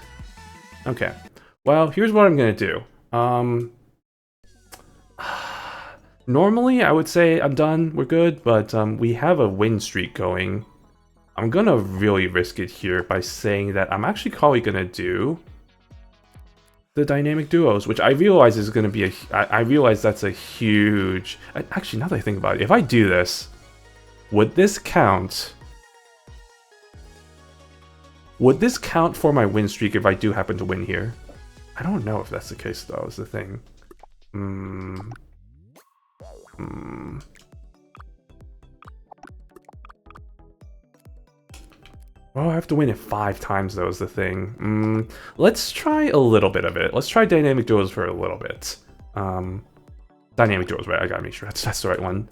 Okay. Well, here's what I'm gonna do. Normally, I would say I'm done, we're good, but we have a win streak going. I'm gonna really risk it here by saying that I'm actually probably gonna do the dynamic duos, which I realize is gonna be I realize that's a huge... Actually, now that I think about it, if I do this, would this count? Would this count for my win streak if I do happen to win here? I don't know if that's the case, though, is the thing. Oh, I have to win it 5 times, though, is the thing. Let's try a little bit of it. Let's try dynamic duos for a little bit. Dynamic duos, right? I gotta make sure that's the right one.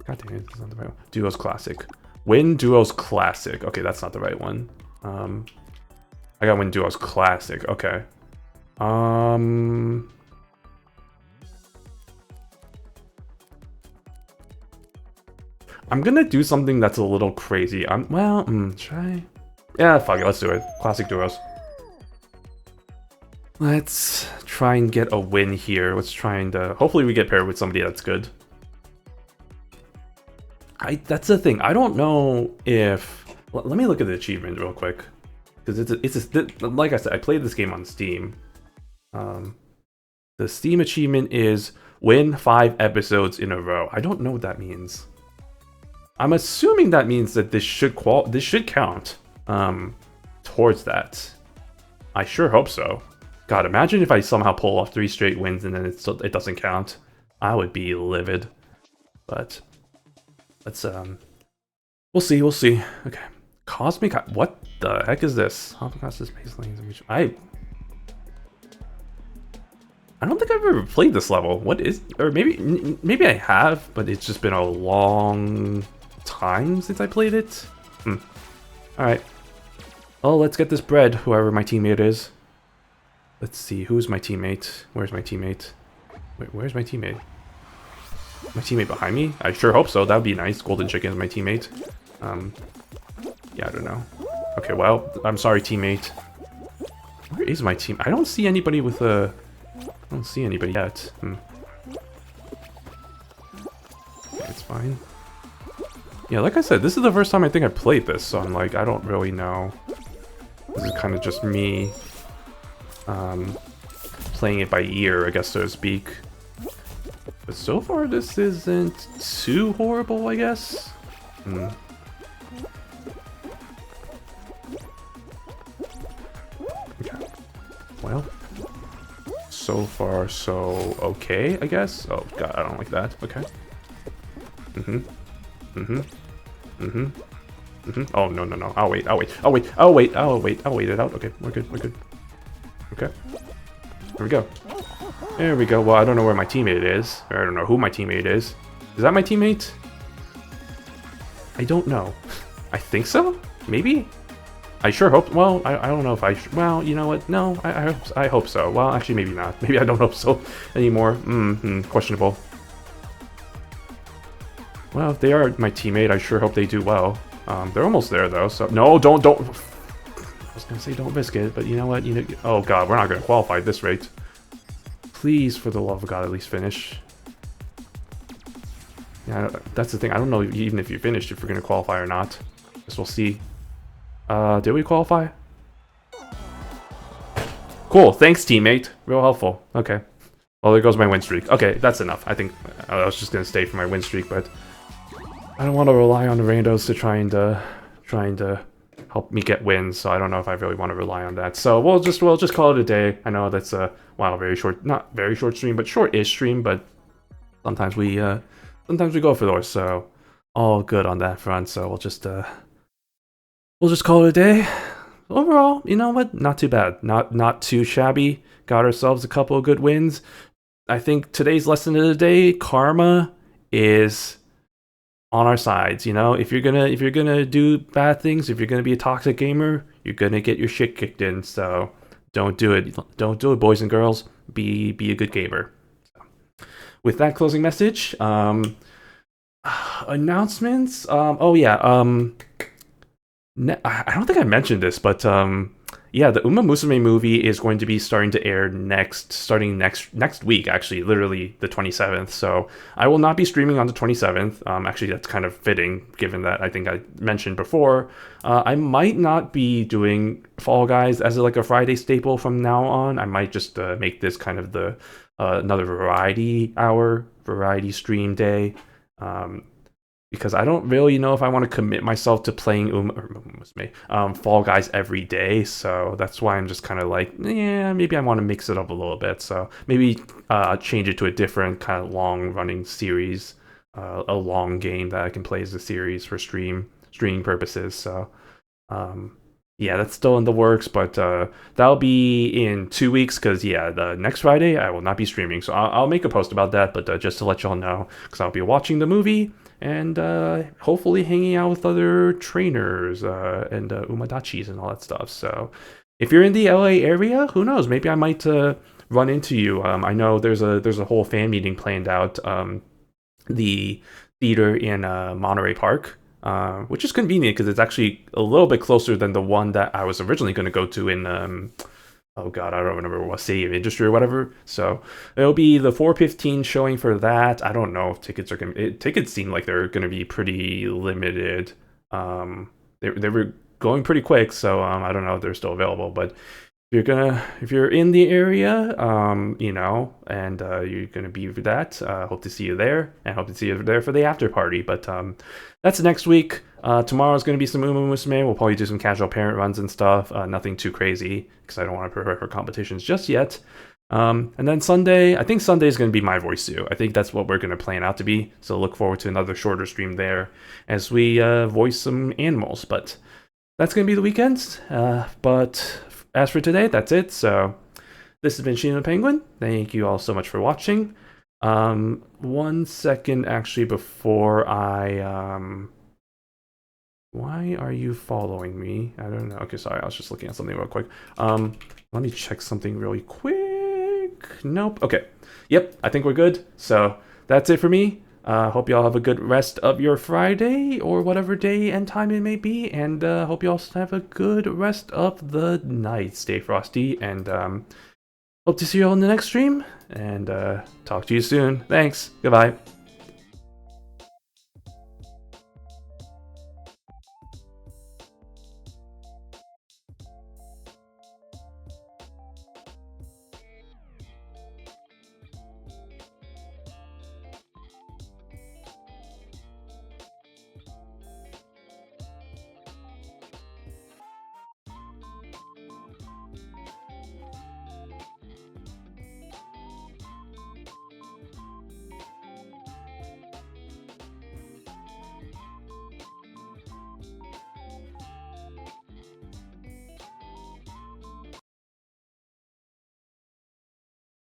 God damn it, that's not the right one. Duos classic. Win duos classic. Okay, that's not the right one. I gotta win duos classic. Okay. I'm gonna do something that's a little crazy. Should I? Yeah, fuck it, let's do it. Classic duos. Let's try and get a win here. Let's try and, hopefully we get paired with somebody that's good. That's the thing, I don't know if... Let me look at the achievement real quick. Because like I said, I played this game on Steam. The Steam achievement is win 5 episodes in a row. I don't know what that means. I'm assuming that means that this should count towards that. I sure hope so. God, imagine if I somehow pull off 3 straight wins and then it doesn't count. I would be livid. But let's we'll see. Okay, cosmic. What the heck is this? I don't think I've ever played this level. What is? Or maybe I have, but it's just been a long time since I played it. All right. Oh, let's get this bread. Whoever my teammate is. Let's see. Who's my teammate? Where's my teammate? Wait, where's my teammate? My teammate behind me? I sure hope so. That would be nice. Golden Chicken is my teammate. Yeah, I don't know. Okay, well, I'm sorry, teammate. Where is my team? I don't see anybody with a... I don't see anybody yet. Okay, it's fine. Yeah, like I said, this is the first time I think I played this, so I'm like, I don't really know. This is kind of just me playing it by ear, I guess, so to speak. But so far, this isn't too horrible, I guess. Okay. Well, so far, so okay, I guess. Oh god, I don't like that. Okay. Oh no. I'll wait it out. Okay, we're good. Okay. There we go. There we go. Well, I don't know where my teammate is. Or I don't know who my teammate is. Is that my teammate? I don't know. I think so? Maybe? I sure hope... Well, I don't know if I... Well, you know what? No, I hope so. Well, actually, maybe not. Maybe I don't hope so anymore. Questionable. Well, if they are my teammate, I sure hope they do well. They're almost there, though, so... No, don't... I was gonna say don't risk it, but you know what? Oh, God, we're not gonna qualify at this rate. Please, for the love of God, at least finish. Yeah, that's the thing. I don't know even if you finished, if you're going to qualify or not. Guess we'll see. Did we qualify? Cool. Thanks, teammate. Real helpful. Okay. Well, there goes my win streak. Okay, that's enough. I think I was just going to stay for my win streak, but I don't want to rely on the randos to try and help me get wins, so I don't know if I really want to rely on that. So we'll just call it a day. I know that's a very short, not very short stream, but short-ish stream. But sometimes we go for those, so all good on that front. So we'll just call it a day. Overall, you know what? Not too bad. Not too shabby. Got ourselves a couple of good wins. I think today's lesson of the day: karma is on our sides. You know, if you're gonna do bad things, if you're gonna be a toxic gamer, you're gonna get your shit kicked in. So don't do it. Don't do it, boys and girls. Be a good gamer. With that closing message, announcements. Oh yeah. I don't think I mentioned this, but yeah, the Uma Musume movie is going to be starting to air starting next week, actually, literally the 27th. So I will not be streaming on the 27th. Actually, that's kind of fitting, given that I think I mentioned before. I might not be doing Fall Guys as like a Friday staple from now on. I might just make this kind of the another variety stream day. Because I don't really know if I want to commit myself to playing Fall Guys every day. So that's why I'm just kind of like, yeah, maybe I want to mix it up a little bit. So maybe change it to a different kind of long-running series, a long game that I can play as a series for streaming purposes. So yeah, that's still in the works, but that'll be in 2 weeks because, yeah, the next Friday I will not be streaming. So I'll make a post about that, but just to let y'all know, because I'll be watching the movie and hopefully hanging out with other trainers and umadachis and all that stuff. So if you're in the LA area, who knows? Maybe I might run into you. I know there's a whole fan meeting planned out. The theater in Monterey Park. Which is convenient because it's actually a little bit closer than the one that I was originally going to go to in, oh god, I don't remember what city of industry or whatever. So it'll be the 4:15 showing for that. I don't know if tickets are tickets seem like they're going to be pretty limited. They were going pretty quick, so I don't know if they're still available, but if you're in the area, you know, and you're gonna be for that, hope to see you there, and hope to see you there for the after party. But that's next week. Tomorrow's gonna be some Uma Musume. We'll probably do some casual parent runs and stuff. Nothing too crazy because I don't want to prepare for competitions just yet. And then Sunday, I think Sunday is gonna be my voice too. I think that's what we're gonna plan out to be. So look forward to another shorter stream there as we voice some animals. But that's gonna be the weekend. But as for today, that's it. So this has been Sheen the Penguin. Thank you all so much for watching. 1 second actually before I why are you following me? I don't know. Okay, sorry, I was just looking at something real quick. Let me check something really quick. Nope. Okay. Yep, I think we're good. So that's it for me. Hope y'all have a good rest of your Friday or whatever day and time it may be, and hope you all have a good rest of the night. Stay frosty, and hope to see you all in the next stream, and talk to you soon. Thanks. Goodbye.